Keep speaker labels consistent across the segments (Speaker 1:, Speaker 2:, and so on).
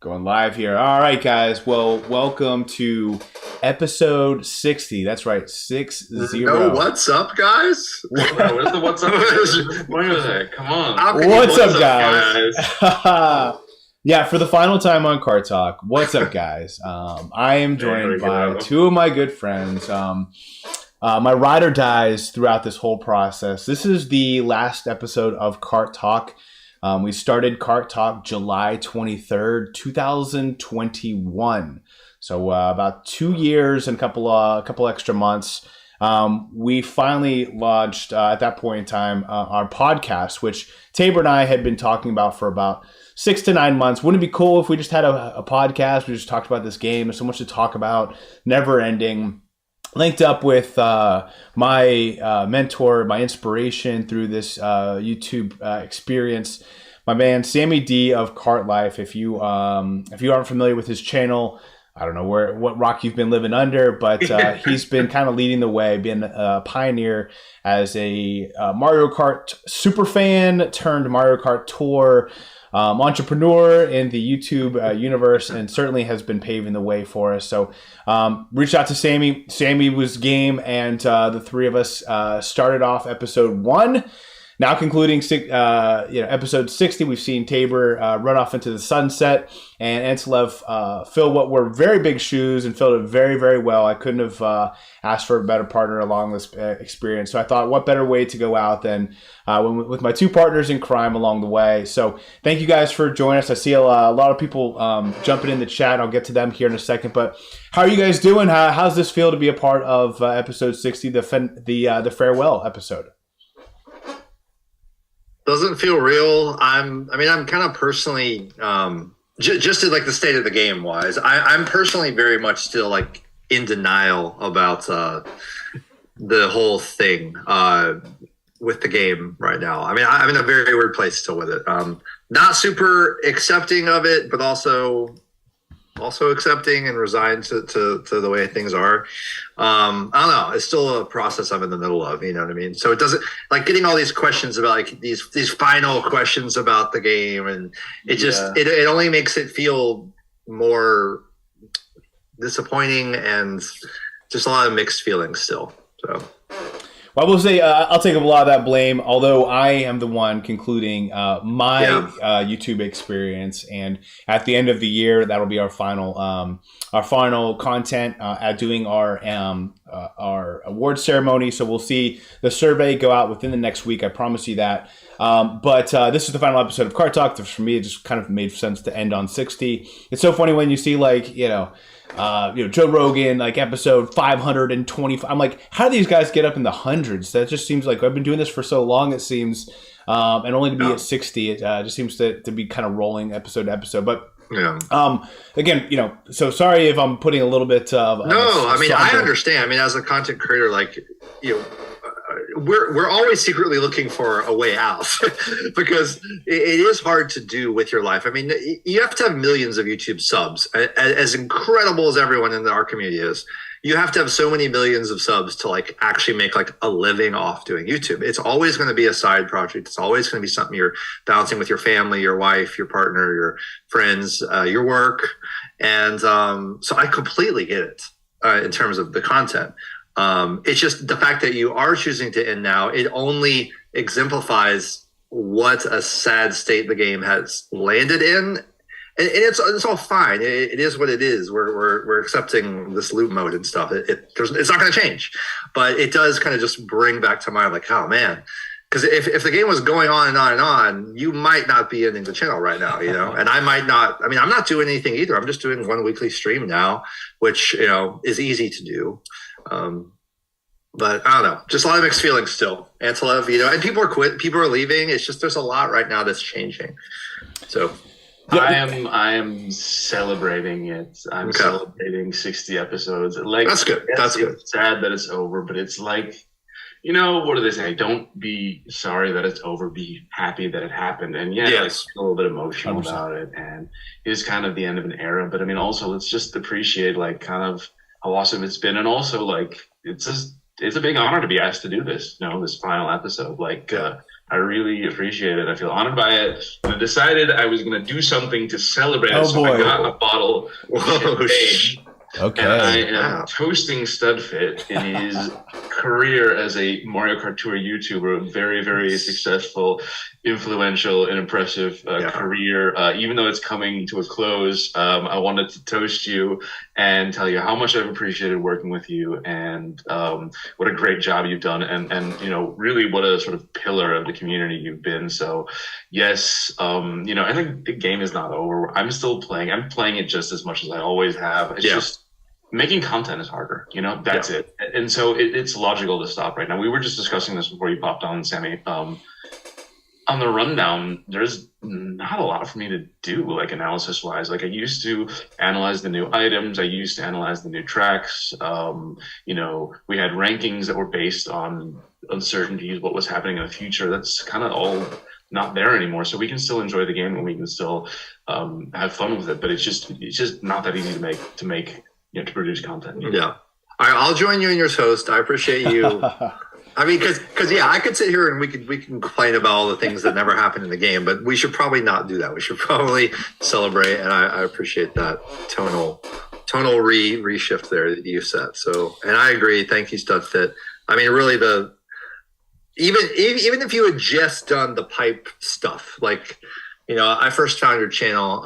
Speaker 1: Going live here. All right, guys. Well, welcome to episode 60. That's right, 60.
Speaker 2: No, what's up, guys?
Speaker 3: Where's the what's up? Where is it? Come on.
Speaker 1: What's up, guys? Yeah, for the final time on Kart Talk. What's up, guys? I am joined by two of my good friends. My ride or dies throughout this whole process. This is the last episode of Kart Talk. We started Kart Talk July 23rd, 2021. So about 2 years and a couple extra months. We finally launched at that point in time our podcast, which Tabor and I had been talking about for about 6 to 9 months. Wouldn't it be cool if we just had a podcast? We just talked about this game. There's so much to talk about, never ending. Linked up with my mentor, my inspiration through this YouTube experience, my man Sammy D of Kart Life. If you aren't familiar with his channel, I don't know what rock you've been living under, but he's been kind of leading the way, been a pioneer as a Mario Kart super fan turned Mario Kart Tour entrepreneur in the YouTube universe, and certainly has been paving the way for us. So reached out to Sammy. Sammy was game, and the three of us started off episode 1. Now concluding episode 60, we've seen Tabor run off into the sunset, and Antilev fill what were very big shoes and filled it very, very well. I couldn't have asked for a better partner along this experience. So I thought, what better way to go out than with my two partners in crime along the way. So thank you guys for joining us. I see a lot of people jumping in the chat. I'll get to them here in a second. But how are you guys doing? How's this feel to be a part of episode 60, the farewell episode?
Speaker 2: Doesn't feel real. I'm kind of personally, just in like the state of the game wise, I'm personally very much still like in denial about the whole thing with the game right now. I mean, I'm in a very weird place still with it. Not super accepting of it, but also accepting and resigned to the way things are. I don't know. It's still a process I'm in the middle of, you know what I mean? So it doesn't, like, getting all these questions about like these final questions about the game, and it just it only makes it feel more disappointing and just a lot of mixed feelings still. So
Speaker 1: well, I will say I'll take up a lot of that blame, although I am the one concluding my YouTube experience. And at the end of the year, that'll be our final content at doing our award ceremony. So we'll see the survey go out within the next week. I promise you that. But this is the final episode of Kart Talk. For me, it just kind of made sense to end on 60. It's so funny when you see Joe Rogan, like episode 525. I'm like, how do these guys get up in the hundreds? That just seems like I've been doing this for so long, it seems, and only to be at 60, it just seems to be kind of rolling episode to episode. But again, so sorry if I'm putting a little bit of
Speaker 2: I understand. I mean, as a content creator, like, we're always secretly looking for a way out because it is hard to do with your life. I mean, you have to have millions of YouTube subs. As incredible as everyone in our community is, you have to have so many millions of subs to like actually make like a living off doing YouTube. It's always going to be a side project. It's always going to be something you're balancing with your family, your wife, your partner, your friends, your work. And so I completely get it in terms of the content. It's just the fact that you are choosing to end now, it only exemplifies what a sad state the game has landed in. And it's all fine. It is what it is. We're accepting this loop mode and stuff. It's not going to change, but it does kind of just bring back to mind, like, oh man, because if the game was going on and on and on, you might not be ending the channel right now, and I might not. I mean, I'm not doing anything either. I'm just doing one weekly stream now, which is easy to do. But I don't know, just a lot of mixed feelings still. Antilev, and people are leaving. It's just, there's a lot right now that's changing. So
Speaker 3: I am celebrating it. I'm celebrating 60 episodes. Like, that's good. That's good. It's sad that it's over, but it's like, what do they say? Don't be sorry that it's over. Be happy that it happened. And like, a little bit emotional 100%. About it. And it is kind of the end of an era. But I mean, also let's just appreciate like kind of how awesome it's been. And also like, it's a big honor to be asked to do this, this final episode. Like, I really appreciate it. I feel honored by it. And I decided I was going to do something to celebrate it. So I got a bottle of champagne.
Speaker 1: Okay.
Speaker 3: And I am toasting Studfit in his career as a Mario Kart Tour YouTuber. Very, very successful, influential, and impressive career. Even though it's coming to a close, I wanted to toast you and tell you how much I've appreciated working with you, and what a great job you've done, and you know, really what a sort of pillar of the community you've been. So yes, you know, I think the game is not over. I'm still playing. I'm playing it just as much as I always have. It's just making content is harder, you know, that's it. And so it's logical to stop right now. We were just discussing this before you popped on, Sammy. On the rundown, there's not a lot for me to do, like analysis wise. Like I used to analyze the new items. I used to analyze the new tracks. You know, we had rankings that were based on uncertainties, what was happening in the future. That's kind of all not there anymore. So we can still enjoy the game and we can still have fun with it. But it's just not that easy to make, you know, to produce content.
Speaker 2: Yeah. All right, I'll join you in your host. I appreciate you. I mean, because I could sit here and we can complain about all the things that never happened in the game, but we should probably not do that. We should probably celebrate, and I appreciate that tonal reshift there that you set. So, and I agree. Thank you, Studfit. I mean, really, even if you had just done the pipe stuff, like, you know, I first found your channel,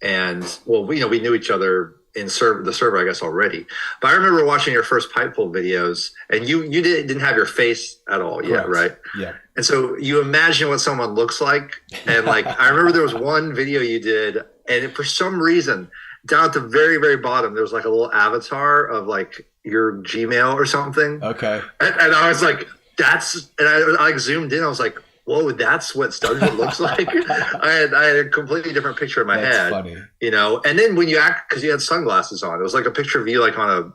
Speaker 2: and well, we knew each other in the server, I guess, already. But I remember watching your first pipe pull videos, and you didn't have your face at all yet, right?
Speaker 1: Yeah.
Speaker 2: And so you imagine what someone looks like, and like I remember there was one video you did, and for some reason, down at the very, very bottom, there was like a little avatar of like your Gmail or something.
Speaker 1: Okay.
Speaker 2: And I was like, I like zoomed in. I was like, whoa, that's what Studfit looks like. I had a completely different picture in my head.
Speaker 1: That's funny.
Speaker 2: You know, and then when you because you had sunglasses on, it was like a picture of you like on a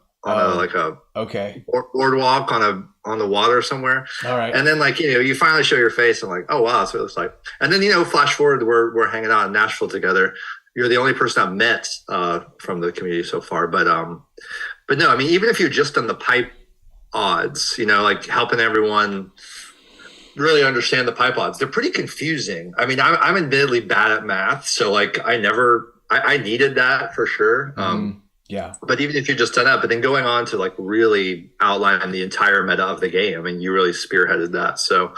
Speaker 2: boardwalk on the water somewhere.
Speaker 1: All right.
Speaker 2: And then like, you know, you finally show your face and like, oh wow, that's what it looks like. And then, you know, flash forward, we're hanging out in Nashville together. You're the only person I've met from the community so far. But no, I mean, even if you've just done the pipe odds, you know, like helping everyone really understand the pipe odds, they're pretty confusing. I mean, I'm admittedly bad at math, so like I needed that for sure.
Speaker 1: Yeah.
Speaker 2: But even if you just done that, but then going on to like really outline the entire meta of the game, I mean, you really spearheaded that. So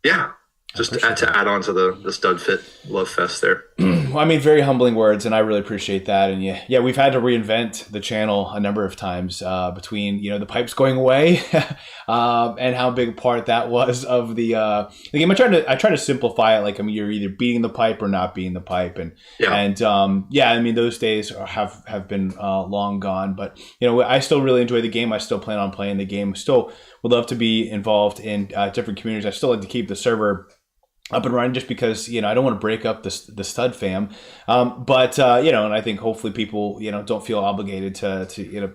Speaker 2: yeah, just to add on to the Studfit love fest there.
Speaker 1: Well, I mean, very humbling words, and I really appreciate that. And yeah, we've had to reinvent the channel a number of times between, you know, the pipes going away and how big a part that was of the game. I try to simplify it. Like, I mean, you're either beating the pipe or not beating the pipe, and I mean, those days have been long gone. But you know, I still really enjoy the game. I still plan on playing the game. Still would love to be involved in different communities. I still like to keep the server up and running just because, you know, I don't want to break up the stud fam. But you know, and I think hopefully people, you know, don't feel obligated to you know,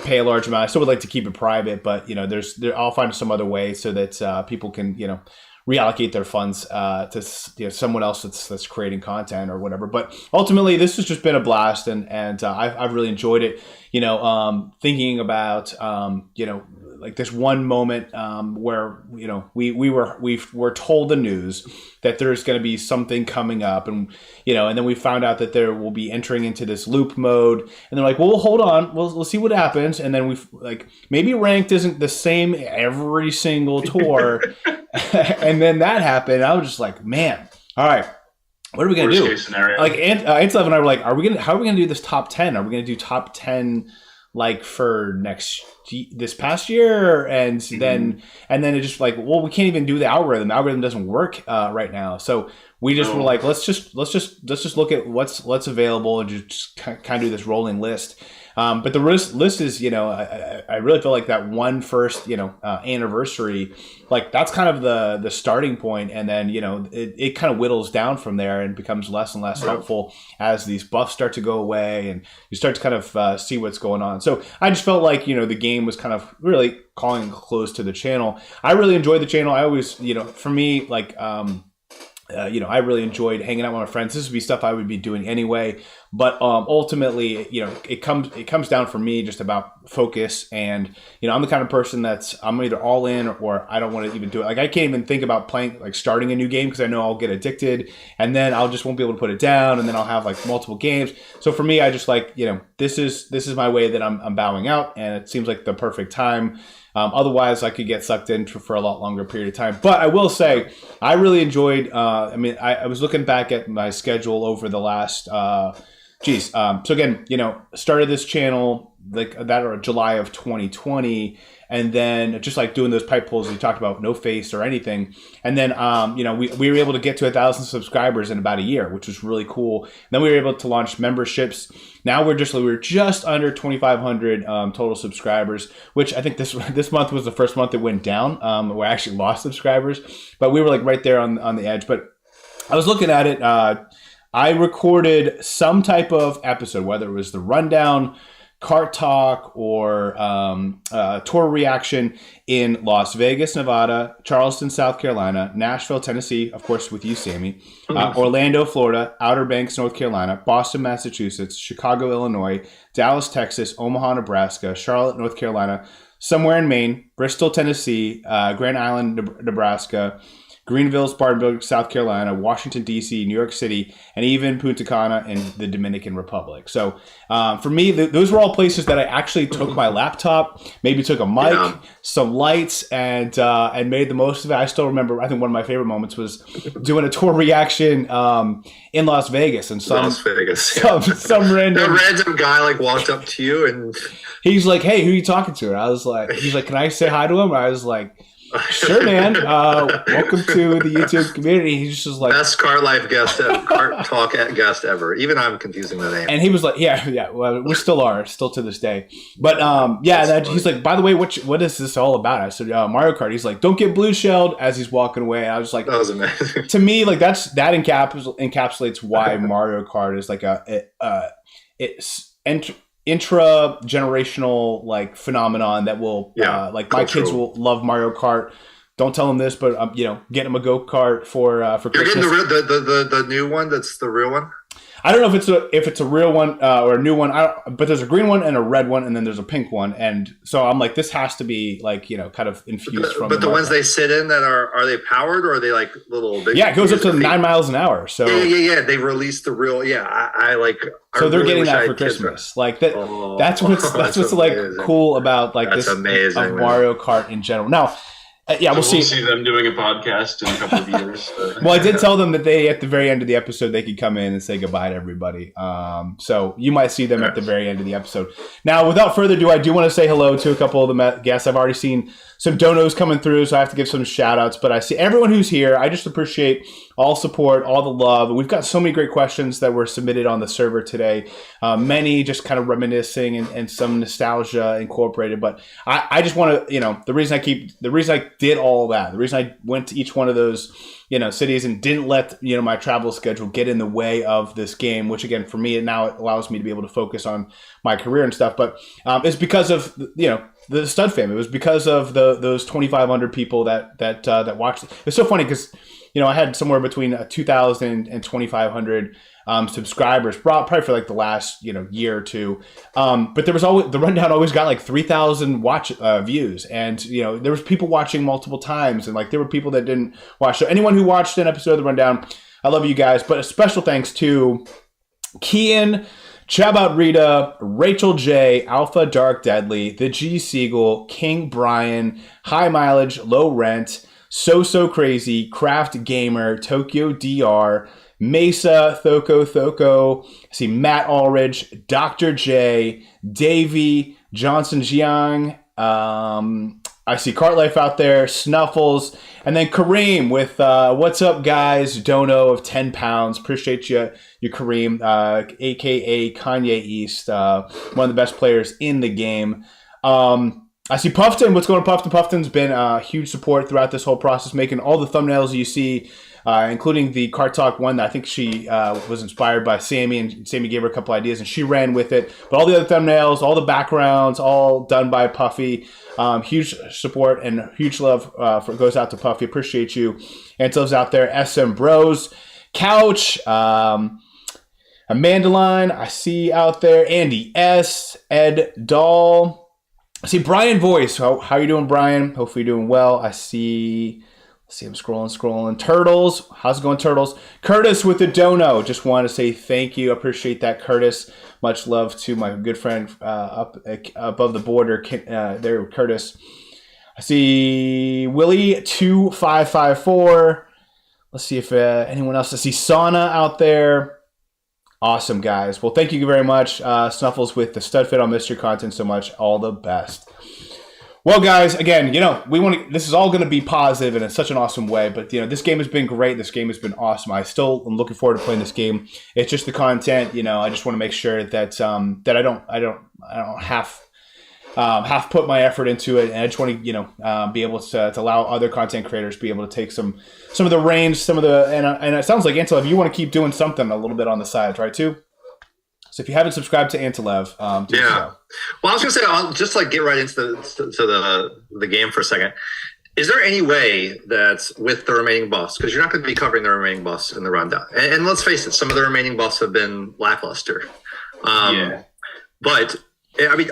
Speaker 1: pay a large amount. I still would like to keep it private, but you know, I'll find some other way so that people can, you know, reallocate their funds to, you know, someone else that's creating content or whatever. But ultimately, this has just been a blast, and I've really enjoyed it. You know, thinking about you know, like this one moment where, you know, we were told the news that there's going to be something coming up, and you know, and then we found out that there will be entering into this loop mode, and they're like, well, hold on, we'll see what happens, and then we've like, maybe ranked isn't the same every single tour, and then that happened. I was just like, man, all right, what are we gonna do?
Speaker 3: Worst case scenario.
Speaker 1: Like Antilev and I were like, how are we gonna do this top 10? Are we gonna do top 10 like for this past year, and then it just like, well, we can't even do the algorithm. The algorithm doesn't work right now, so we just were like, let's just look at what's available and just kind of do this rolling list. But the list is, you know, I really feel like that one first, you know, anniversary, like that's kind of the starting point, and then, you know, it kind of whittles down from there and becomes less and less helpful as these buffs start to go away and you start to kind of see what's going on. So I just felt like, you know, the game was kind of really calling close to the channel. I really enjoyed the channel. I always, you know, for me, like, you know, I really enjoyed hanging out with my friends. This would be stuff I would be doing anyway. But ultimately, you know, it comes down for me just about focus. And, I'm the kind of person I'm either all in or I don't want to even do it. Like I can't even think about playing, like starting a new game because I know I'll get addicted and then I'll just won't be able to put it down. And then I'll have like multiple games. So for me, I just like, this is my way that I'm bowing out, and it seems like the perfect time. Otherwise, I could get sucked in for a lot longer period of time. But I will say, I really enjoyed. I was looking back at my schedule over the last. So again, started this channel like that or July of 2020, and then just like doing those pipe pulls you talked about, no face or anything, and then we were able to get to 1,000 subscribers in about a year, which was really cool. And then we were able to launch memberships. Now we're just under 2,500 total subscribers, which I think this month was the first month it went down. We actually lost subscribers, but we were like right there on the edge. But I was looking at it. I recorded some type of episode, whether it was the rundown, Kart Talk, or tour reaction in Las Vegas, Nevada, Charleston, South Carolina, Nashville, Tennessee, of course with you, Sammy, Orlando, Florida, Outer Banks, North Carolina, Boston, Massachusetts, Chicago, Illinois, Dallas, Texas, Omaha, Nebraska, Charlotte, North Carolina, somewhere in Maine, Bristol, Tennessee, Grand Island, Nebraska, Greenville, Spartanburg, South Carolina, Washington, D.C., New York City, and even Punta Cana in the Dominican Republic. So for me, those were all places that I actually took my laptop, maybe took a mic, some lights, and made the most of it. I still remember, I think one of my favorite moments was doing a tour reaction in Las Vegas. And some
Speaker 2: random guy like walked up to you and
Speaker 1: he's like, "Hey, who are you talking to?" And he's like, "Can I say hi to him?" And I was like, "Sure, man. Welcome to the YouTube community." He's just like
Speaker 2: best Kart Talk guest ever. Even I'm confusing the name.
Speaker 1: And he was like, "Yeah. Well, we still are, still to this day." But he's like, "By the way, what is this all about?" I said, "Mario Kart." He's like, "Don't get blue shelled," as he's walking away. I was like,
Speaker 2: "That was amazing."
Speaker 1: To me, like that encapsulates why Mario Kart is like it's intra-generational like phenomenon that will my kids will love Mario Kart. Don't tell them this, but get them a go-kart for Christmas.
Speaker 2: You're getting the new one. That's the real one.
Speaker 1: I don't know if it's a real one or a new one. But there's a green one and a red one, and then there's a pink one. And so I'm like, this has to be like kind of infused from.
Speaker 2: But the ones they sit in that are they powered or are they like little?
Speaker 1: It goes up to 9 miles an hour. So
Speaker 2: yeah. They released the real. Yeah, I like.
Speaker 1: So they're getting that for Christmas. Like that. That's what's like cool about like
Speaker 2: that's
Speaker 1: this
Speaker 2: amazing,
Speaker 1: of Mario Kart in general. Now. We'll see
Speaker 3: them doing a podcast in a couple of years.
Speaker 1: Well, I did tell them that at the very end of the episode, they could come in and say goodbye to everybody. So you might see them at the very end of the episode. Now, without further ado, I do want to say hello to a couple of the guests. I've already seen some donos coming through, so I have to give some shout outs. But I see everyone who's here. I just appreciate all support, all the love. We've got so many great questions that were submitted on the server today. Many just kind of reminiscing and some nostalgia incorporated. But I just want to, the reason I did all that, the reason I went to each one of those, cities and didn't let, my travel schedule get in the way of this game, which again, for me, it now allows me to be able to focus on my career and stuff. But it's because of, the Stud fam. It was because of those 2,500 people that watched. It's so funny because, I had somewhere between 2,000 and 2,500 subscribers, probably for like the last year or two. But there was always the rundown always got like 3,000 views, and there was people watching multiple times, and like there were people that didn't watch. So anyone who watched an episode of the rundown, I love you guys. But a special thanks to Kian, Chabout Rita, Rachel J, Alpha Dark Deadly, The G Siegel, King Brian, High Mileage, Low Rent, So Crazy, Craft Gamer, Tokyo DR, Mesa, Thoko, I see Matt Ulrich, Dr. J, Davey, Johnson Jiang, I see Cartlife out there, Snuffles, and then Kareem with What's Up Guys, Dono of 10 pounds. Appreciate you Kareem, a.k.a. Kanye East, one of the best players in the game. I see Puffton. What's going on, Puffton? Puffton's been huge support throughout this whole process, making all the thumbnails you see, including the Kart Talk one that I think she was inspired by Sammy, and Sammy gave her a couple ideas, and she ran with it. But all the other thumbnails, all the backgrounds, all done by Puffy. Huge support and huge love goes out to Puffy. Appreciate you. Antilev out there, SM Bros, Couch, Amandaline, I see out there, Andy S, Ed Dahl, I see Brian Voice. How you doing, Brian? Hopefully you're doing well. I see. Let's see. I'm scrolling. Turtles. How's it going, Turtles? Curtis with the dono. Just want to say thank you. Appreciate that, Curtis. Much love to my good friend up above the border there, Curtis. I see Willie 2554. Let's see if anyone else. I see Sauna out there. Awesome, guys. Well, thank you very much. Snuffles with the Studfit. I'll miss your content so much. All the best. Well, guys, again, this is all going to be positive and in such an awesome way. But, this game has been great. This game has been awesome. I still am looking forward to playing this game. It's just the content, I just want to make sure that that I don't half put my effort into it, and I just want to be able to allow other content creators to be able to take some of the reins, and it sounds like Antilev, you want to keep doing something a little bit on the side, right? Too. So if you haven't subscribed to Antilev, do so.
Speaker 2: Well, I was gonna say, I'll just get right into the game for a second. Is there any way that with the remaining buffs, because you're not going to be covering the remaining buffs in the rundown, and let's face it, some of the remaining buffs have been lackluster. But I mean,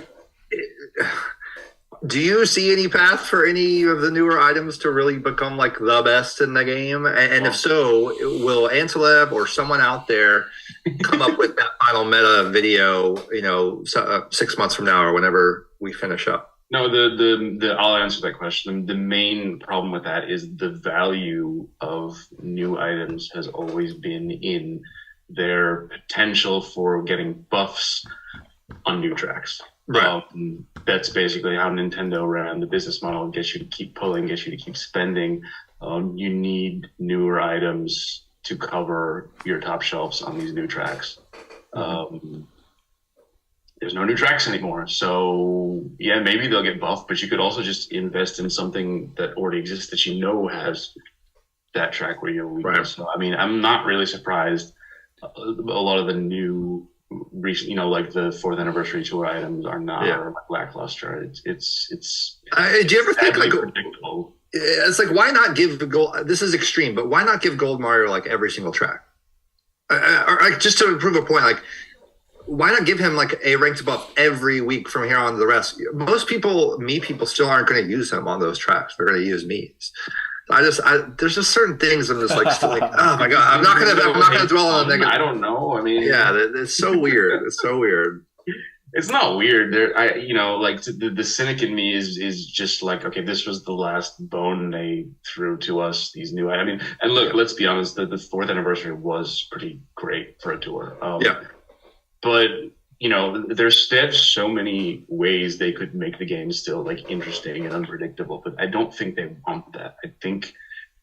Speaker 2: do you see any path for any of the newer items to really become the best in the game? And if so, will Antilev or someone out there come up with that final meta video, 6 months from now or whenever we finish up?
Speaker 3: No, I'll answer that question. The main problem with that is the value of new items has always been in their potential for getting buffs on new tracks.
Speaker 2: Right.
Speaker 3: That's basically how Nintendo ran the business model. Gets you to keep pulling, gets you to keep spending. You need newer items to cover your top shelves on these new tracks. There's no new tracks anymore. So, yeah, maybe they'll get buffed, but you could also just invest in something that already exists that has that track where you're weak. Right. So, I mean, I'm not really surprised. A lot of the new recent, like the 4th anniversary tour items are not lackluster. It's
Speaker 2: do you ever think
Speaker 3: predictable?
Speaker 2: It's why not give the gold? This is extreme, but why not give Gold Mario every single track? Or just to prove a point, why not give him a ranked buff every week from here on to the rest? Most people, still aren't going to use him on those tracks. They're going to use me's. There's just certain things I'm just still oh my god, I'm not gonna dwell on that.
Speaker 3: I don't know. I mean,
Speaker 2: yeah, it's so weird. It's so weird.
Speaker 3: It's not weird. The cynic in me is just okay, this was the last bone they threw to us. These new, I mean, and look, let's be honest. The 4th anniversary was pretty great for a tour. But there's so many ways they could make the game still interesting and unpredictable, but I don't think they want that. I think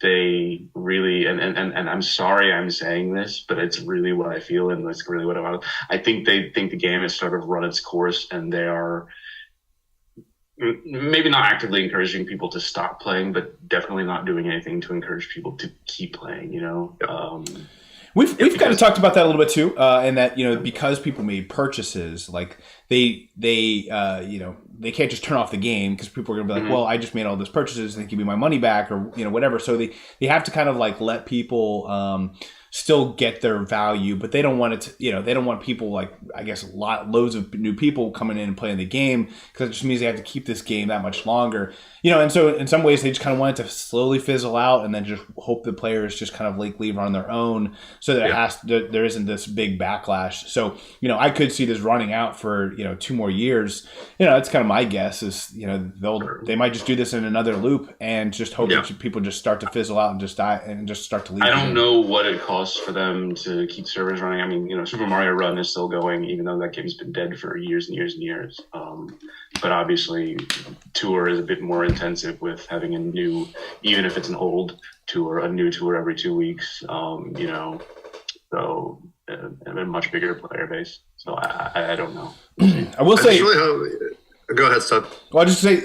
Speaker 3: they really, and I'm sorry I'm saying this, but it's really what I feel and it's really what I want. I think they think the game has sort of run its course and they are maybe not actively encouraging people to stop playing, but definitely not doing anything to encourage people to keep playing,
Speaker 1: We've kind of talked about that a little bit too, and that because people made purchases, they can't just turn off the game because people are gonna be well, I just made all those purchases and they give me my money back or whatever. So they have to kind of let people still get their value, but they don't want it to, they don't want people loads of new people coming in and playing the game because it just means they have to keep this game that much longer. And so in some ways they just kind of want it to slowly fizzle out and then just hope the players just kind of leave on their own so that there isn't this big backlash. So, I could see this running out for, 2 more years. That's kind of my guess is, they might just do this in another loop and just hope that people just start to fizzle out and just die and just start to leave.
Speaker 3: I don't know what it costs for them to keep servers running. I mean, Super Mario Run is still going, even though that game's been dead for years and years and years. But obviously, Tour is a bit more intensive with having a new, even if it's an old tour, a new tour every 2 weeks. So a much bigger player base. So I don't know.
Speaker 1: I will say.
Speaker 2: Go ahead, Stud.
Speaker 1: Well, I'll just say,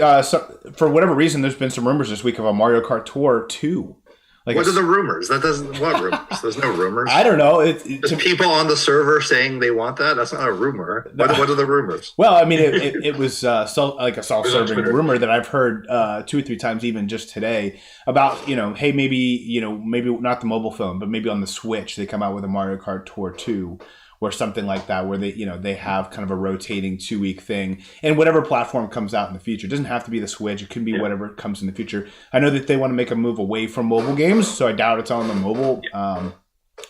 Speaker 1: for whatever reason, there's been some rumors this week of a Mario Kart Tour 2.
Speaker 2: What are the rumors? What rumors? There's no rumors.
Speaker 1: I don't know.
Speaker 2: There's people on the server saying they want that. That's not a rumor. What are the rumors?
Speaker 1: Well, I mean, it was a self-serving rumor that I've heard 2 or 3 times, even just today, about hey, maybe not the mobile phone, but maybe on the Switch they come out with a Mario Kart Tour 2, or something like that, where they have kind of a rotating 2-week thing, and whatever platform comes out in the future. It doesn't have to be the Switch. It could be whatever comes in the future. I know that they want to make a move away from mobile games, so I doubt it's on the mobile.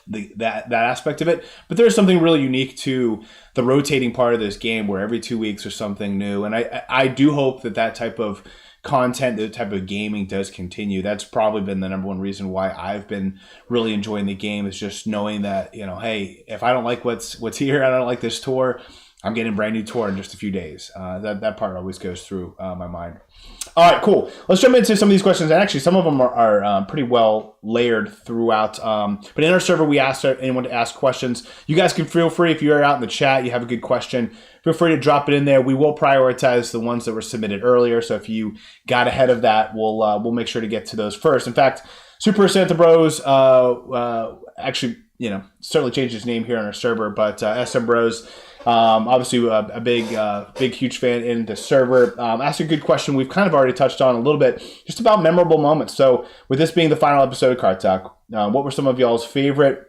Speaker 1: That aspect of it, but there's something really unique to the rotating part of this game, where every 2 weeks there's something new, and I do hope that type of content, that type of gaming does continue. That's probably been the number one reason why I've been really enjoying the game, is just knowing that, hey, if I don't like what's here, I don't like this tour, I'm getting a brand new tour in just a few days. That part always goes through my mind. All right, cool. Let's jump into some of these questions. And actually, some of them are pretty well layered throughout. But in our server, we asked anyone to ask questions. You guys can feel free, if you're out in the chat, you have a good question, feel free to drop it in there. We will prioritize the ones that were submitted earlier. So if you got ahead of that, we'll make sure to get to those first. In fact, Super Santa Bros actually, certainly changed his name here on our server, but SM Bros, obviously a big, huge fan in the server. Asked a good question we've kind of already touched on a little bit, just about memorable moments. So with this being the final episode of Kart Talk, what were some of y'all's favorite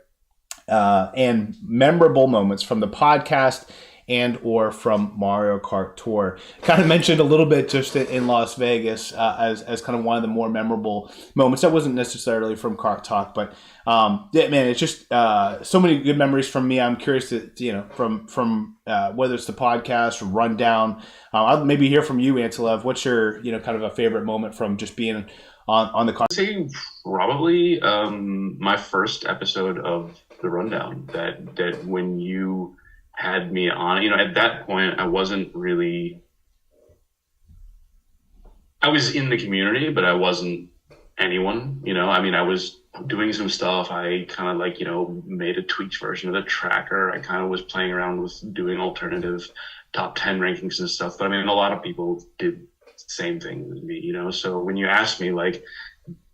Speaker 1: and memorable moments from the podcast and or from Mario Kart Tour? Kind of mentioned a little bit just in Las Vegas as kind of one of the more memorable moments. That wasn't necessarily from Kart Talk, but man, it's just so many good memories from me. I'm curious to from whether it's the podcast or rundown. I'll maybe hear from you, Antilev. What's your kind of a favorite moment from just being on the car?
Speaker 3: I'd say probably my first episode of the rundown. That when you had me on, at that point I wasn't really, I was in the community, but I wasn't anyone, I was doing some stuff. I kind of made a tweaked version of the tracker. I kind of was playing around with doing alternative top 10 rankings and stuff. But a lot of people did the same thing as me, so when you asked me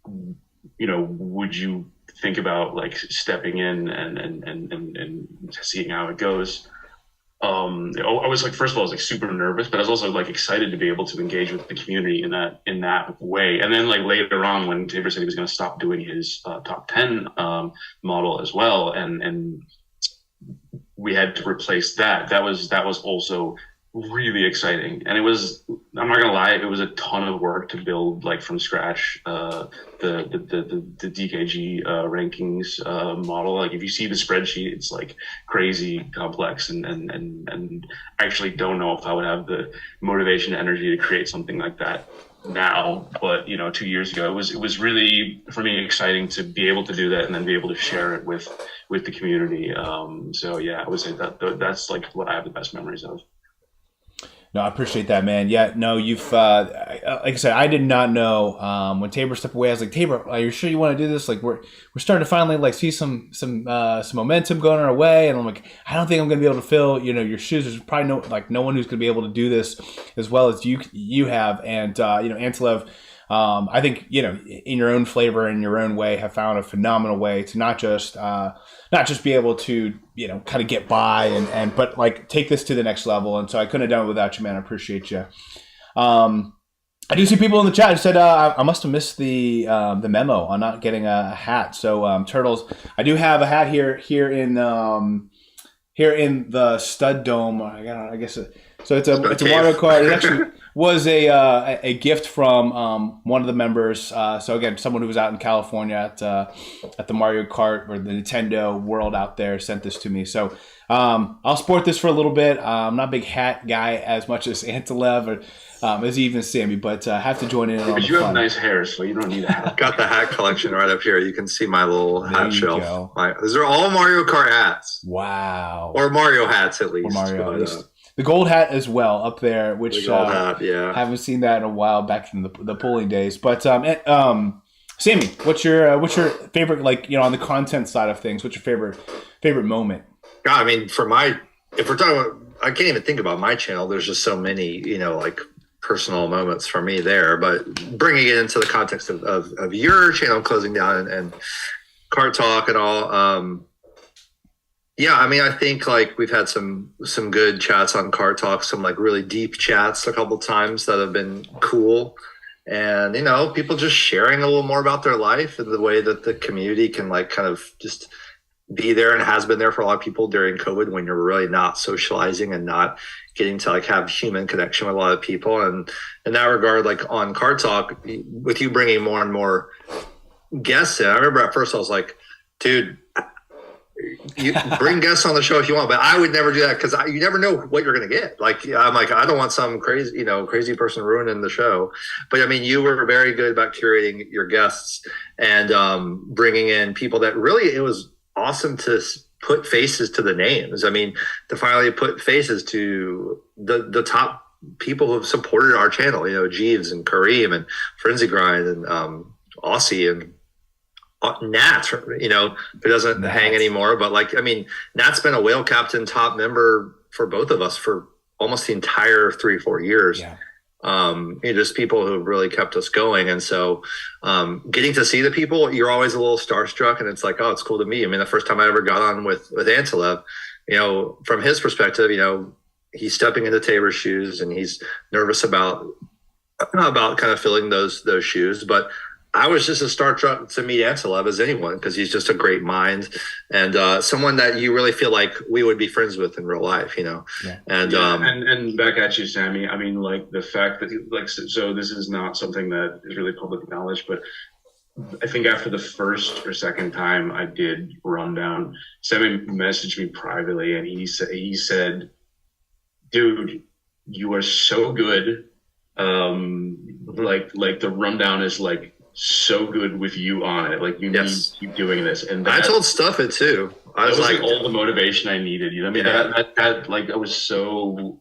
Speaker 3: would you think about stepping in and seeing how it goes? I was first of all, I was super nervous, but I was also excited to be able to engage with the community in that way. And then later on, when Tabor said he was going to stop doing his top 10 model as well, and we had to replace that. That was also really exciting, and it was, I'm not gonna lie, it was a ton of work to build from scratch the DKG rankings model. If you see the spreadsheet, it's crazy complex, and I actually don't know if I would have the motivation and energy to create something like that now. But 2 years ago, it was really, for me, exciting to be able to do that and then be able to share it with the community. So yeah, I would say that's what I have the best memories of.
Speaker 1: No, I appreciate that, man. Yeah, no, you've like I said, I did not know when Tabor stepped away. I was like, Tabor, are you sure you want to do this? We're starting to finally see some momentum going our way, and I'm like, I don't think I'm going to be able to fill your shoes. There's probably no one who's going to be able to do this as well as you have. And Antilev, I think in your own flavor, in your own way, have found a phenomenal way to not just be able to kind of get by but take this to the next level. And so I couldn't have done it without you, man. I appreciate you. I do see people in the chat who said I must have missed the memo on not getting a hat. So Turtles, I do have a hat here in the Stud Dome. I guess so. It's a Mario Kart. It actually was a gift from one of the members. So again, someone who was out in California at the Mario Kart or the Nintendo World out there sent this to me. So I'll sport this for a little bit. I'm not a big hat guy as much as Antilev or as even Sammy, but have to join in.
Speaker 3: But you have nice hair, so you don't need a hat.
Speaker 2: Got the hat collection right up here. You can see my little hat shelf. These are all Mario Kart hats.
Speaker 1: Wow.
Speaker 2: Or Mario hats, at least.
Speaker 1: Or Mario, at least. The gold hat as well up there, which haven't seen that in a while back in the polling days. But Sammy, what's your favorite, on the content side of things? What's your favorite moment?
Speaker 2: God, if we're talking about, I can't even think about my channel. There's just so many, personal moments for me there. But bringing it into the context of your channel closing down and Kart Talk and all. I think we've had some good chats on Kart Talk, some really deep chats a couple times that have been cool. And, people just sharing a little more about their life and the way that the community can kind of just be there and has been there for a lot of people during COVID when you're really not socializing and not getting to like have human connection with a lot of people. And in that regard, like on Card Talk, with you bringing more and more guests in, I remember at first I was like, dude, you bring guests on the show if you want, but I would never do that because you never know what you're going to get. Like, I'm like, I don't want some crazy person ruining the show. But I mean, you were very good about curating your guests and bringing in people that really, it was awesome to put faces to the names. I mean, to finally put faces to the top people who have supported our channel, Jeeves and Kareem and Frenzy Grind and Aussie and Nat, who doesn't hang anymore. But like, I mean, Nat's been a whale captain top member for both of us for almost the entire 3-4 years.
Speaker 1: Yeah.
Speaker 2: Just people who have really kept us going. And so getting to see the people, you're always a little starstruck, and it's like, oh, it's cool to meet. I mean, the first time I ever got on with Antilev, from his perspective, he's stepping into Tabor's shoes and he's nervous about kind of filling those shoes. But I was just as starstruck to meet Antilev as anyone because he's just a great mind and someone that you really feel like we would be friends with in real life, Yeah.
Speaker 3: And back at you, Sammy. I mean, like the fact that so this is not something that is really public knowledge, but I think after the first or second time I did Rundown, Sammy messaged me privately and he said, dude, you are so good. Like the Rundown is like so good with you on it. Like you need to keep doing this. And
Speaker 2: I told Studfit too.
Speaker 3: I was like all the motivation I needed. I mean, that like I was so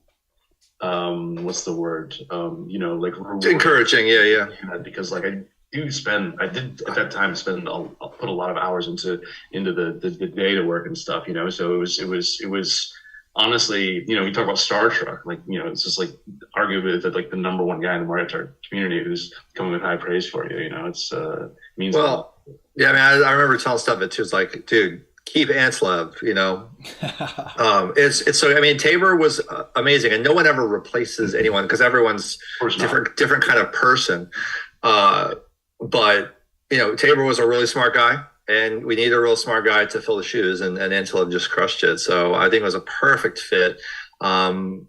Speaker 3: what's the word? Like
Speaker 2: encouraging. Yeah.
Speaker 3: Because like I did at that time I'll put a lot of hours into the data work and stuff. So it was. Honestly, we talk about starstruck, like, it's just like arguably like the number one guy in the Mario Kart community who's coming with high praise for you. It's means a lot.
Speaker 2: Yeah. I mean, I remember telling stuff it too. It's like, dude, keep Antilev. It's so. I mean, Tabor was amazing, and no one ever replaces anyone because everyone's different kind of person. But Tabor was a really smart guy. And we need a real smart guy to fill the shoes, and Antilev just crushed it. So I think it was a perfect fit. I'm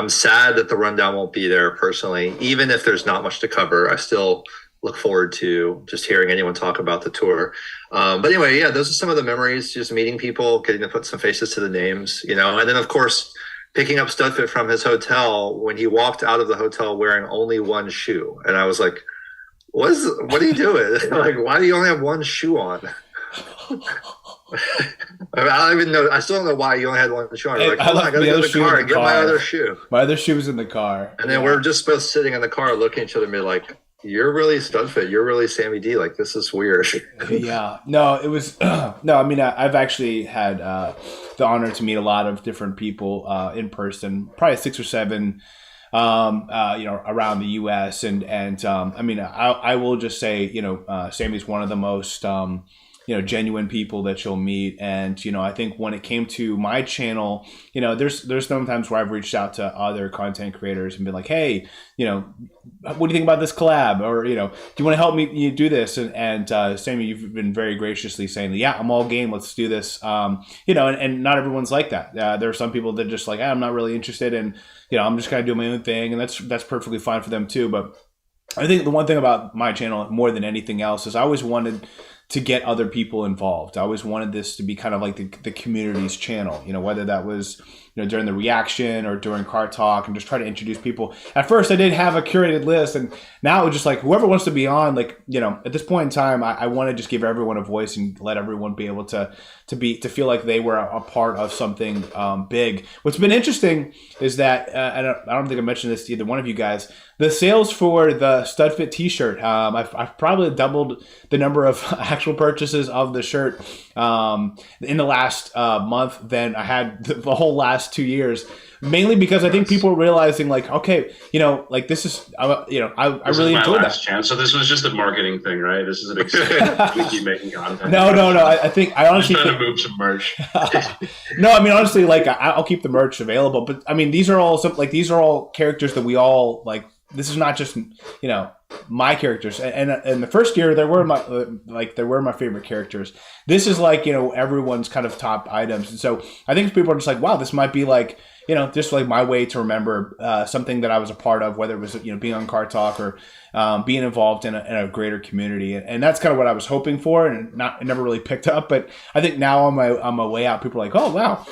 Speaker 2: sad that the Rundown won't be there personally. Even if there's not much to cover, I still look forward to just hearing anyone talk about the tour. But anyway, yeah, those are some of the memories, just meeting people, getting to put some faces to the names, and then of course, picking up Studfit from his hotel when he walked out of the hotel wearing only one shoe. And I was like, what are you doing? Like, why do you only have one shoe on? I don't even know. I still don't know why you only had one shoe on. Like, I gotta go to the car and get my other shoe.
Speaker 1: My other shoe was in the car.
Speaker 2: And then we're just both sitting in the car looking at each other and be like, you're really Studfit. You're really Sammy D. Like, this is weird.
Speaker 1: Yeah. No, it was no, I mean, I've actually had the honor to meet a lot of different people in person, probably 6 or 7 around the U.S. and I mean, I will just say, Sammy's one of the most, genuine people that you'll meet. And, I think when it came to my channel, there's sometimes where I've reached out to other content creators and been like, hey, what do you think about this collab? Or, do you want to help me do this? And Sammy, you've been very graciously saying, yeah, I'm all game. Let's do this. And not everyone's like that. There are some people that just like, I'm not really interested in, I'm just going to do my own thing. And that's perfectly fine for them too. But I think the one thing about my channel more than anything else is I always wanted to get other people involved. I always wanted this to be kind of like the community's channel, whether that was, during the reaction or during Cart Talk, and just try to introduce people. At first I did have a curated list, and now it's just like whoever wants to be on, like, at this point in time, I want to just give everyone a voice and let everyone be able to feel like they were a part of something big. What's been interesting is that, I don't think I mentioned this to either one of you guys, the sales for the Studfit t-shirt, I've probably doubled the number of actual purchases of the shirt in the last month than I had the whole last 2 years. Mainly because I think people are realizing, like, okay, like this is, I really enjoyed that.
Speaker 3: Chance. So this was just a marketing thing, right? This is a big we keep making content.
Speaker 1: No. I think I honestly
Speaker 3: trying to move some merch.
Speaker 1: No, I mean, honestly, like I'll keep the merch available, but I mean, these are all characters that we all like this is not just, my characters. And the first year there were my favorite characters. This is like, everyone's kind of top items. And so I think people are just like, wow, this might be like, just like my way to remember something that I was a part of, whether it was, being on Kart Talk or being involved in a greater community. And that's kind of what I was hoping for, and it never really picked up. But I think now on my way out, people are like, oh, wow,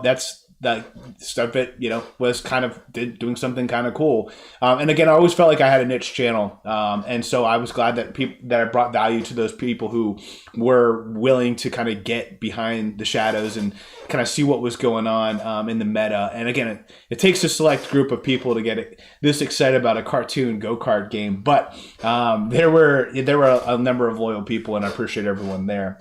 Speaker 1: that's that Studfit, was kind of doing something kind of cool. And again, I always felt like I had a niche channel. And so I was glad that I brought value to those people who were willing to kind of get behind the shadows and kind of see what was going on in the meta. And again, it takes a select group of people to get this excited about a cartoon go-kart game. But there were a number of loyal people, and I appreciate everyone there.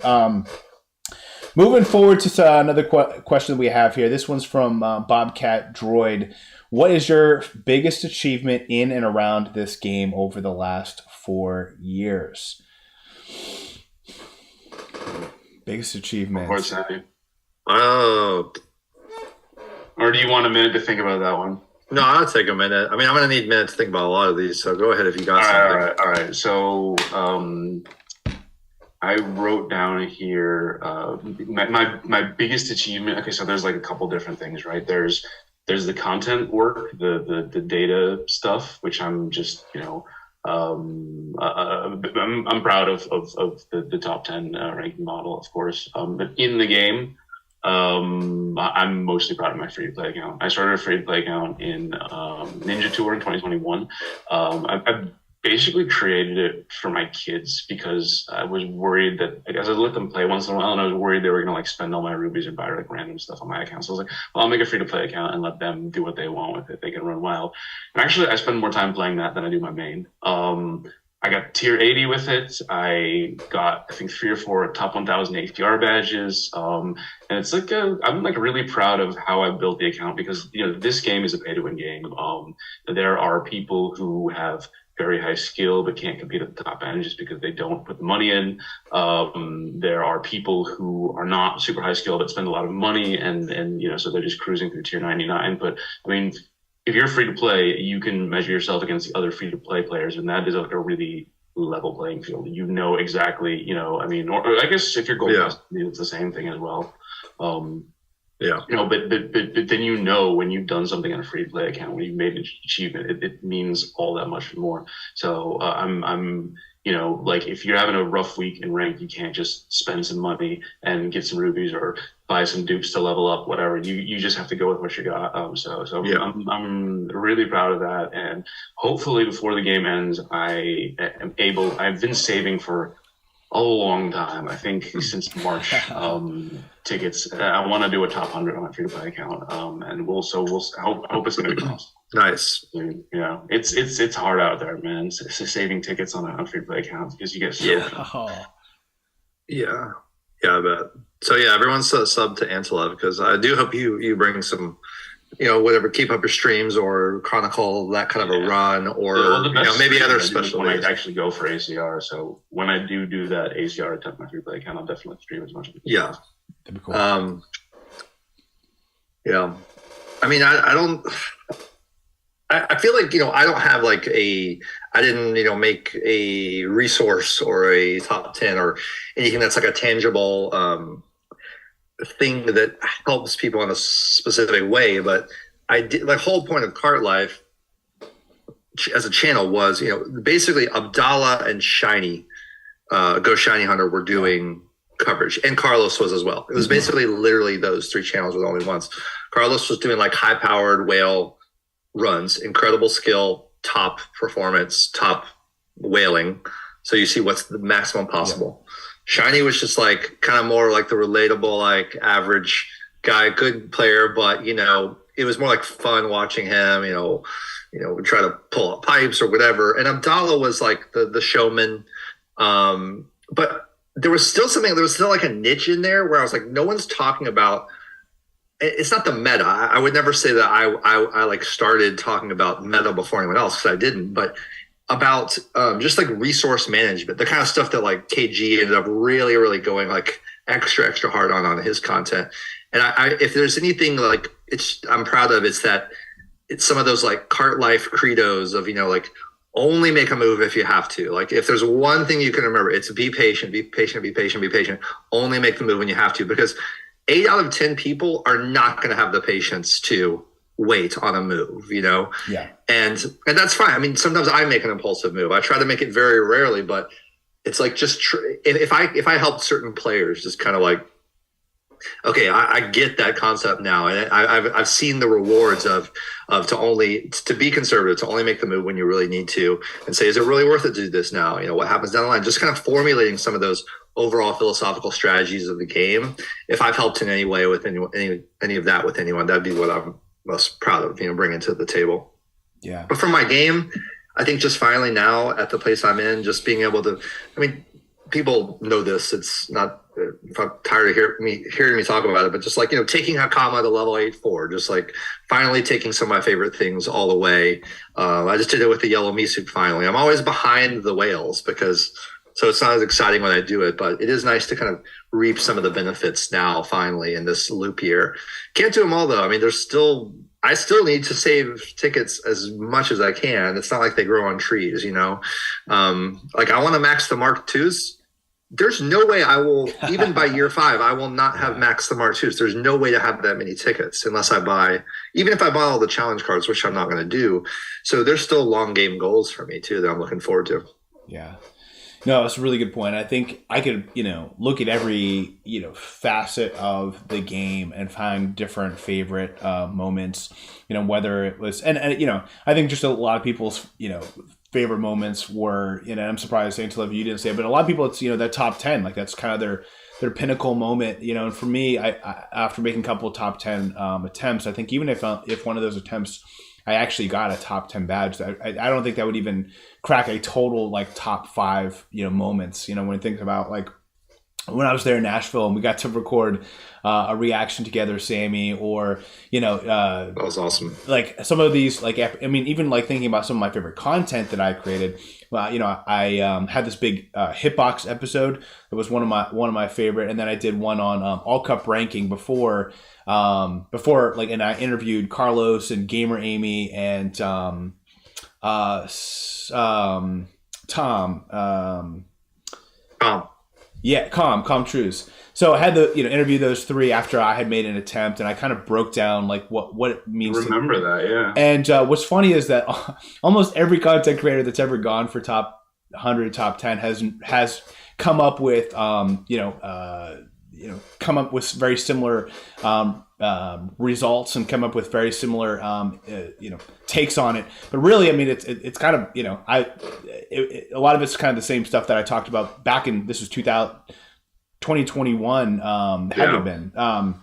Speaker 1: Moving forward to another question we have here. This one's from Bobcat Droid. What is your biggest achievement in and around this game over the last 4 years? Biggest achievement.
Speaker 3: Of course, Sammy.
Speaker 2: Oh.
Speaker 3: Or do you want a minute to think about that one?
Speaker 2: No, I'll take a minute. I mean, I'm going to need a minute to think about a lot of these, so go ahead if you got something.
Speaker 3: All right. So, I wrote down here my biggest achievement. Okay, so there's like a couple different things, right? There's the content work, the data stuff, which I'm just I'm proud of the top 10 ranking model, of course. But in the game, I'm mostly proud of my free to play account. I started a free to play account in Ninja Tour in 2021. I basically created it for my kids because I was worried that, as I let them play once in a while, and I was worried they were gonna spend all my rubies and buy random stuff on my account. So I was like, well, I'll make a free to play account and let them do what they want with it. They can run wild. And actually, I spend more time playing that than I do my main. I got tier 80 with it. I got, I think, 3 or 4 top 1,000 APR badges. And it's like, I'm really proud of how I built the account because, this game is a pay to win game. There are people who have very high skill but can't compete at the top end just because they don't put the money in. There are people who are not super high skill but spend a lot of money and so they're just cruising through tier 99. But I mean, if you're free to play, you can measure yourself against the other free to play players, and that is like a really level playing field. Exactly, or I guess if you're gold, it's the same thing as well. But then when you've done something on a free to play account, when you've made an achievement, it means all that much more. So I'm if you're having a rough week in rank, you can't just spend some money and get some rubies or buy some dupes to level up, whatever. You just have to go with what you got. I'm really proud of that, and hopefully before the game ends, I've been saving for a long time. I think since March, tickets. I want to do a top 100 on my free to play account, and I hope it's going to be awesome.
Speaker 2: Nice.
Speaker 3: It's hard out there, man. It's saving tickets on a free to play account because you get
Speaker 2: Yeah, I bet. So everyone's sub to Antilev because I do hope you bring some, whatever, keep up your streams or chronicle that kind of a run or maybe other special
Speaker 3: when I actually go for ACR. So when I do that ACR attempt my free play account, I'll definitely stream as much as I can.
Speaker 2: Yeah.
Speaker 1: That'd be cool.
Speaker 2: I mean, I feel like, I don't have I didn't, make a resource or a top 10 or anything that's like a tangible thing that helps people in a specific way. But I did, the whole point of Kart Life as a channel was, basically Abdallah and Shiny, Go Shiny Hunter were doing coverage, and Carlos was as well. It was basically literally those 3 channels were the only ones. Carlos was doing high powered whale runs, incredible skill, top performance, top whaling. So you see what's the maximum possible. Yeah. Shiny was just kind of more the relatable, average guy, good player, but it was more fun watching him, try to pull up pipes or whatever. And Abdallah was the showman. But there was still a niche in there where I was no one's talking about. It's not the meta. I would never say that I started talking about meta before anyone else because I didn't, but about just resource management, the kind of stuff that KG ended up really, really going extra hard on his content. And I if there's anything I'm proud of, it's that it's some of those like cart life credos of, like only make a move if you have to. Like if there's one thing you can remember, it's be patient, be patient, be patient, be patient. Only make the move when you have to, because 8 out of 10 people are not going to have the patience to wait on a move,
Speaker 1: Yeah.
Speaker 2: And that's fine. I mean, sometimes I make an impulsive move. I try to make it very rarely, but it's like just if I help certain players, just kind of like, okay, I get that concept now, and I've seen the rewards of to be conservative, to only make the move when you really need to, and say, is it really worth it to do this now? What happens down the line? Just kind of formulating some of those overall philosophical strategies of the game. If I've helped in any way with any of that with anyone, that'd be what I'm most proud of, bringing to the table.
Speaker 1: Yeah.
Speaker 2: But for my game, I think just finally now at the place I'm in, just being able to, I mean, people know this. It's not, if I'm tired of hearing me talk about it, but just like, taking Hakama to level 8-4, just like finally taking some of my favorite things all the way. I just did it with the yellow Misuk finally. I'm always behind the whales so it's not as exciting when I do it, but it is nice to kind of reap some of the benefits now finally in this loop year. Can't do them all though. I mean, I still need to save tickets as much as I can. It's not like they grow on trees, like I want to max the Mark IIs. There's no way I will, even by year 5, I will not have maxed the Mark IIs. There's no way to have that many tickets unless even if I buy all the challenge cards, which I'm not going to do. So there's still long game goals for me too that I'm looking forward to.
Speaker 1: Yeah. No, that's a really good point. I think I could, look at every, facet of the game and find different favorite moments, whether it was, and I think just a lot of people's, favorite moments were, I'm surprised Antilev you didn't say it, but a lot of people, it's, that top 10, like that's kind of their pinnacle moment, and for me, I after making a couple of top 10 attempts, I think even if one of those attempts I actually got a top 10 badge, I don't think that would even crack a total like top 5, moments, when you think about like when I was there in Nashville and we got to record a reaction together, Sammy, or,
Speaker 2: that was awesome.
Speaker 1: Like some of these, like, I mean, even like thinking about some of my favorite content that I created, I had this big hitbox episode that was one of my favorite. And then I did one on all cup ranking before like, and I interviewed Carlos and Gamer Amy and Tom. Yeah, Com Trues. So I had to interview those 3 after I had made an attempt, and I kind of broke down like what it means.
Speaker 3: Remember that, yeah.
Speaker 1: And what's funny is that almost every content creator that's ever gone for top 100, top 10 has come up with come up with very similar results and come up with very similar takes on it. But really, I mean, it's kind of a lot of it's kind of the same stuff that I talked about back in, this was 2021 had to have been. And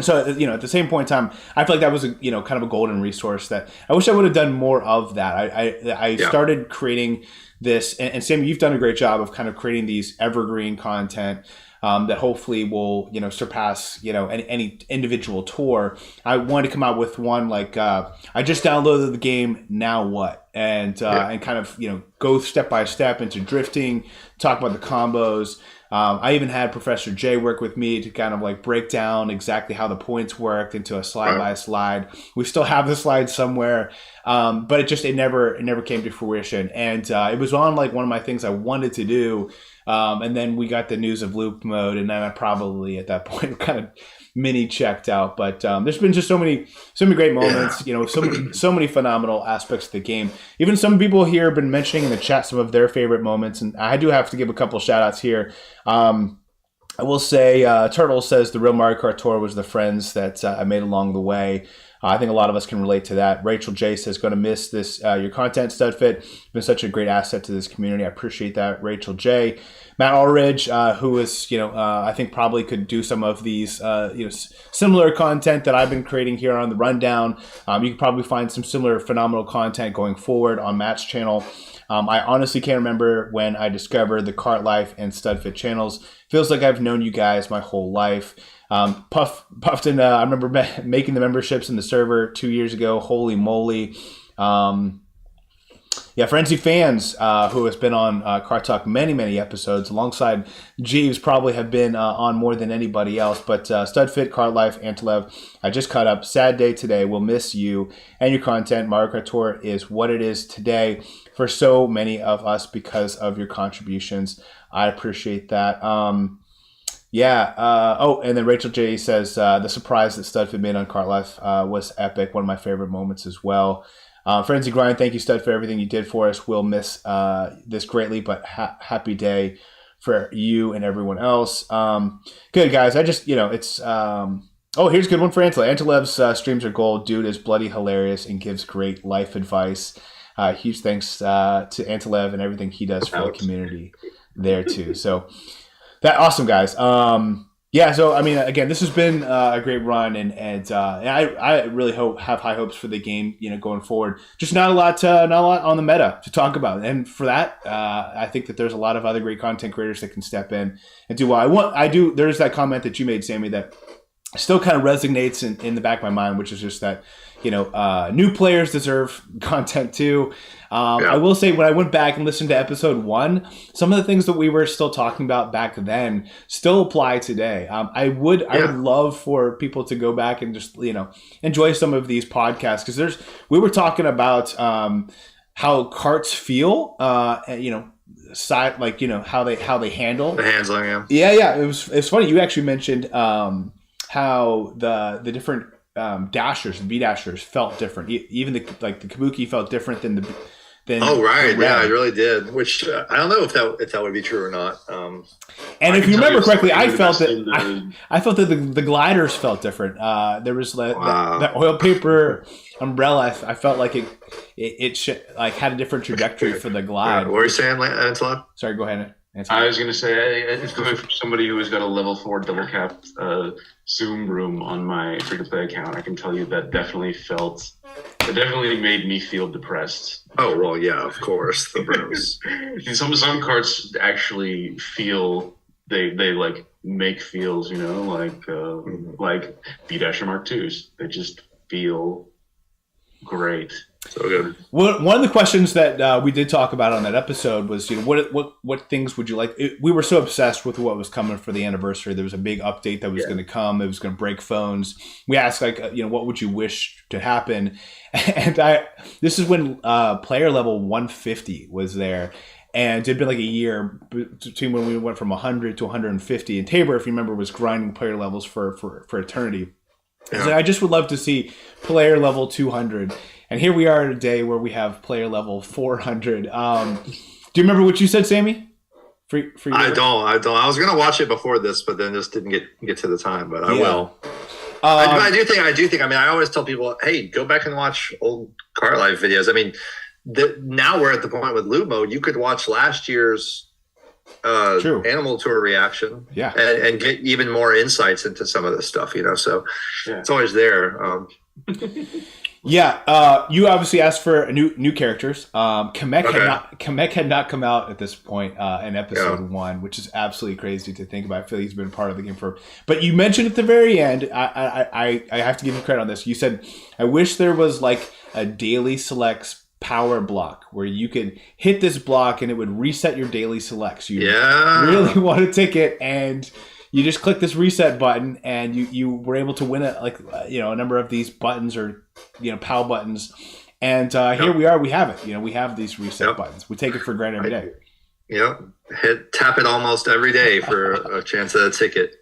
Speaker 1: so, at the same point in time, I feel like that was a, kind of a golden resource that I wish I would have done more of that. I started creating this, and Sammy, you've done a great job of kind of creating these evergreen content that hopefully will, surpass, any individual tour. I wanted to come out with one like, I just downloaded the game, now what? And kind of, go step by step into drifting, talk about the combos. I even had Professor J work with me to kind of like break down exactly how the points worked into a slide by slide. We still have the slide somewhere, but it never came to fruition. And it was on like one of my things I wanted to do. And then we got the news of loop mode, and then I probably at that point kind of mini checked out. But there's been just so many great moments, so many phenomenal aspects of the game. Even some people here have been mentioning in the chat some of their favorite moments, and I do have to give a couple shout outs here. I will say Turtle says the real Mario Kart Tour was the friends that I made along the way. I think a lot of us can relate to that. Rachel J says, going to miss this your content, Studfit. You've been such a great asset to this community. I appreciate that, Rachel J. Matt Ulrich, who is, I think probably could do some of these, similar content that I've been creating here on the Rundown. You can probably find some similar phenomenal content going forward on Matt's channel. I honestly can't remember when I discovered the Kart Life and Studfit channels. Feels like I've known you guys my whole life. Puffton, I remember making the memberships in the server 2 years ago. Holy moly. Frenzy Fans, who has been on Kart Talk many episodes, alongside Jeeves, probably have been on more than anybody else. But Studfit, Kart Life, Antilev, I just caught up. Sad day today. We'll miss you and your content. Mario Kart Tour is what it is today for so many of us because of your contributions. I appreciate that. And then Rachel J says the surprise that Studfit made on Kart Life was epic. One of my favorite moments as well. Frenzy Grind, thank you, Stud, for everything you did for us. We'll miss this greatly, but happy day for you and everyone else. Good, guys. I just, it's... here's a good one for Antilev. Antilev's streams are gold. Dude is bloody hilarious and gives great life advice. Huge thanks to Antilev and everything he does for the community there, too. So, awesome, guys. Again, this has been a great run, and I really have high hopes for the game, going forward. Just not a lot on the meta to talk about, and for that, I think that there's a lot of other great content creators that can step in and do what I do. There's that comment that you made, Sammy, that still kind of resonates in the back of my mind, which is just that new players deserve content too. I will say, when I went back and listened to episode 1, some of the things that we were still talking about back then still apply today. I would love for people to go back and just enjoy some of these podcasts, because we were talking about how carts feel, side, how they handle
Speaker 2: the handling.
Speaker 1: It's funny, you actually mentioned how the different dashers, V dashers, felt different. Even the Kabuki felt different than the.
Speaker 2: I really did. Which I don't know if that would be true or not.
Speaker 1: And if you remember correctly, I felt that the gliders felt different. There was that oil paper umbrella. I felt like it had a different trajectory for the glide.
Speaker 2: What were you saying, Antilev?
Speaker 1: Sorry, go ahead.
Speaker 3: I was going to say, it's coming from somebody who has got a level 4 double capped Zoom room on my free-to-play account. I can tell you that definitely made me feel depressed.
Speaker 2: Oh, well, yeah, of course, the rooms.
Speaker 3: some carts actually feel, they make feels, like V-Dasher Mark IIs. They just feel great.
Speaker 2: So good.
Speaker 1: One of the questions that we did talk about on that episode was, what things would you like? We were so obsessed with what was coming for the anniversary. There was a big update that was going to come. It was going to break phones. We asked, what would you wish to happen? And this is when player level 150 was there. And it'd been like a year between when we went from 100 to 150. And Tabor, if you remember, was grinding player levels for eternity. Yeah. So I just would love to see player level 200. And here we are at a day where we have player level 400. Do you remember what you said, Sammy? For
Speaker 2: I don't. I was going to watch it before this, but then just didn't get to the time. But I will. I do think. I mean, I always tell people, hey, go back and watch old Kart Life videos. I mean, now we're at the point with loop mode. You could watch last year's Animal Tour reaction, and get even more insights into some of this stuff. So it's always there.
Speaker 1: You obviously asked for new characters. Kamek had not come out at this point in episode 1, which is absolutely crazy to think about. I feel like he's been part of the game but you mentioned at the very end, I have to give you credit on this. You said, I wish there was like a daily selects power block where you could hit this block and it would reset your daily selects. You really want a ticket, and you just click this reset button, and you were able to win a number of these buttons, or POW buttons, and here we are. We have it. We have these reset buttons. We take it for granted every day.
Speaker 2: Tap it almost every day for a chance at a ticket.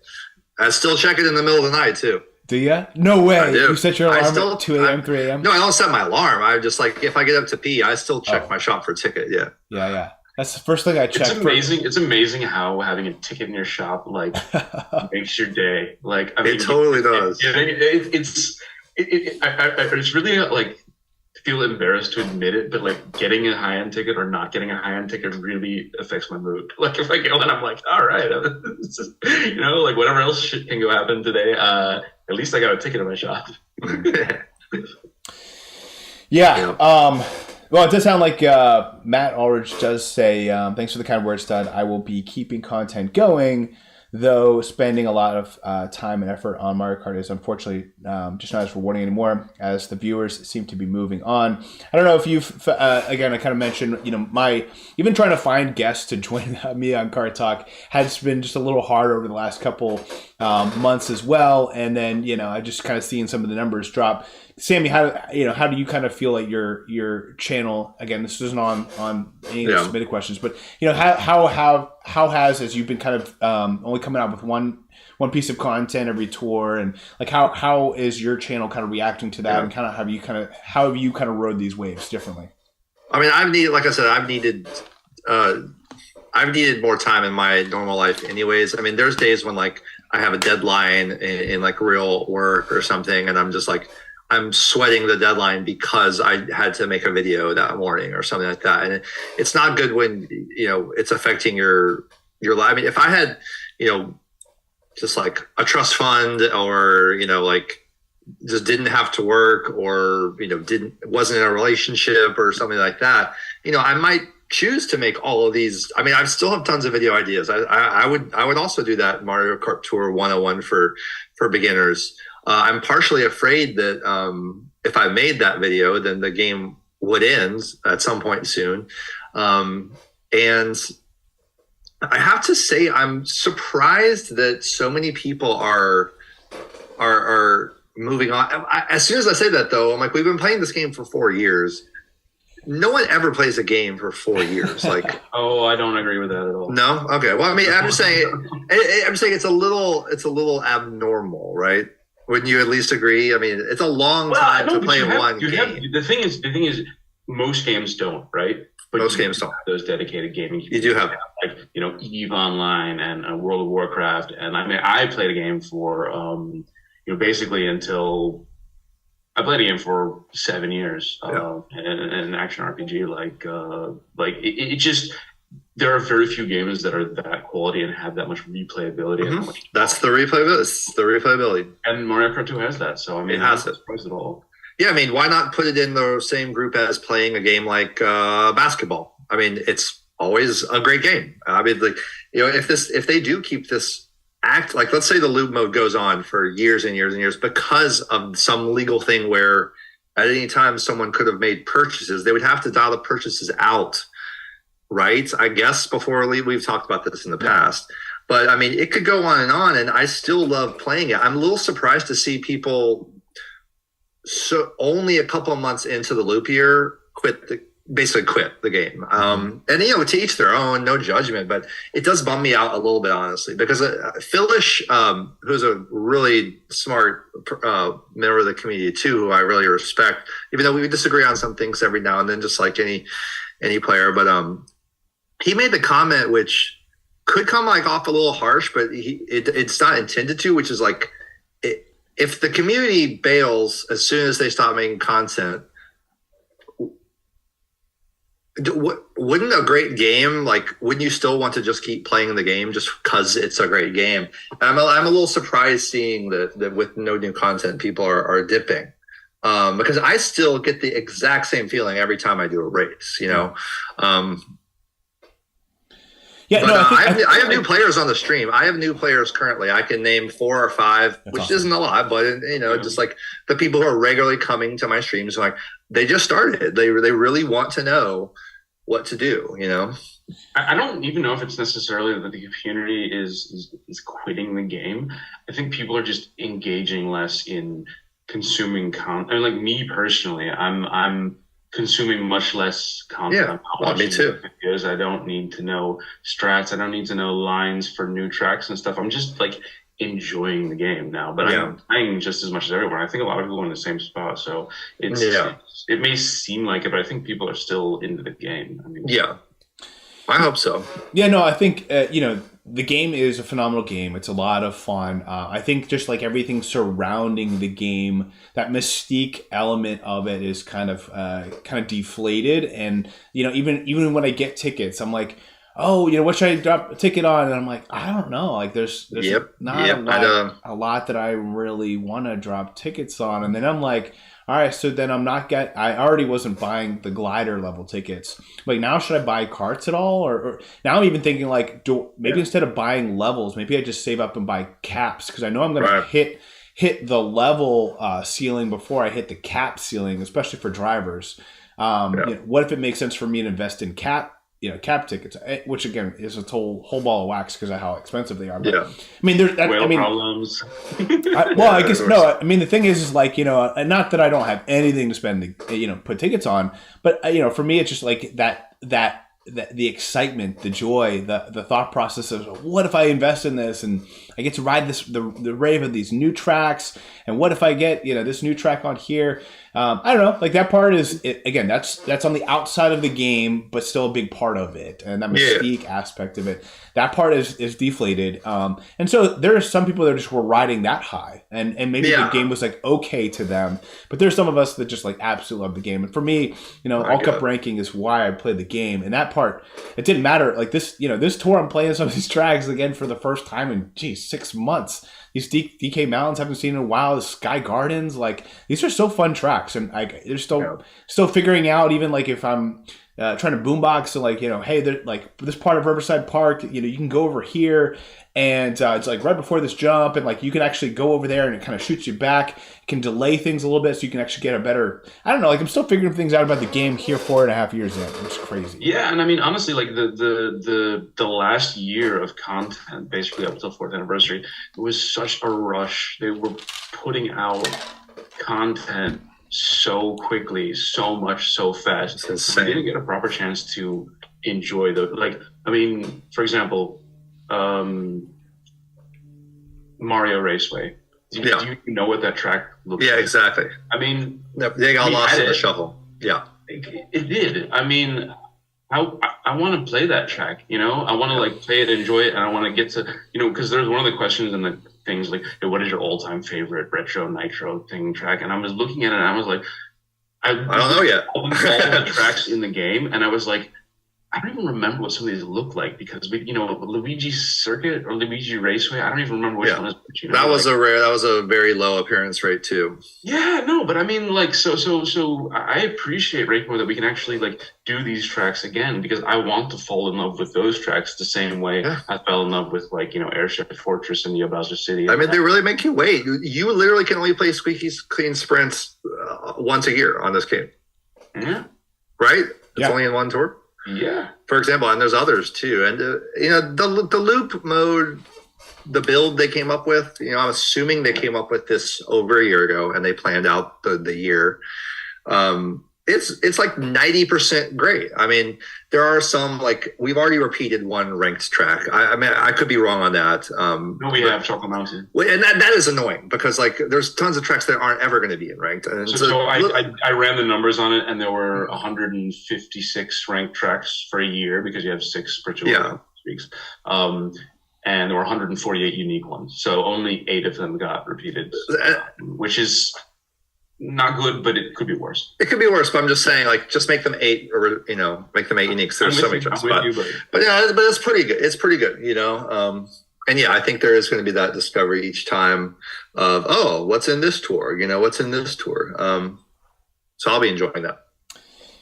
Speaker 2: I still check it in the middle of the night too.
Speaker 1: Do you? No way. I do. You set your alarm at 2 a.m., 3 a.m.?
Speaker 2: No, I don't set my alarm. I just if I get up to pee, I still check my shop for a ticket.
Speaker 1: Yeah. That's the first thing I check.
Speaker 3: It's amazing how having a ticket in your shop makes your day.
Speaker 2: It totally does.
Speaker 3: It's really feel embarrassed to admit it, but getting a high-end ticket or not getting a high-end ticket really affects my mood. If I go and I'm like, all right, whatever else shit can go happen today, at least I got a ticket in my shop.
Speaker 1: Well, it does sound like Matt Ulrich does say, thanks for the kind words, Stud. I will be keeping content going. though spending a lot of time and effort on Mario Kart is unfortunately just not as rewarding anymore, as the viewers seem to be moving on. I don't know if you've, again, I kind of mentioned, even trying to find guests to join me on Kart Talk has been just a little hard over the last couple months as well. And then, I just kind of seeing some of the numbers drop. Sammy, how do you kind of feel like your channel, again, this isn't on any of the submitted questions, but how has, as you've been kind of only coming out with one piece of content every tour, and like how is your channel kind of reacting to that, and kind of how have you kind of rode these waves differently?
Speaker 2: I mean, I've needed more time in my normal life anyways. I mean, there's days when like I have a deadline in like real work or something, and I'm just like, I'm sweating the deadline because I had to make a video that morning or something like that. And it's not good when, it's affecting your life. I mean, if I had, just like a trust fund or, like just didn't have to work or, wasn't in a relationship or something like that, I might choose to make all of these. I mean, I still have tons of video ideas. I would also do that Mario Kart Tour 101 for beginners. I'm partially afraid that if I made that video, then the game would end at some point soon. And I have to say, I'm surprised that so many people are moving on. As soon as I say that, though, I'm like, we've been playing this game for 4 years. No one ever plays a game for 4 years. Like,
Speaker 3: oh, I don't agree with that at all.
Speaker 2: No? Okay. Well, I mean, I'm just saying it's a little abnormal, right? Wouldn't you at least agree? I mean, it's a long time to play one game.
Speaker 3: The thing is, most games don't, right? But
Speaker 2: most games don't.
Speaker 3: Those dedicated gaming.
Speaker 2: You do have,
Speaker 3: like, EVE Online and World of Warcraft, and I mean, I played a game for, basically until I played a game for 7 years, and an action RPG. It just. There are very few games that are that quality and have that much replayability.
Speaker 2: Mm-hmm. That's the replayability. It's the replayability.
Speaker 3: And Mario Kart 2 has that. So, I mean,
Speaker 2: it has it.
Speaker 3: At all.
Speaker 2: Yeah, I mean, why not put it in the same group as playing a game like basketball? I mean, it's always a great game. I mean, like, if they do keep this like, let's say the loop mode goes on for years and years and years because of some legal thing where at any time someone could have made purchases, they would have to dial the purchases out. Right, I guess before we've talked about this in the past, but I mean, it could go on, and I still love playing it. I'm a little surprised to see people only a couple of months into the loop year basically quit the game. And to each their own, no judgment, but it does bum me out a little bit, honestly, because Philish, who's a really smart member of the community too, who I really respect, even though we disagree on some things every now and then, just like any player, but he made the comment, which could come like off a little harsh, but it's not intended to, which is like, if the community bails as soon as they stop making content, wouldn't a great game, like, wouldn't you still want to just keep playing the game just because it's a great game? And I'm a little surprised seeing that with no new content, people are dipping. Because I still get the exact same feeling every time I do a race, I have new players on the stream. I have new players currently. I can name 4 or 5, which awesome. Isn't a lot, but just like the people who are regularly coming to my streams, like they just started. They really want to know what to do.
Speaker 3: I don't even know if it's necessarily that the community is quitting the game. I think people are just engaging less in consuming content. I mean, like me personally, I'm consuming much less content.
Speaker 2: Yeah, me too.
Speaker 3: Because I don't need to know strats. I don't need to know lines for new tracks and stuff. I'm just like enjoying the game now, but I'm playing just as much as everyone. I think a lot of people are in the same spot, so it may seem like it, but I think people are still into the game. I mean,
Speaker 2: I hope so.
Speaker 1: Yeah, no, I think the game is a phenomenal game. It's a lot of fun. I think just like everything surrounding the game, that mystique element of it is kind of deflated. And even when I get tickets, I'm like, oh, what should I drop a ticket on? And I'm like, I don't know. Like there's not a lot that I really want to drop tickets on. And then I'm like, all right, so then I already wasn't buying the glider level tickets. Like now, should I buy carts at all? Or now I'm even thinking like, maybe instead of buying levels, maybe I just save up and buy caps because I know I'm going to hit the level ceiling before I hit the cap ceiling, especially for drivers. What if it makes sense for me to invest in cap tickets, which again is a whole ball of wax because of how expensive they are. But, I mean, there's
Speaker 3: problems.
Speaker 1: I guess no. I mean, the thing is like not that I don't have anything to spend, put tickets on, but for me, it's just like that the excitement, the joy, the thought process of what if I invest in this and I get to ride the rave of these new tracks, and what if I get this new track on here. I don't know. Like that part is again. That's on the outside of the game, but still a big part of it, and that mystique aspect of it. That part is deflated. And so there are some people that just were riding that high, and maybe the game was like okay to them. But there's some of us that just like absolutely love the game. And for me, all cup ranking is why I played the game. And that part, it didn't matter. Like this tour, I'm playing some of these tracks again for the first time in 6 months. These DK Mountains haven't seen in a while. The Sky Gardens, like these are so fun tracks, and they're still figuring out. Even like if I'm trying to boombox, and like hey, they're like this part of Riverside Park, you can go over here, and it's like right before this jump, and like you can actually go over there, and it kind of shoots you back. It can delay things a little bit, so you can actually get a better. I don't know. Like I'm still figuring things out about the game here, 4.5 years in, which is crazy.
Speaker 3: Yeah, and I mean honestly, like the last year of content, basically up until 4th anniversary, it was such a rush. They were putting out content so quickly, so much, so fast. It's insane. I didn't get a proper chance to enjoy for example, Mario Raceway. Do you know what that track looks like?
Speaker 2: Yeah, exactly.
Speaker 3: I mean,
Speaker 2: they got lost in the shuffle. Yeah,
Speaker 3: it did. I mean, I want to play that track. I want to like play it, enjoy it, and I want to get to because there's one of the questions and the things like, hey, what is your all-time favorite retro nitro thing track? And I was looking at it, and I was like, I don't know yet. all the tracks in the game, and I was like, I don't even remember what some of these look like because Luigi Circuit or Luigi Raceway. I don't even remember which one is which.
Speaker 2: That was a very low appearance rate too.
Speaker 3: Yeah, no, but I mean, like, so I appreciate Rakemo that we can actually like do these tracks again because I want to fall in love with those tracks the same way I fell in love with like Airship Fortress and Neo Bowser City.
Speaker 2: I mean, they really make you wait. You literally can only play Squeaky Clean Sprints once a year on this game.
Speaker 3: Yeah.
Speaker 2: Right? It's only in one tour.
Speaker 3: Yeah.
Speaker 2: For example, and there's others too. And the loop mode, the build they came up with, I'm assuming they came up with this over a year ago and they planned out the year. It's like 90% great. I mean, there are some like we've already repeated one ranked track. I mean, I could be wrong on that.
Speaker 3: No, we have Chocolate Mountain.
Speaker 2: And that is annoying because like there's tons of tracks that aren't ever going to be in ranked. And
Speaker 3: so I ran the numbers on it, and there were 156 ranked tracks for a year because you have 6 virtual weeks. And there were 148 unique ones. So only 8 of them got repeated, which is not good, but it could be worse.
Speaker 2: It could be worse, but I'm just saying, like, just make them 8, or make them 8 unique. There's so many tracks, but it's pretty good. It's pretty good, And I think there is going to be that discovery each time of what's in this tour, what's in this tour. So I'll be enjoying that.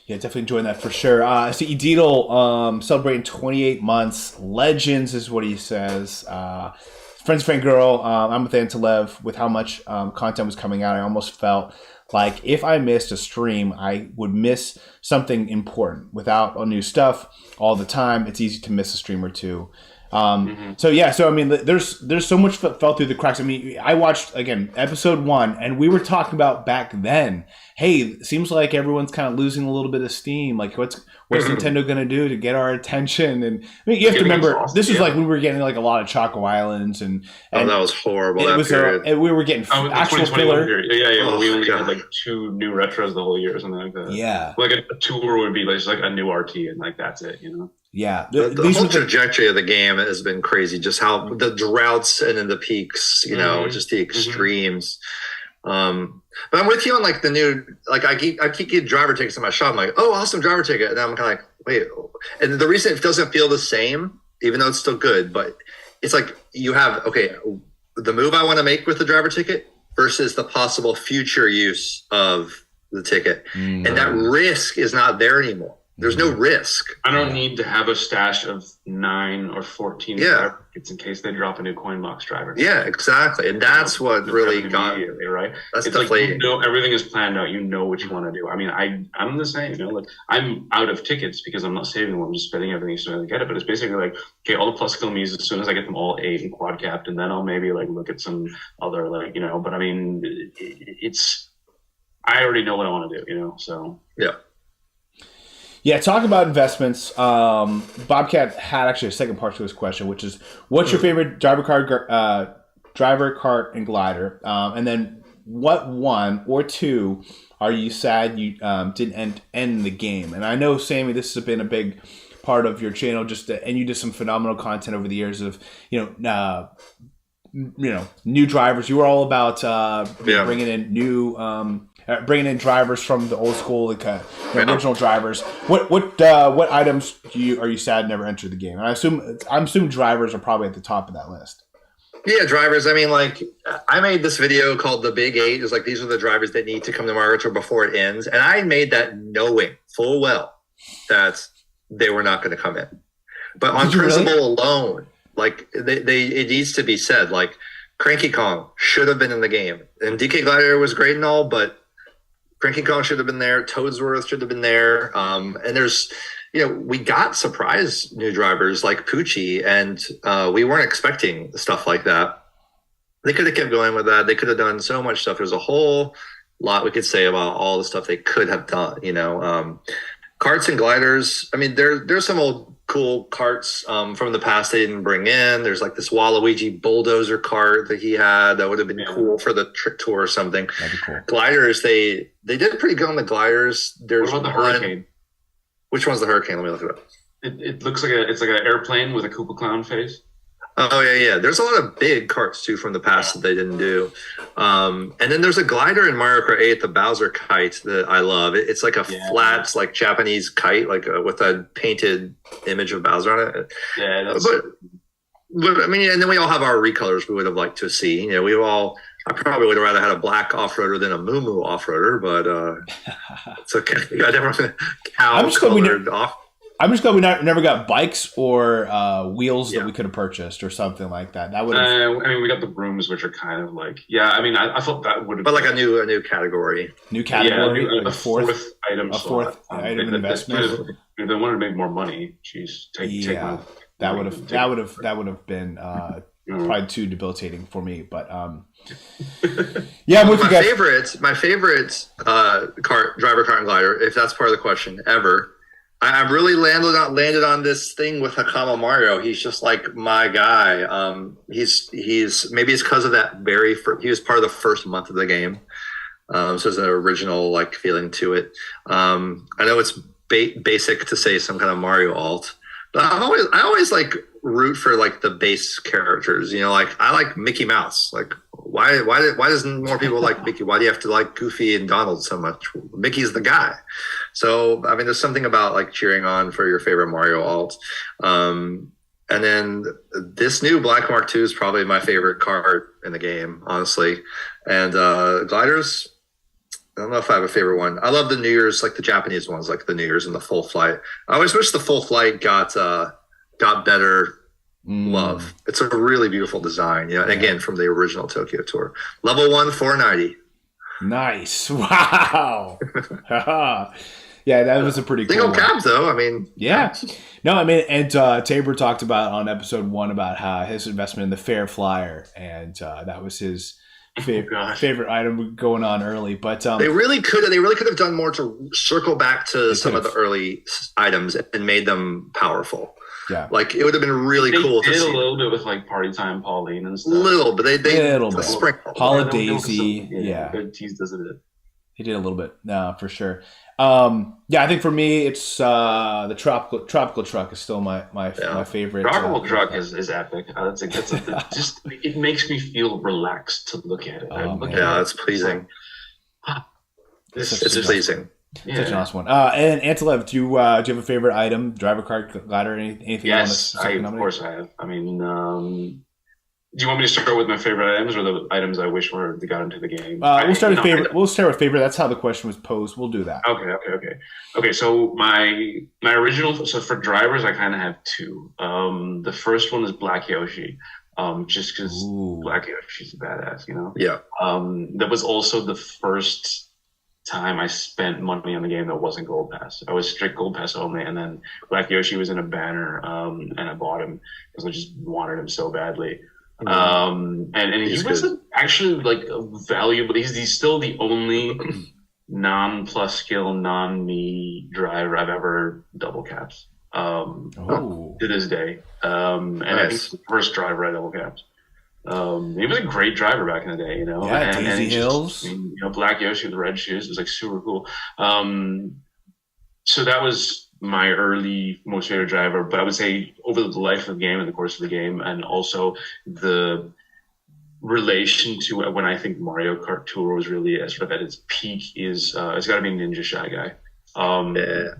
Speaker 1: Yeah, definitely enjoying that for sure. I see Edidal celebrating 28 months. Legends is what he says. Friends, Friend Girl, I'm with Antilev. With how much content was coming out, I almost felt like if I missed a stream, I would miss something important. Without all new stuff all the time, it's easy to miss a stream or two. So I mean, there's so much that fell through the cracks. I mean, I watched again episode 1, and we were talking about back then. Hey, it seems like everyone's kind of losing a little bit of steam. Like, what's Nintendo going to do to get our attention? And I mean, you have to remember, this is like we were getting like a lot of Choco Islands, and
Speaker 2: that was horrible.
Speaker 1: We were getting actual filler.
Speaker 3: Yeah. We only had like 2 new retros the whole year or something like that.
Speaker 1: Yeah,
Speaker 3: like a tour would be like just like a new RT, and like that's it.
Speaker 1: Yeah,
Speaker 2: the whole trajectory of the game has been crazy. Just how the droughts and then the peaks, just the extremes. But I'm with you on like the new, like I keep getting driver tickets in my shop. I'm like, oh, awesome driver ticket. And I'm kind of like, wait. And the reason it doesn't feel the same, even though it's still good, but it's like you have, okay, the move I want to make with the driver ticket versus the possible future use of the ticket. And that risk is not there anymore. There's no risk.
Speaker 3: I don't need to have a stash of 9 or 14 driver tickets in case they drop a new coin box driver.
Speaker 2: Yeah, exactly. And that's what really got me,
Speaker 3: right?
Speaker 2: That's
Speaker 3: it's
Speaker 2: definitely
Speaker 3: like, everything is planned out. You know what you want to do. I mean, I'm the same. Like I'm out of tickets because I'm not saving them. I'm just spending everything as soon as I get it. But it's basically like, okay, all the plus skill me's as soon as I get them all 8 and quad capped, and then I'll maybe like look at some other But I mean, I already know what I want to do. So
Speaker 2: yeah.
Speaker 1: Yeah, talk about investments. Bobcat had actually a second part to his question, which is, what's your favorite driver kart and glider? And then what one or two are you sad you didn't end the game? And I know, Sammy, this has been a big part of your channel, and you did some phenomenal content over the years of new drivers. You were all about bringing in new. Bringing in drivers from the old school, original drivers. What items are you sad never entered the game? And I assume drivers are probably at the top of that list.
Speaker 2: Yeah, drivers. I mean, like, I made this video called The Big 8. It's like, these are the drivers that need to come to Mario Kart Tour before it ends. And I made that knowing full well that they were not going to come in. But on principle alone, like, it needs to be said, like, Cranky Kong should have been in the game. And DK Glider was great and all, but Cranky Kong should have been there. Toadsworth should have been there. And there's, we got surprise new drivers like Poochie, and we weren't expecting stuff like that. They could have kept going with that. They could have done so much stuff. There's a whole lot we could say about all the stuff they could have done. Karts and gliders. I mean, there's some old cool carts from the past they didn't bring in. There's like this Waluigi bulldozer cart that he had that would have been cool for the trick tour or something.
Speaker 1: That'd be cool.
Speaker 2: Gliders, they did pretty good on the gliders. There's
Speaker 3: what about the Hurricane?
Speaker 2: Which one's the Hurricane? Let me look it up.
Speaker 3: It looks like it's like an airplane with a Koopa Clown face.
Speaker 2: Oh yeah. There's a lot of big carts too from the past that they didn't do. And then there's a glider in Mario Kart 8, the Bowser kite, that I love. It's like a flat, like Japanese kite, like with a painted image of Bowser on it.
Speaker 3: Yeah,
Speaker 2: but I mean, and then we all have our recolors we would have liked to see. I probably would have rather had a black off-roader than a Moo off-roader, but it's okay. I never cow-colored off.
Speaker 1: I'm just glad we never got bikes or wheels that we could have purchased or something like that. That would.
Speaker 3: I mean, we got the brooms, which are kind of like, I mean, I thought that would have.
Speaker 2: But like a new category.
Speaker 1: New category.
Speaker 3: A fourth item.
Speaker 1: A fourth item investment.
Speaker 3: If they wanted to make more money, take money.
Speaker 1: That would have been probably too debilitating for me. But
Speaker 2: my favorite driver kart and glider, if that's part of the question ever. I really landed on this thing with Hakama Mario. He's just like my guy. He's maybe it's because of that he was part of the first month of the game. So there's an original like feeling to it. I know it's basic to say some kind of Mario alt, but I always like root for like the base characters. Like I like Mickey Mouse. Like why doesn't more people like Mickey? Why do you have to like Goofy and Donald so much? Mickey's the guy. So, I mean, there's something about like cheering on for your favorite Mario alt. And then this new Black Mark II is probably my favorite card in the game, honestly. And gliders, I don't know if I have a favorite one. I love the New Year's, like the Japanese ones, like the New Year's and the Full Flight. I always wish the Full Flight got better love. It's a really beautiful design. And again, from the original Tokyo Tour. Level 1, 490.
Speaker 1: Nice. Wow. Yeah, that was a pretty cool
Speaker 2: one. Cabs, though. I mean,
Speaker 1: yeah. No, I mean, and Tabor talked about on episode 1 about how his investment in the Fair Flyer, and that was his favorite item going on early. But
Speaker 2: they really could have done more to circle back to some of the early items and made them powerful.
Speaker 1: Yeah,
Speaker 2: like it would have been really cool to see.
Speaker 3: They did a little bit with like Party Time Pauline and stuff.
Speaker 2: Little, but they
Speaker 1: sprinkle.
Speaker 2: Holidaisy,
Speaker 1: yeah.
Speaker 3: Good tease does it.
Speaker 1: He did a little bit, for sure. Yeah, I think for me, it's the tropical truck is still my favorite.
Speaker 3: Tropical truck is epic. Just it makes me feel relaxed to look at it.
Speaker 2: Yeah, it's pleasing. It's pleasing.
Speaker 3: Yeah.
Speaker 1: Such an awesome one. And Antilev, do you have a favorite item, driver card, glider, anything?
Speaker 3: Yes, of course I have. I mean, do you want me to start with my favorite items or the items I wish they got into the game?
Speaker 1: We'll start with favorite. We'll start with favorite. That's how the question was posed. We'll do that.
Speaker 3: Okay. So my original. So for drivers, I kind of have two. The first one is Black Yoshi. Just because Black Yoshi's a badass, you know.
Speaker 2: Yeah.
Speaker 3: That was also the first time I spent money on the game that wasn't Gold Pass. I was strict Gold Pass only, and then Black Yoshi was in a banner, and I bought him because I just wanted him so badly. And he was actually like valuable. He's still the only non-plus skill, non-me driver I've ever double capped. To this day. And I think he's the first driver I double capped. He was a great driver back in the day, you know.
Speaker 1: Yeah, Daisy Hills.
Speaker 3: Black Yoshi with the red shoes was like super cool. So that was my early most favorite driver, but I would say over the life of the game and the course of the game, and also the relation to when I think Mario Kart Tour was really sort of at its peak is it's got to be Ninja Shy Guy.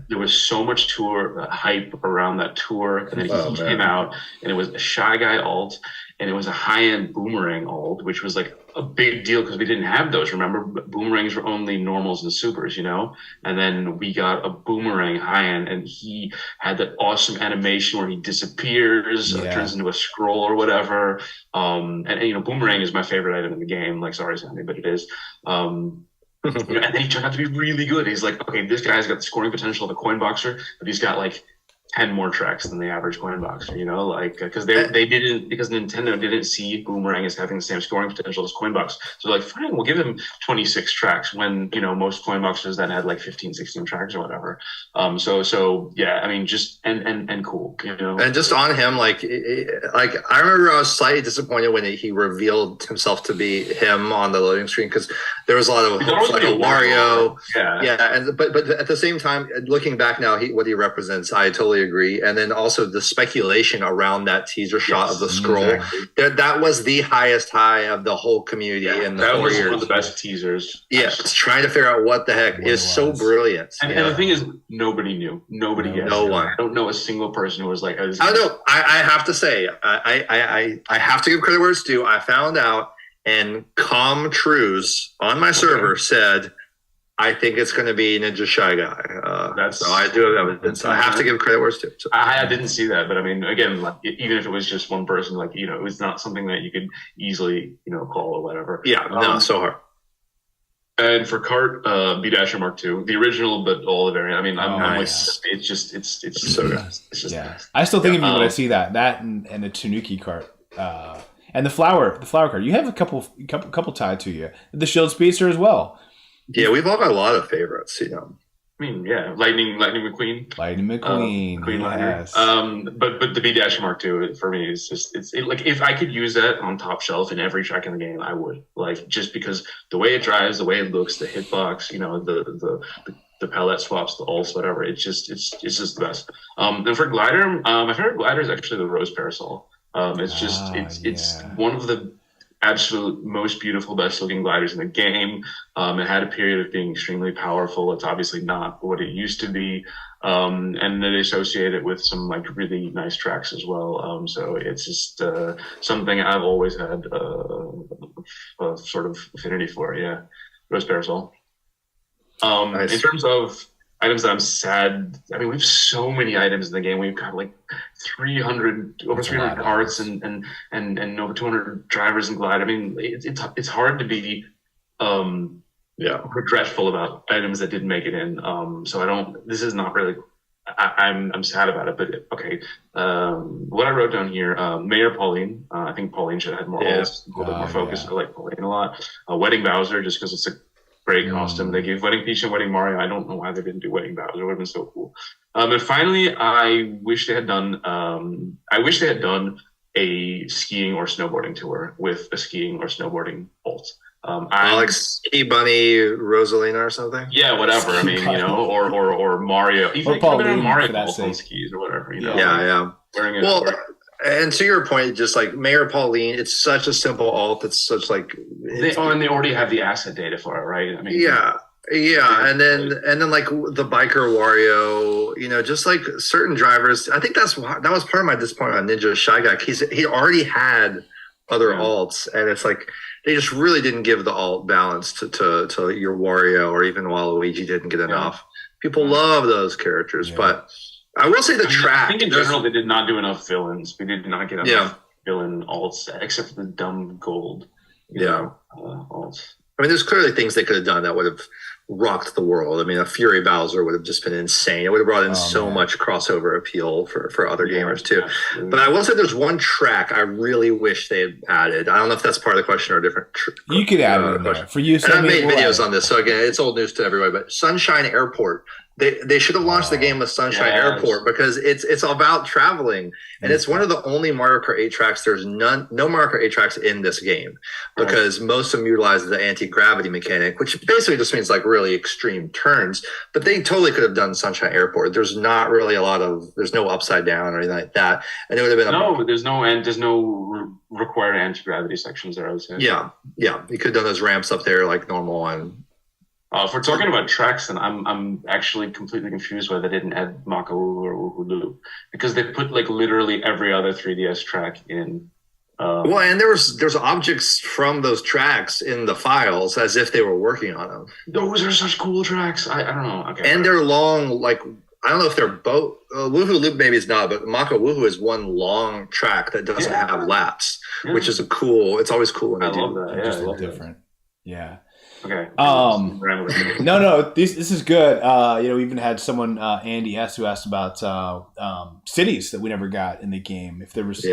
Speaker 3: There was so much tour hype around that tour, and then he came out, and it was a Shy Guy alt, and it was a high-end Boomerang alt, which was like a big deal because we didn't have those. Remember, Boomerangs were only normals and supers, you know? And then we got a Boomerang high-end, and he had that awesome animation where he disappears, turns into a scroll or whatever. And Boomerang is my favorite item in the game. Like, sorry, Sammy, but it is. And then he turned out to be really good. He's like, okay, this guy's got the scoring potential of a coin boxer, but he's got like 10 more tracks than the average coin boxer, you know, like because Nintendo didn't see Boomerang as having the same scoring potential as coin box. So like, fine, we'll give him 26 tracks when, most coin boxers then had like 15, 16 tracks or whatever. So yeah, I mean, just and cool, you know.
Speaker 2: And just on him, like I remember I was slightly disappointed when he revealed himself to be him on the loading screen because there was a lot of hopes, like a Mario. But at the same time, looking back now, what he represents, I totally agree. And then also the speculation around that teaser shot of the scroll, that was the highest high of the whole community in the 4 years.
Speaker 3: That was one of the best teasers.
Speaker 2: It's trying to figure out what the heck is so brilliant.
Speaker 3: And the thing is, nobody knew. Nobody guessed.
Speaker 2: No one.
Speaker 3: I don't know a single person who was like,
Speaker 2: I know. I have to say, I have to give credit where it's due. I found out, and ComTrues on my server said, I think it's going to be Ninja Shy Guy. So I do have evidence. I have to give credit where it's due. So.
Speaker 3: I didn't see that, but I mean, again, like, even if it was just one person, like, it was not something that you could easily, call or whatever.
Speaker 2: Yeah, no, so hard.
Speaker 3: And for Kart, B-Dasher Mark II, the original, but all the variant. I mean, it's so good. It's just
Speaker 1: I still think of you when I see that and the Tanuki cart. And the flower card. You have a couple tied to you. The Shield Speedster as well.
Speaker 2: Yeah, we've all got a lot of favorites,
Speaker 3: I mean, yeah, Lightning McQueen.
Speaker 1: Lightning McQueen.
Speaker 3: Queen
Speaker 1: yes.
Speaker 3: But the B-Dash Mark II for me is just like if I could use that on top shelf in every track in the game, I would. Like just because the way it drives, the way it looks, the hitbox, the palette swaps, the ults, whatever. It's just the best. And for glider, my favorite glider is actually the Rose Parasol. It's one of the absolute most beautiful, best looking gliders in the game. It had a period of being extremely powerful. It's obviously not what it used to be. And they associate it with some like really nice tracks as well. So it's just something I've always had a sort of affinity for. Yeah, Rose Parasol. Nice. In terms of items that I'm sad, I mean, we have so many items in the game. We've got like over 300 carts and over 200 drivers and glide. I mean, it's hard to be regretful about items that didn't make it in. So this is not really, I'm sad about it, but okay. What I wrote down here, Mayor Pauline, I think Pauline should have had more ults, a little bit more focus. I like Pauline a lot. Wedding Bowser, just because it's a great costume. They gave Wedding Peach and Wedding Mario. I don't know why they didn't do Wedding Bowser. It would have been so cool. And finally, I wish they had done a skiing or snowboarding tour with a skiing or snowboarding ult.
Speaker 2: Like Ski Bunny, Rosalina or something.
Speaker 3: Yeah, whatever. I mean, or Mario. Even
Speaker 1: Pauline,
Speaker 3: Mario Golf on skis or whatever.
Speaker 2: Yeah. And to your point, just like Mayor Pauline, it's such a simple alt. It's such like
Speaker 3: and they already have the asset data for it, right? I mean, and then like the biker Wario, just like certain drivers. I think that was part of my disappointment on Ninja Shy Guy. He already had other alts, and it's like they just really didn't give the alt balance to your Wario, or even Waluigi didn't get enough. People love those characters, but I will say the track. I think in general they did not do enough villains. We did not get enough villain alts, except for the dumb gold. Alts.
Speaker 2: I mean, there's clearly things they could have done that would have rocked the world. I mean, a Fury Bowser would have just been insane. It would have brought in so much crossover appeal for other gamers too. But I will say there's one track I really wish they had added. I don't know if that's part of the question or a different.
Speaker 1: You could add it in there. For you,
Speaker 2: Sammy, I've made videos on this, so again, it's old news to everybody. But Sunshine Airport. They should have launched the game with Sunshine Airport, because it's about traveling, and it's one of the only Mario Kart 8 tracks. There's no Mario Kart 8 tracks in this game, because most of them utilize the anti-gravity mechanic, which basically just means like really extreme turns. But they totally could have done Sunshine Airport. There's not really there's no upside down or anything like that, and it would have been
Speaker 3: there's no required anti-gravity sections there. I would say.
Speaker 2: Yeah. You could have done those ramps up there like normal and.
Speaker 3: If we're talking about tracks, then I'm actually completely confused why they didn't add Makawu or Woohoo, because they put like literally every other 3DS track in.
Speaker 2: And there's objects from those tracks in the files as if they were working on them.
Speaker 3: Those are such cool tracks. I don't know. Okay,
Speaker 2: and they're long. Like I don't know if they're both. Woohoo Loop maybe it's not, but Maka Woohoo is one long track that doesn't have laps, which is it's always cool when they do.
Speaker 3: Love that.
Speaker 1: Just a little different. Yeah.
Speaker 3: Okay.
Speaker 1: No, this is good. We even had someone, Andy S, who asked about cities that we never got in the game. If there was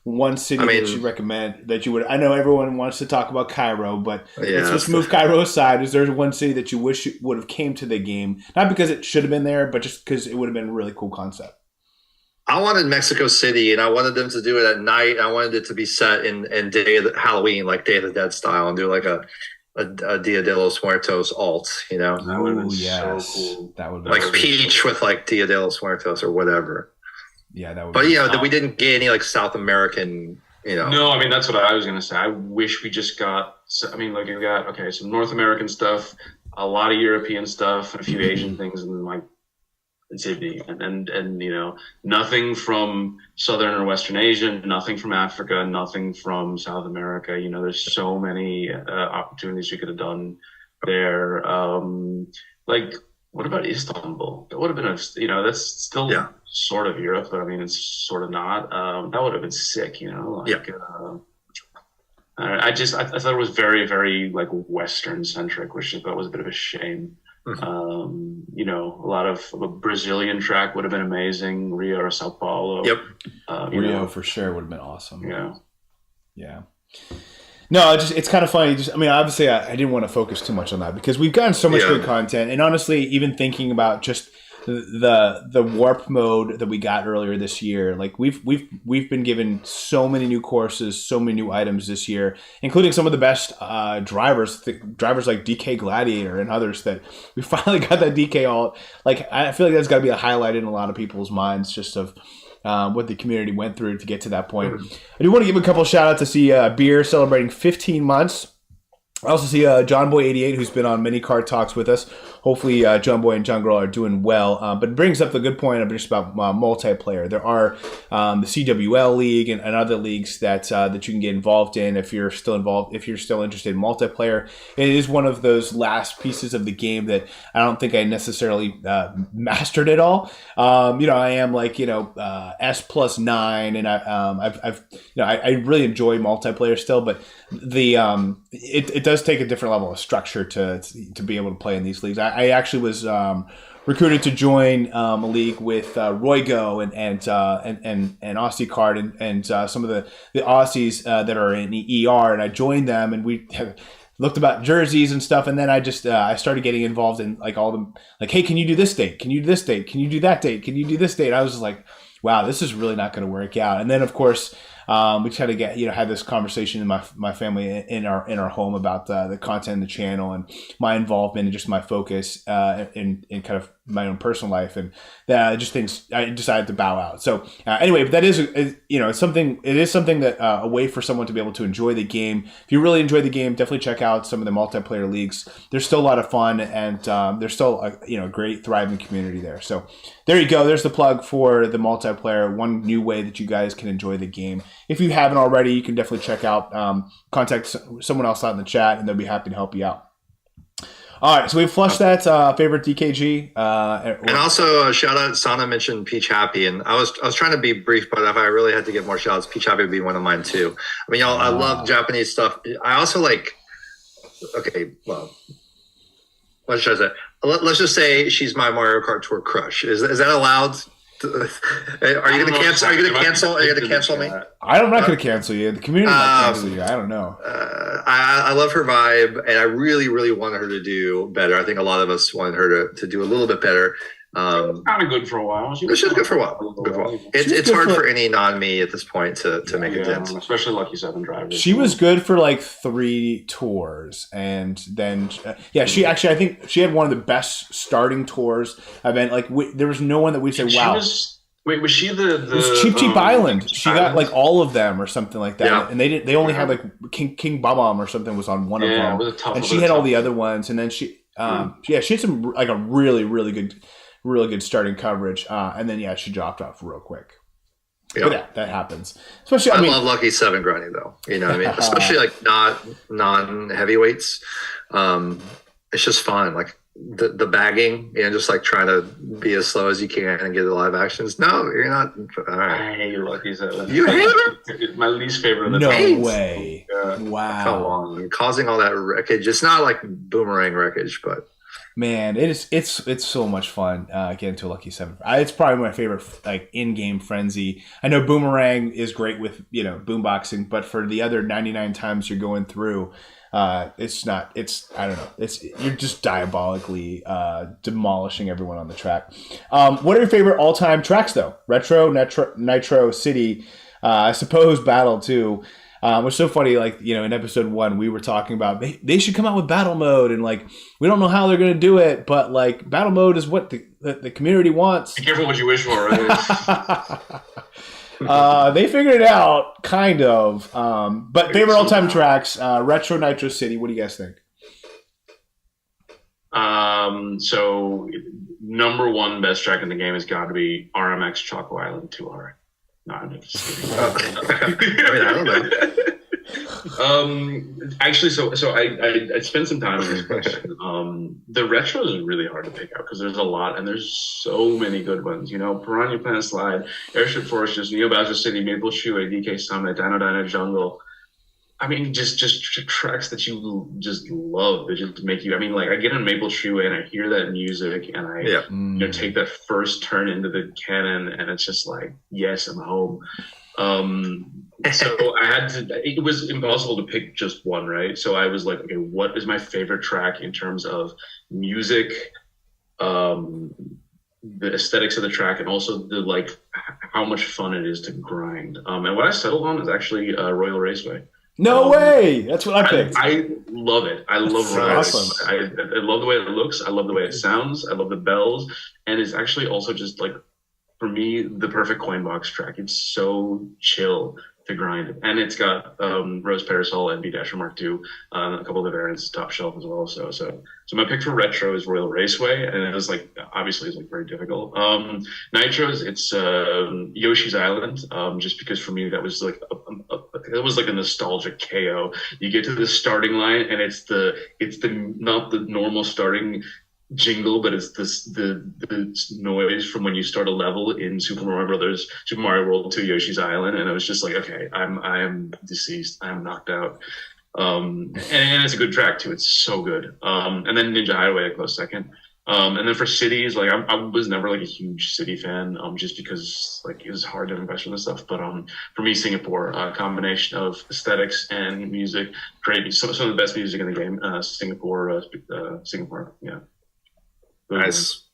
Speaker 1: one city that you recommend that you would. I know everyone wants to talk about Cairo, but let's just move Cairo aside. Is there one city that you wish would have came to the game? Not because it should have been there, but just because it would have been a really cool concept.
Speaker 2: I wanted Mexico City, and I wanted them to do it at night. I wanted it to be set in Day of Halloween, like Day of the Dead style, and do like a Dia de los Muertos alt,
Speaker 3: That would have been so cool.
Speaker 1: That would
Speaker 2: like Peach with like Dia de los Muertos or whatever.
Speaker 1: Yeah, that would.
Speaker 2: But that we didn't get any like South American.
Speaker 3: No, I mean that's what I was gonna say. I wish we just got. You got some North American stuff, a lot of European stuff, and a few Asian things, and then like Sydney, and nothing from Southern or Western Asia, nothing from Africa, nothing from South America. There's so many opportunities we could have done there. What about Istanbul? That would have been that's still sort of Europe, but I mean it's sort of not. That would have been sick. I thought it was very, very like Western centric, which I thought was a bit of a shame. A lot of a Brazilian track would have been amazing. Rio or Sao Paulo.
Speaker 2: Yep.
Speaker 1: Rio for sure would have been awesome.
Speaker 3: Yeah.
Speaker 1: No, it's kind of funny. Obviously, I didn't want to focus too much on that because we've gotten so much good content, and honestly, even thinking about just the warp mode that we got earlier this year, like we've been given so many new courses, so many new items this year, including some of the best drivers like DK Gladiator and others that we finally got that DK alt. Like I feel like that's got to be a highlight in a lot of people's minds, just of what the community went through to get to that point. I do want to give a couple shout outs to see Beer celebrating 15 months. I also see John Boy 88, who's been on many card talks with us. Hopefully, John Boy and John Girl are doing well. But it brings up the good point of just about multiplayer. There are the CWL League and other leagues that you can get involved in if you're still involved. If you're still interested in multiplayer, it is one of those last pieces of the game that I don't think I necessarily mastered it all. I am like S+9, and I really enjoy multiplayer still, but it does take a different level of structure to be able to play in these leagues. I actually was recruited to join a league with Roygo and Aussie Card and some of the Aussies that are in ER, and I joined them, and we looked about jerseys and stuff, and then I just I started getting involved in like all the like, hey, can you do this date? Can you do this date? Can you do that date? Can you do this date? I was just like, wow, this is really not going to work out. And then of course we try to get, have this conversation in my family in our home about the content in the channel and my involvement and just my focus in kind of my own personal life, and I decided to bow out. So anyway, but that is it's something. It is something that a way for someone to be able to enjoy the game. If you really enjoy the game, definitely check out some of the multiplayer leagues. They're still a lot of fun, and there's still a great thriving community there. So there you go. There's the plug for the multiplayer. One new way that you guys can enjoy the game. If you haven't already, you can definitely check out. Contact someone else out in the chat, and they'll be happy to help you out. All right, so we've flushed that favorite DKG.
Speaker 2: And also, shout out, Sana mentioned Peach Happy, and I was trying to be brief, but if I really had to give more shout outs, Peach Happy would be one of mine too. I mean, I love Japanese stuff. I also like, okay, well, what should I say? Let's just say she's my Mario Kart Tour crush. Is that allowed? Are you going to cancel? Are you going to cancel? Are you going to cancel me?
Speaker 1: I'm not going to cancel you. The community might cancel you. I don't know.
Speaker 2: I love her vibe, and I really, really wanted her to do better. I think a lot of us wanted her to do a little bit better.
Speaker 3: Kind of good for a while.
Speaker 2: She was good for a while. It's hard for any non-me at this point to make a dent.
Speaker 3: Especially Lucky 7 drivers.
Speaker 1: She was good for like 3 tours, and then she actually, I think she had one of the best starting tours event. Like there was no one that we say, wow.
Speaker 3: Was she the
Speaker 1: it was Cheap Island. She got like all of them or something like that. Yeah. And they only had like King Babam or something was on one of them. And she had all the other ones, and then she had some like a really, really good starting coverage, and then she dropped off real quick. Yeah, but that happens. Especially,
Speaker 2: I love Lucky 7 grinding though. You know what I mean? Especially like not non-heavyweights. It's just fun. Like the bagging, just like trying to be as slow as you can and get the live actions. No, you're not. All right.
Speaker 3: I hate Lucky 7.
Speaker 2: You hate it?
Speaker 3: It's my least favorite.
Speaker 1: No way. Wow.
Speaker 2: Come on, causing all that wreckage. It's not like boomerang wreckage, but.
Speaker 1: Man, it's so much fun getting to a Lucky 7. It's probably my favorite like in-game frenzy. I know Boomerang is great with boomboxing, but for the other 99 times you're going through, it's not. I don't know. You're just diabolically demolishing everyone on the track. What are your favorite all-time tracks though? Retro, Nitro City, I suppose Battle too. It's so funny, like, in episode 1, we were talking about they should come out with battle mode, and like, we don't know how they're going to do it, but like, battle mode is what the community wants.
Speaker 3: Be careful what you wish for, right?
Speaker 1: They figured it out, kind of. But favorite all-time tracks, Retro Nitro City, what do you guys think?
Speaker 3: So, number 1 best track in the game has got to be RMX Choco Island 2R. No, I'm just kidding.
Speaker 2: I don't
Speaker 3: know. Actually, so I spent some time on this question. The retros are really hard to pick out because there's a lot, and there's so many good ones. Piranha Plant Slide, Airship Fortress, Neo Bowser City, Maple Shoe, DK Summit, Dino Jungle. I mean, just tracks that you just love. That just make you. I mean, like I get on Maple Shoe and I hear that music, and I take that first turn into the cannon, and it's just like, yes, I'm home. So I had to. It was impossible to pick just one, right? So I was like, okay, what is my favorite track in terms of music, the aesthetics of the track, and also the like how much fun it is to grind. And what I settled on is actually Royal Raceway.
Speaker 1: No way! That's what I picked.
Speaker 3: I love it. I love Royal
Speaker 1: awesome.
Speaker 3: Raceway. I love the way it looks. I love the way it sounds. I love the bells, and it's actually also just like, for me, the perfect coin box track. It's so chill to grind, and it's got Rose Parasol and B-Dasher Mark II, a couple of the variants top shelf as well. So my pick for retro is Royal Raceway, and it was like obviously it's like very difficult. Nitros, it's Yoshi's Island, just because for me that was like it was like a nostalgic KO. You get to the starting line, and it's the not the normal starting jingle, but it's the noise from when you start a level in Super Mario World 2 Yoshi's Island, and I was just like, okay, I am deceased, I am knocked out. And it's a good track too, it's so good. And then Ninja Hideaway a close second. And then for cities, like I was never like a huge city fan, just because like it was hard to invest in this stuff. But for me, Singapore, a combination of aesthetics and music, great, some of the best music in the game. Singapore, yeah.
Speaker 2: Nice.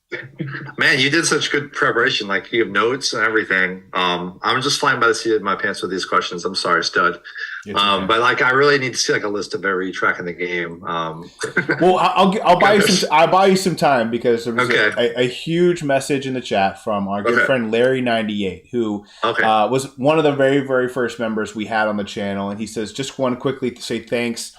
Speaker 2: Man, you did such good preparation. Like you have notes and everything. I'm just flying by the seat of my pants with these questions. I'm sorry, Stud. Okay. But like, I really need to see like a list of every track in the game.
Speaker 1: Well, I'll buy you some. I'll buy you some time because there was a huge message in the chat from our good friend Larry98, who was one of the very, very first members we had on the channel, and he says, "Just want to quickly say thanks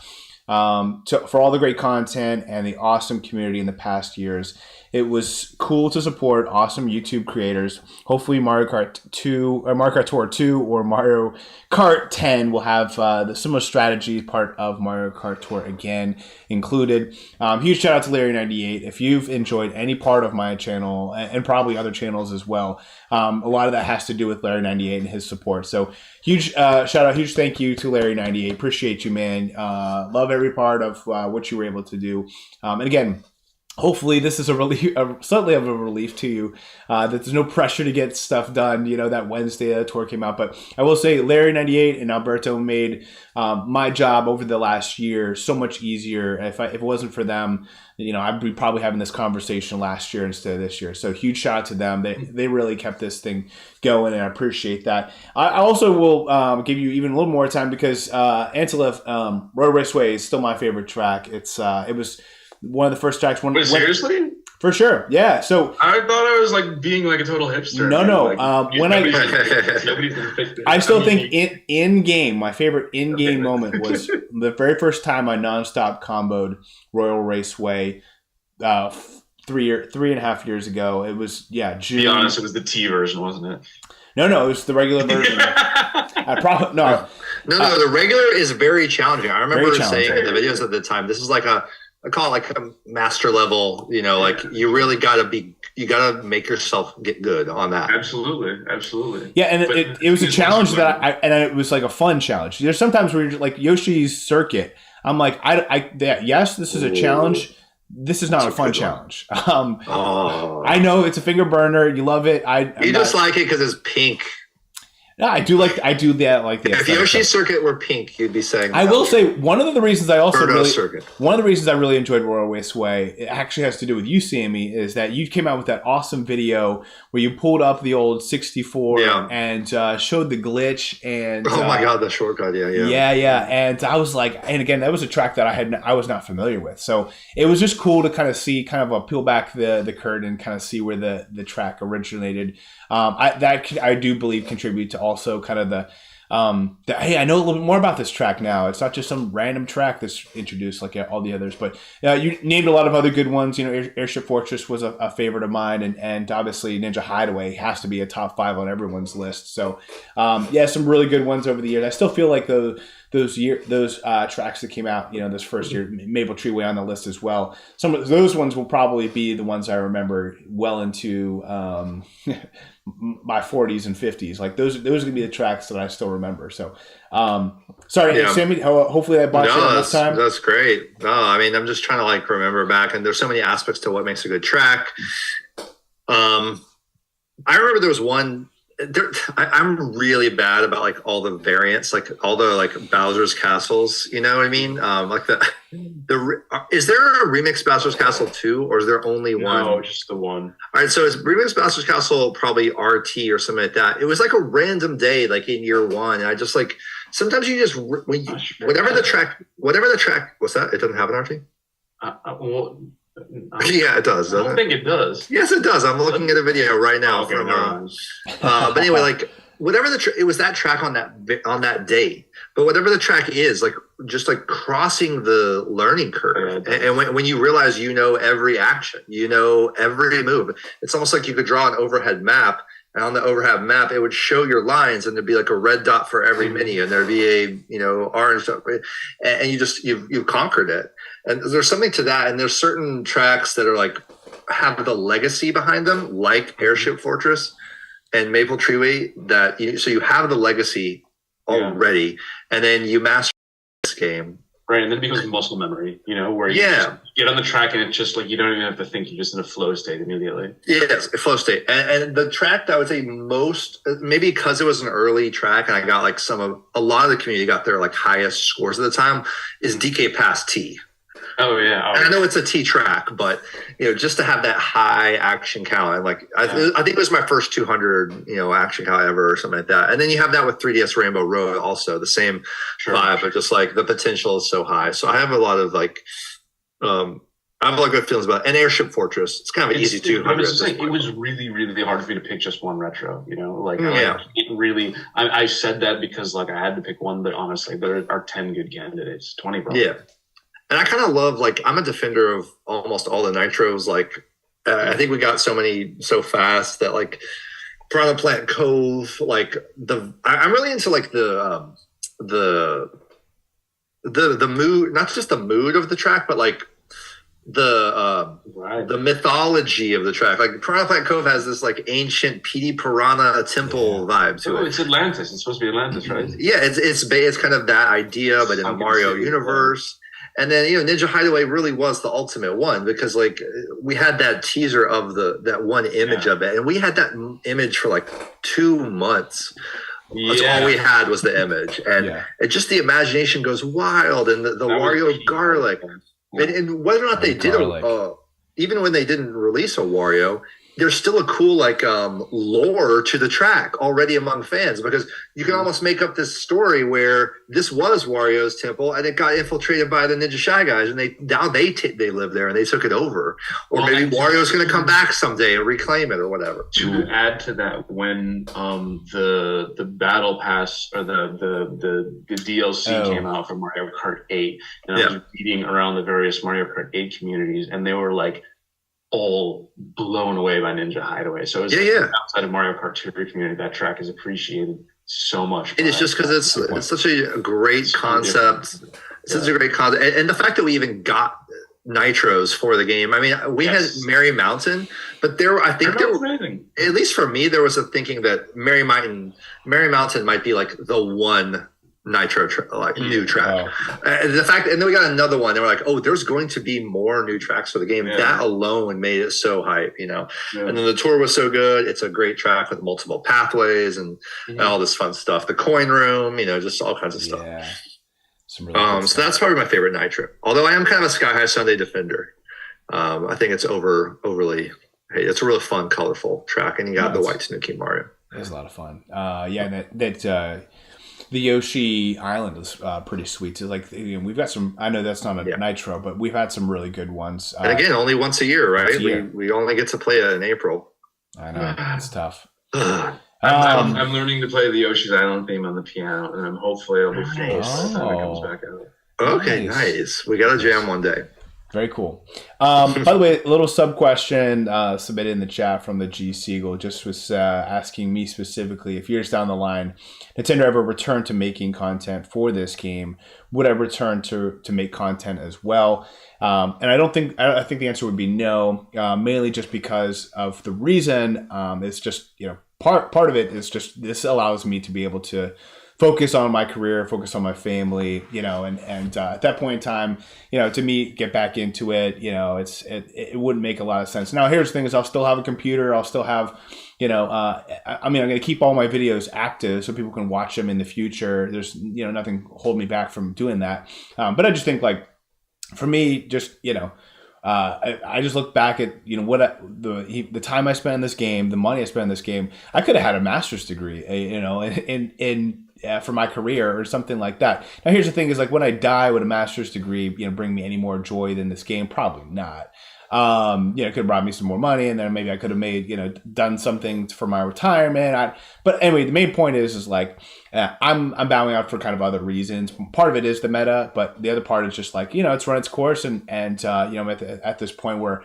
Speaker 1: for all the great content and the awesome community in the past years. It was cool to support awesome YouTube creators. Hopefully Mario Kart 2 or Mario Kart Tour 2 or Mario Kart 10 will have the similar strategy part of Mario Kart Tour again included." Huge shout out to Larry98. If you've enjoyed any part of my channel and probably other channels as well, a lot of that has to do with Larry98 and his support. So huge shout out, huge thank you to Larry98. Appreciate you, man. Love every part of what you were able to do. And again, hopefully this is slightly of a relief to you, that there's no pressure to get stuff done, that Wednesday the tour came out. But I will say Larry98 and Alberto made my job over the last year so much easier. If it wasn't for them, I'd be probably having this conversation last year instead of this year. So huge shout out to them. They really kept this thing going, and I appreciate that. I also will give you even a little more time because Antilev Road Raceway is still my favorite track. It was one of the first tracks.
Speaker 3: Seriously?
Speaker 1: For sure, yeah. So
Speaker 3: I thought I was like being like a total hipster.
Speaker 1: No.
Speaker 3: Like,
Speaker 1: I still think in game, my favorite in game moment was the very first time I nonstop comboed Royal Raceway, 3.5 years ago. It was June.
Speaker 3: To be honest, it was the T version, wasn't it?
Speaker 1: No, it was the regular version.
Speaker 2: No. The regular is very challenging. I remember saying in the videos at the time, this is like I call it like a master level, like you really you gotta make yourself get good on that.
Speaker 3: Absolutely.
Speaker 1: Yeah. And it was a challenge and it was like a fun challenge. There's sometimes where you're like Yoshi's Circuit. I'm like, yes, this is a challenge. This is not a fun challenge. I know it's a finger burner. You love it.
Speaker 2: You just like it because it's pink.
Speaker 1: No, I do like the.
Speaker 2: If Yoshi's Circuit were pink, you'd be saying.
Speaker 1: I will say one of the reasons I really enjoyed Royal Raceway, it actually has to do with you, Sammy, is that you came out with that awesome video where you pulled up the old 64 and showed the glitch and.
Speaker 2: Oh my God, the shortcut!
Speaker 1: Yeah. And I was like, and again, that was a track that I was not familiar with, so it was just cool to kind of see, peel back the curtain and kind of see where the track originated. I do believe contribute to also kind of hey, I know a little bit more about this track now. It's not just some random track that's introduced like all the others, but you named a lot of other good ones. Airship Fortress was a favorite of mine, and obviously Ninja Hideaway has to be a top 5 on everyone's list. So some really good ones over the years. I still feel like those tracks that came out, this first year, Maple Treeway on the list as well. Some of those ones will probably be the ones I remember well into my 40s and 50s. Like those are going to be the tracks that I still remember. So, sorry, Sammy. Hopefully I bought you enough time.
Speaker 2: That's great. No, I mean I'm just trying to remember back, and there's so many aspects to what makes a good track. I remember there was one. I'm really bad about all the variants, all the Bowser's Castles. You know what I mean? Is there a remix Bowser's Castle 2, or is there only one?
Speaker 3: No, just the one.
Speaker 2: All right, so it's remix Bowser's Castle, probably RT or something like that. It was like a random day, in year one, and I just sometimes you just whatever the track. What's that? It doesn't have an RT. Yeah, it does.
Speaker 3: I don't think it does.
Speaker 2: Yes, it does. I'm looking at a video right now from. But anyway, whatever it was that track on that day. But whatever the track is, just crossing the learning curve, and when you realize every action, every move, it's almost like you could draw an overhead map. And on the overhead map, it would show your lines, and there'd be a red dot for every mini, and there'd be a orange dot, and you've conquered it. And there's something to that. And there's certain tracks that are have the legacy behind them, like Airship Fortress and Maple Treeway. So you have the legacy already, and then you master this game.
Speaker 3: Right, and then it becomes muscle memory, where you just get on the track and it's just you don't even have to think, you're just in a flow state immediately.
Speaker 2: Yes, a flow state. And the track that I would say maybe because it was an early track and I got a lot of the community got their highest scores at the time, is DK Pass T.
Speaker 3: Oh yeah.
Speaker 2: And I know it's a T track, but just to have that high action count, and I think it was my first 200, action count ever or something like that. And then you have that with 3DS Rainbow Road, also the same vibe, but just like the potential is so high. So I have a lot of I have a lot of good feelings about it. And Airship Fortress. It's kind of an easy 200.
Speaker 3: It was really, really hard for me to pick just one retro. I said that because I had to pick one, but honestly, there are 10 good candidates, 20 probably.
Speaker 2: Yeah. And I kind of love, I'm a defender of almost all the nitros. I think we got so many so fast that Piranha Plant Cove, I'm really into the mood, not just the mood of the track, but the mythology of the track. Piranha Plant Cove has this ancient PD Piranha temple vibe to it.
Speaker 3: It's Atlantis. It's supposed to be Atlantis, right?
Speaker 2: Yeah, it's kind of that idea, but in the Mario universe. And then Ninja Hideaway really was the ultimate one, because we had that teaser of that one image of it, and we had that image for 2 months. That's all we had was the image, and it just, the imagination goes wild, and the Wario garlic. And whether or not they did even when they didn't release a Wario, there's still a cool lore to the track already among fans, because you can almost make up this story where this was Wario's temple and it got infiltrated by the Ninja Shy Guys, and they live there and they took it over, or maybe Wario's going to come back someday and reclaim it or whatever.
Speaker 3: To add to that, when the battle pass or the DLC came out for Mario Kart 8, and I was reading around the various Mario Kart 8 communities, and they were all blown away by Ninja Hideaway. So outside of Mario Kart Tour community, that track is appreciated so much.
Speaker 2: And it's just because it's such a great concept. It's such a great concept. And the fact that we even got nitros for the game. I mean, we had Merry Mountain, but at least for me, there was a thinking that Merry Mountain might be the one nitro new track. And then we got another one. They were there's going to be more new tracks for the game. That alone made it so hype, And then the tour was so good. It's a great track with multiple pathways and all this fun stuff. The coin room, just all kinds of stuff. Really so that's probably my favorite nitro. Although I am kind of a Sky High Sunday defender. I think it's overly. Hey, it's a really fun, colorful track, and you got the White Tanuki Mario.
Speaker 1: It's a lot of fun. The Yoshi Island is pretty sweet. So we've got some. I know that's not a nitro, but we've had some really good ones.
Speaker 2: And again, only once a year, right? We only get to play it in April.
Speaker 1: I know, it's tough.
Speaker 3: I'm learning to play the Yoshi's Island theme on the piano, and I'm hopefully it'll be finished by the time it comes back out.
Speaker 2: Okay, nice. We got to jam one day.
Speaker 1: Very cool. By the way, a little sub question submitted in the chat from the G Siegel just was asking me specifically, if years down the line, Nintendo ever returned to making content for this game, would I return to make content as well? And I think the answer would be no, mainly just because of the reason. It's just, part of it is just, this allows me to be able to focus on my career, focus on my family, and at that point in time, to me, get back into it, it wouldn't make a lot of sense. Now, here's the thing is I'll still have a computer. I'll still have, I'm going to keep all my videos active so people can watch them in the future. There's, nothing holding me back from doing that. But I just think for me, just, I just look back at the time I spent in this game, the money I spent in this game. I could have had a master's degree, for my career or something like that. Now, here's the thing: is when I die, would a master's degree bring me any more joy than this game? Probably not. It could have brought me some more money, and then maybe I could have made done something for my retirement. But anyway, the main point is I'm bowing out for kind of other reasons. Part of it is the meta, but the other part is just it's run its course, and I'm at this point where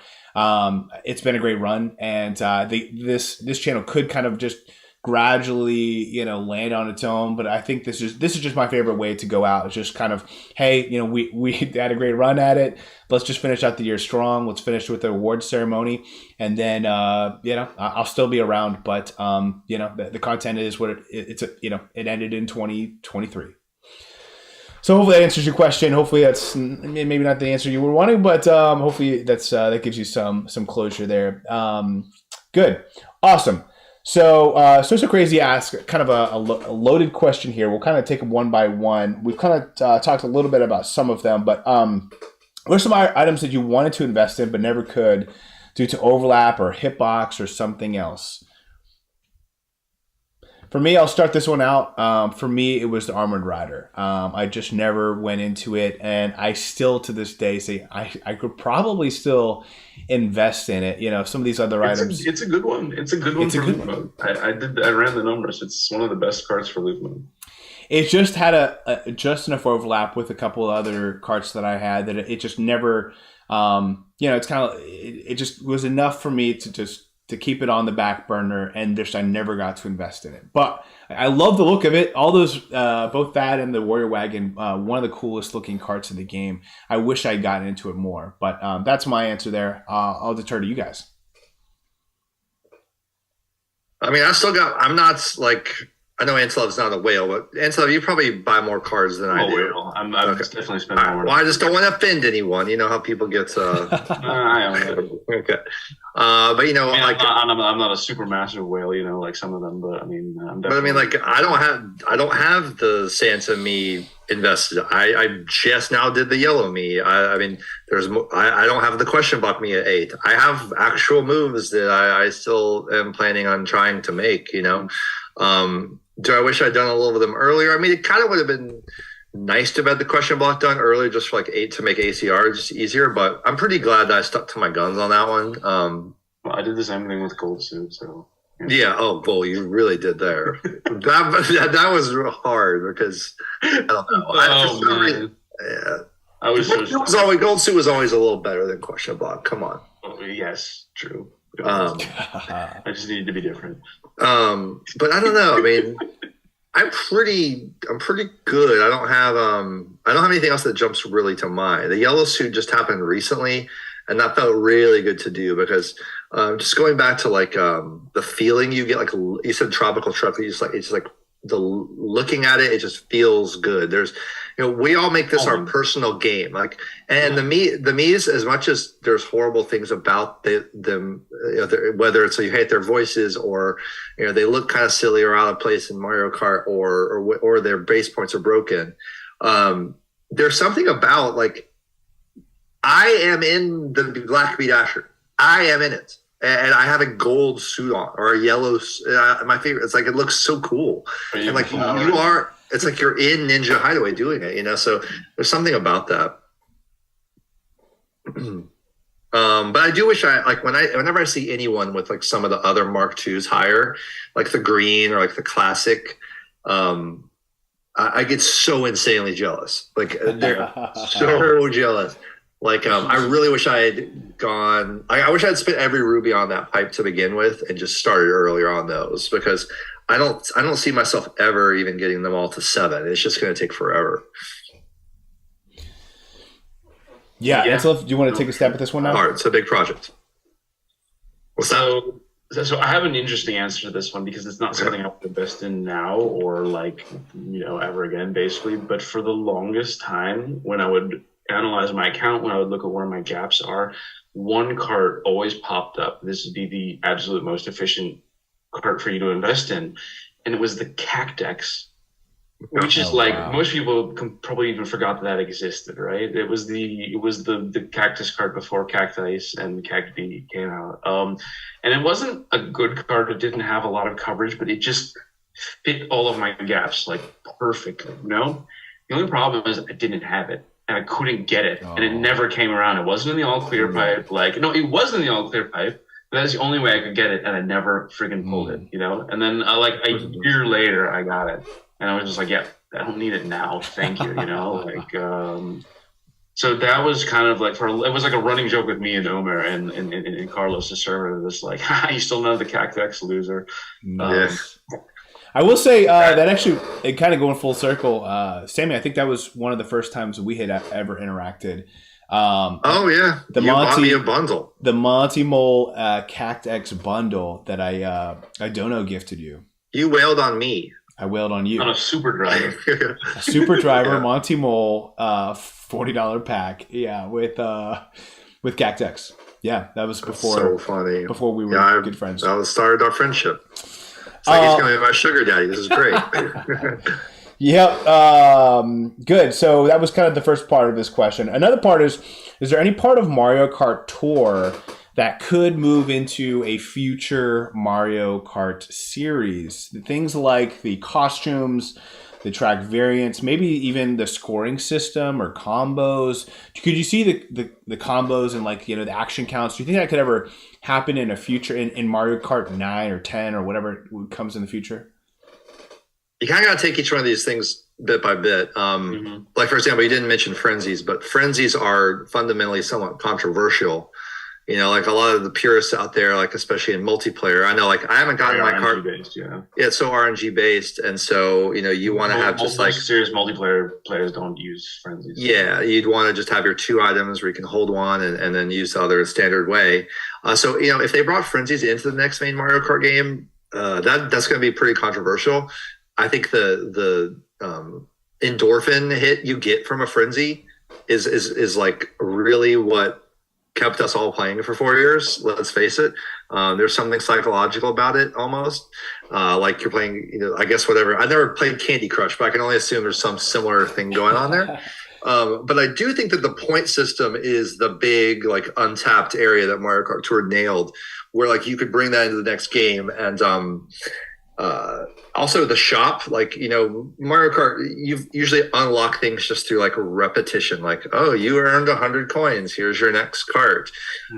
Speaker 1: it's been a great run, and this channel could kind of just gradually land on its own, but I think this is just my favorite way to go out. It's just kind of, hey, we had a great run at it, let's just finish out the year strong, let's finish with the awards ceremony, and then I'll still be around, but the content is what it ended in 2023. So hopefully that answers your question. Hopefully that's maybe not the answer you were wanting, but hopefully that gives you some closure there. Good, awesome. So Crazy asked kind of a loaded question here. We'll kind of take them one by one. We've kind of talked a little bit about some of them, but What are some items that you wanted to invest in but never could due to overlap or hitbox or something else? For me, I'll start this one out. For me, it was the Armored Rider. I just never went into it, and I still, to this day, say I could probably still invest in it. Some of these other items.
Speaker 3: It's a good one. It's a good one for loot mode. I ran the numbers. It's one of the best cards for loot mode.
Speaker 1: It just had just enough overlap with a couple of other carts that I had that it just never, it's kind of, it just was enough for me to keep it on the back burner, and just I never got to invest in it. But I love the look of it. All those, both that and the Warrior Wagon, one of the coolest looking carts in the game. I wish I'd gotten into it more, but that's my answer there. I'll defer to you guys.
Speaker 2: I mean, I know Antilev's not a whale, but Antilev, you probably buy more cards than I do.
Speaker 3: Whale. I'm definitely spending more.
Speaker 2: Well, I just don't want to offend anyone. You know how people get.
Speaker 3: I own it.
Speaker 2: Okay, but
Speaker 3: I'm not a super massive whale, like some of them, but I mean,
Speaker 2: I don't have the Santa me invested. I just now did the yellow me. I mean, I don't have the question block me at 8. I have actual moves that I still am planning on trying to make. Do I wish I'd done a little of them earlier? I mean, it kind of would have been nice to have had the question block done earlier, just for 8 to make ACR just easier. But I'm pretty glad that I stuck to my guns on that one.
Speaker 3: Well, I did the same thing with Gold Suit, so.
Speaker 2: Yeah. Oh, Bull, you really did there. that was real hard because I don't know. Gold Suit was always a little better than question block. Come on.
Speaker 3: Oh, yes, true. I just needed to be different.
Speaker 2: But I don't know. I mean, I'm pretty good. I don't have anything else that jumps really to mind. The yellow suit just happened recently, and that felt really good to do because just going back to the feeling you get, like you said, tropical truck. It's just like the looking at it feels good. There's, we all make this our personal game. And the Miis, as much as there's horrible things about them, whether it's you hate their voices or, they look kind of silly or out of place in Mario Kart or their base points are broken. There's something about I am in the Black Beat Asher. I am in it. And I have a gold suit on or a yellow. My favorite. It's it looks so cool. And you are. It's like you're in Ninja Hideaway doing it. So there's something about that. But I do wish whenever I see anyone with some of the other Mark IIs higher, like the green or the classic, I get so insanely jealous. They're so jealous. I really wish I had gone. I wish I had spent every ruby on that pipe to begin with, and just started earlier on those because I don't see myself ever even getting them all to 7. It's just going to take forever.
Speaker 1: Yeah. Antilev, do you want to take a stab at this one now?
Speaker 2: Hard. It's a big project.
Speaker 3: So I have an interesting answer to this one because it's not something I would invest in now or ever again, basically. But for the longest time, when I would analyze my account, when I would look at where my gaps are, one cart always popped up. This would be the absolute most efficient cart for you to invest in, and it was the Cactex, which is most people probably even forgot that existed, right? It was the Cactus card before Cactice and Cacti came out, and it wasn't a good card. It didn't have a lot of coverage, but it just fit all of my gaps perfectly. The only problem is I didn't have it. And I couldn't get it, and it never came around. It wasn't in the all clear pipe. It was in the all clear pipe. But that's the only way I could get it, and I never friggin' pulled it. And then a year later, I got it, and I was just yeah, I don't need it now. Thank you. So that was kind of it was a running joke with me and Omer and Carlos' server. Just you still know the Cactex loser.
Speaker 1: I will say that actually, it kind of going full circle, Sammy, I think that was one of the first times we had ever interacted.
Speaker 2: You bought me a bundle.
Speaker 1: The Monty Mole Cactex bundle that I Dono gifted you.
Speaker 2: You wailed on me.
Speaker 1: I wailed on you.
Speaker 3: On a super driver.
Speaker 1: A super driver, Monty Mole, $40 pack. Yeah, with Cactex. Yeah, that was before.
Speaker 2: So funny.
Speaker 1: Before we were good friends.
Speaker 2: That started our friendship. It's he's going to be my sugar daddy. This is great.
Speaker 1: Yep. Good. So that was kind of the first part of this question. Another part is there any part of Mario Kart Tour that could move into a future Mario Kart series? Things like the costumes, the track variants, maybe even the scoring system or combos. Could you see the combos and like, the action counts? Do you think that could ever happen in a future in Mario Kart 9 or 10 or whatever comes in the future?
Speaker 2: You kind of got to take each one of these things bit by bit. Like, for example, you didn't mention frenzies, but frenzies are fundamentally somewhat controversial. Like a lot of the purists out there, like especially in multiplayer, I know, like I haven't gotten my cart
Speaker 3: based,
Speaker 2: yeah, it's so RNG based, and so you want to have just like
Speaker 3: serious multiplayer players don't use frenzies.
Speaker 2: Yeah, you'd want to just have your 2 items where you can hold one and then use the other standard way. So if they brought frenzies into the next main Mario Kart game, that's going to be pretty controversial. I think the endorphin hit you get from a frenzy is like really what kept us all playing for 4 years. Let's face it. There's something psychological about it almost. Like you're playing, I guess whatever. I never played Candy Crush, but I can only assume there's some similar thing going on there. But I do think that the point system is the big, like, untapped area that Mario Kart Tour nailed, where like you could bring that into the next game. And also the shop, like, Mario Kart, you usually unlock things just through like repetition, like, oh, you earned 100 coins, here's your next cart.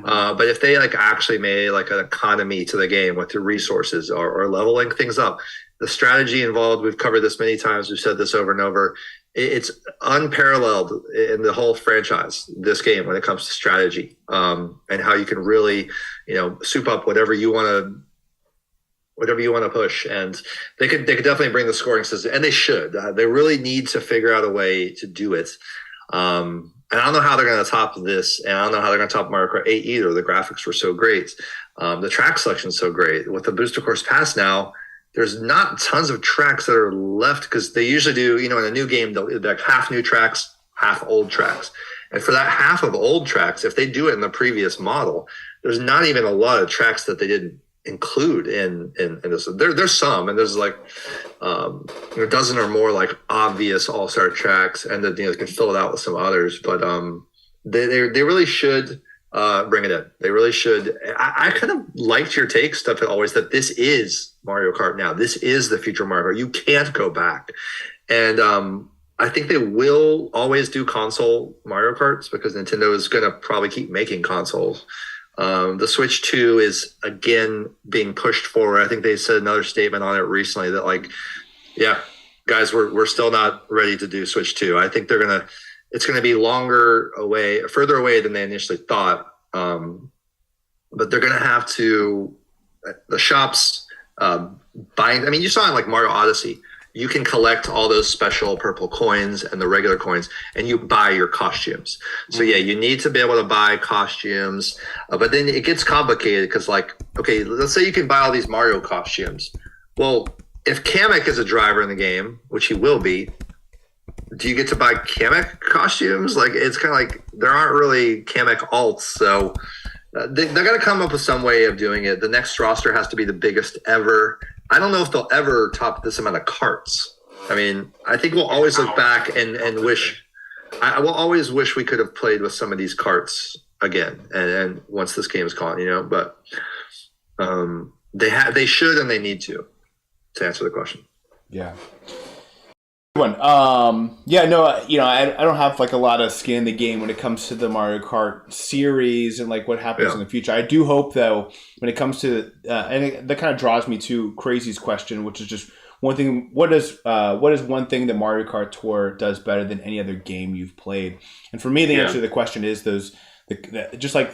Speaker 2: But if they like actually made like an economy to the game with your resources or leveling things up, the strategy involved, we've covered this many times, we've said this over and over, it's unparalleled in the whole franchise, this game, when it comes to strategy, and how you can really, soup up whatever you want to push. And they could definitely bring the scoring system, and they should. They really need to figure out a way to do it. And I don't know how they're going to top this, and I don't know how they're going to top Mario Kart 8 either. The graphics were so great. The track selection is so great. With the Booster Course Pass now, there's not tons of tracks that are left, because they usually do, in a new game, they'll be like half new tracks, half old tracks. And for that half of old tracks, if they do it in the previous model, there's not even a lot of tracks that they didn't include in this. There's some, and there's like a dozen or more like obvious all-star tracks, and that they can fill it out with some others. But they really should bring it in. They really should. I kind of liked your take, Studfit, always, that this is Mario Kart now. This is the future Mario Kart. You can't go back. And I think they will always do console Mario Karts, because Nintendo is going to probably keep making consoles. The Switch 2 is again being pushed forward. I think they said another statement on it recently that, like, yeah, guys, we're still not ready to do Switch 2. I think it's gonna be further away than they initially thought. But they're gonna have to, the shops buying. I mean, you saw in like Mario Odyssey, you can collect all those special purple coins and the regular coins, and you buy your costumes. So yeah, you need to be able to buy costumes, but then it gets complicated, because like, okay, let's say you can buy all these Mario costumes. Well, if Kamek is a driver in the game, which he will be, do you get to buy Kamek costumes? Like, it's kind of like there aren't really Kamek alts, so they're going to come up with some way of doing it. The next roster has to be the biggest ever. I don't know if they'll ever top this amount of carts. I mean, I think we'll always look back and wish. I will always wish we could have played with some of these carts again. And once this game is gone, but they should, and they need to answer the question.
Speaker 1: Yeah. One. Yeah, no, I don't have like a lot of skin in the game when it comes to the Mario Kart series and like what happens in the future. I do hope, though, when it comes to and that kind of draws me to Crazy's question, which is just one thing. What is one thing that Mario Kart Tour does better than any other game you've played? And for me, the answer to the question is just like,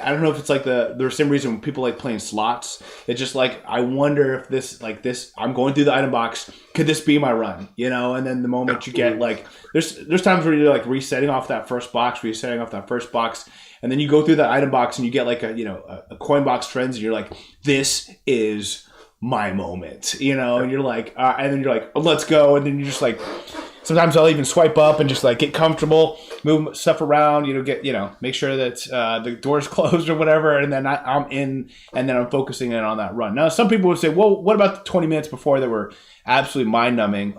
Speaker 1: I don't know if it's like the same reason when people like playing slots. It's just like, I wonder if this, I'm going through the item box, could this be my run? And then the moment you get like, there's times where you're like resetting off that first box, and then you go through that item box and you get like a coin box trends, and you're like, this is my moment, and you're like, and then you're like, oh, let's go, and then you're just like, sometimes I'll even swipe up and just like get comfortable, move stuff around, make sure that the door's closed or whatever, and then I'm in, and then I'm focusing in on that run. Now, some people would say, well, what about the 20 minutes before that were absolutely mind-numbing?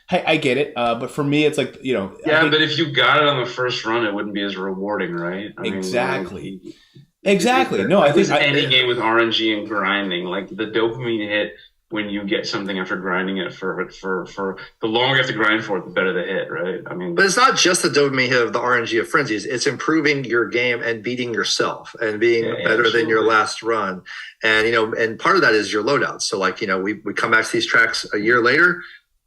Speaker 1: I get it, but for me, it's like
Speaker 3: Yeah, but if you got it on the first run, it wouldn't be as rewarding, right?
Speaker 1: Exactly.
Speaker 3: Mean,
Speaker 1: exactly. No, I think
Speaker 3: any game with RNG and grinding, like the dopamine hit when you get something after grinding it for the longer you have to grind for it, the better the hit, right? I mean,
Speaker 2: but it's not just the dopamine hit of the RNG of frenzies. It's improving your game and beating yourself and being better than your last run. And and part of that is your loadouts. So like we come back to these tracks a year later,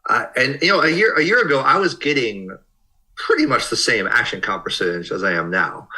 Speaker 2: and a year ago I was getting pretty much the same action comp percentage as I am now.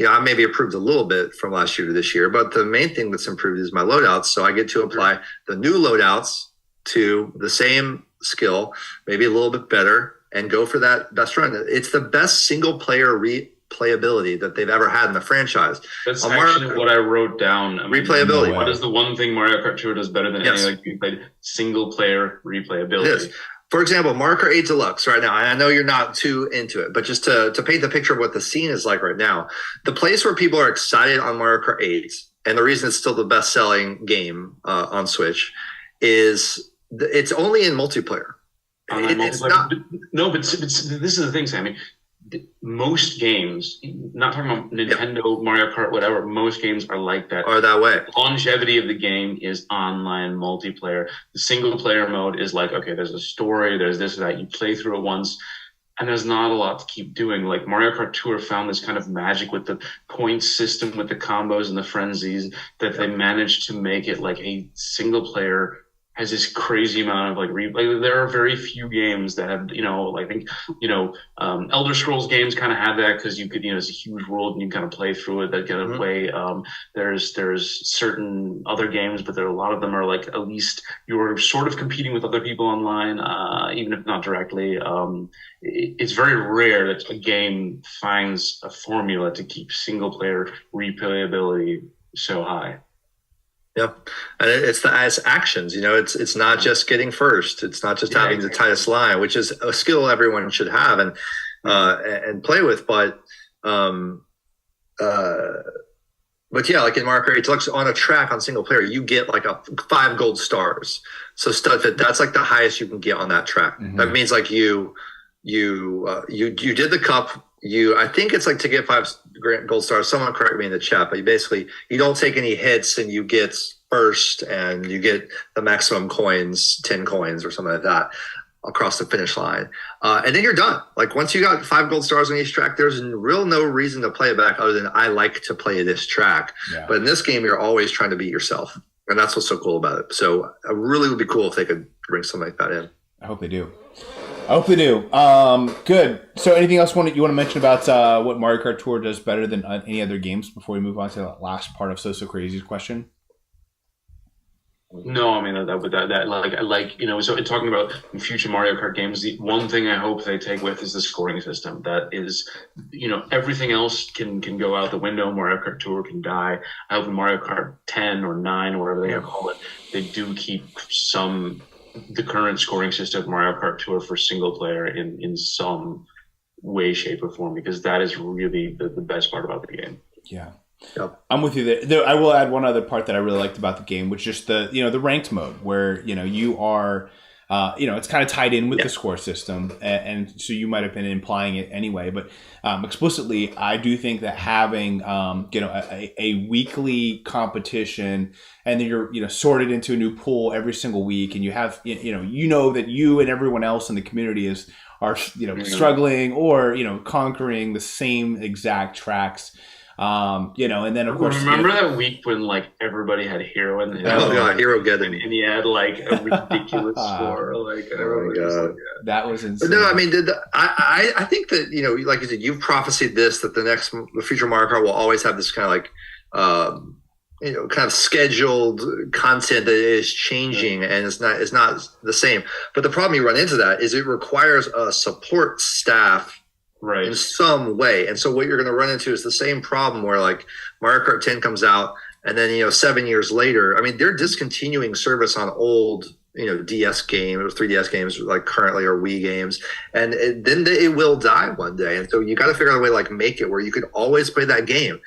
Speaker 2: I maybe improved a little bit from last year to this year, but the main thing that's improved is my loadouts. So I get to apply the new loadouts to the same skill, maybe a little bit better, and go for that best run. It's the best single player replayability that they've ever had in the franchise.
Speaker 3: That's actually what I wrote down.
Speaker 2: Replayability.
Speaker 3: What is the one thing Mario Kart Tour does better than any other game played? Single player replayability.
Speaker 2: It is. For example, Mario Kart 8 Deluxe right now, and I know you're not too into it, but just to paint the picture of what the scene is like right now, the place where people are excited on Mario Kart 8, and the reason it's still the best-selling game on Switch, is it's only in multiplayer. It's not.
Speaker 3: No, but this is the thing, Sammy. Most games, not talking about Nintendo, Mario Kart, whatever, most games are like that.
Speaker 2: Are that way.
Speaker 3: The longevity of the game is online multiplayer. The single player mode is like, okay, there's a story, there's this or that. You play through it once, and there's not a lot to keep doing. Like Mario Kart Tour found this kind of magic with the points system, with the combos and the frenzies, that they managed to make it like a single player has this crazy amount of there are very few games that have, I think, Elder Scrolls games kind of have that because you could, it's a huge world and you kind of play through it that get away. There's certain other games, but there are a lot of them are like, at least you're sort of competing with other people online, even if not directly. It's very rare that a game finds a formula to keep single player replayability so high.
Speaker 2: Yep, and it's actions. It's not just getting first. It's not just having the tightest line, which is a skill everyone should have and play with. But yeah, like in Mario Kart Deluxe on a track on single player, you get like 5 gold stars. So Studfit, that's like the highest you can get on that track. Mm-hmm. That means like you did the cup. I think it's like to get 5 gold stars. Someone correct me in the chat, but you don't take any hits and you get first and you get the maximum coins, 10 coins or something like that across the finish line. And then you're done. Like once you got 5 gold stars on each track, there's no reason to play it back other than I like to play this track. Yeah. But in this game, you're always trying to beat yourself. And that's what's so cool about it. So it really would be cool if they could bring something like that in.
Speaker 1: I hope they do. Good. So anything else you want to mention about what Mario Kart Tour does better than any other games before we move on to the last part of So Crazy's question?
Speaker 3: No, I mean so in talking about future Mario Kart games, the one thing I hope they take with is the scoring system. That is, everything else can go out the window. Mario Kart Tour can die. I hope in Mario Kart 10 or 9 or whatever they call it, they do keep the current scoring system of Mario Kart Tour for single player in some way, shape, or form, because that is really the best part about the game.
Speaker 1: Yeah. Yep. I'm with you there. I will add one other part that I really liked about the game, which is the ranked mode where, you are, it's kind of tied in with the score system. And so you might have been implying it anyway, but explicitly, I do think that having, a weekly competition and then you're, sorted into a new pool every single week and you have, that you and everyone else in the community are struggling or, conquering the same exact tracks. And then of course,
Speaker 3: remember that week when like everybody had Hero in the
Speaker 2: Hero getting,
Speaker 3: and he had like a ridiculous score. Like,
Speaker 1: that was insane.
Speaker 2: But no, I mean, I think that like you said, you've prophesied this that the future Mario Kart will always have this kind of like, kind of scheduled content that is changing and it's not the same. But the problem you run into that is it requires a support staff. Right. In some way. And so what you're going to run into is the same problem where like Mario Kart 10 comes out and then, 7 years later, I mean, they're discontinuing service on old, DS games or 3DS games like currently or Wii games. And then it will die one day. And so you got to figure out a way to like make it where you could always play that game.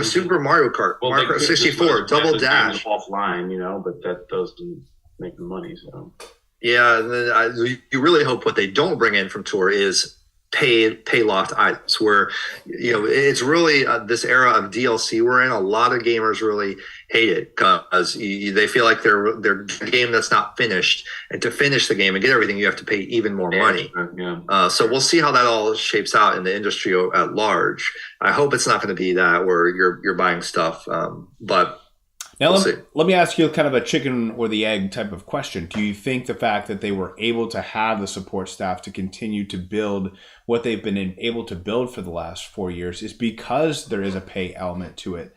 Speaker 2: Super Mario Kart, Mario Kart 64, Double Dash.
Speaker 3: Offline, but that doesn't make the money. So.
Speaker 2: Yeah, and then you really hope what they don't bring in from Tour is pay locked items, where it's really this era of DLC we're in. A lot of gamers really hate it because they feel like they're a game that's not finished, and to finish the game and get everything, you have to pay even more money.
Speaker 3: Yeah.
Speaker 2: So we'll see how that all shapes out in the industry at large. I hope it's not going to be that where you're buying stuff, but.
Speaker 1: Now, let me ask you kind of a chicken or the egg type of question. Do you think the fact that they were able to have the support staff to continue to build what they've been able to build for the last 4 years is because there is a pay element to it,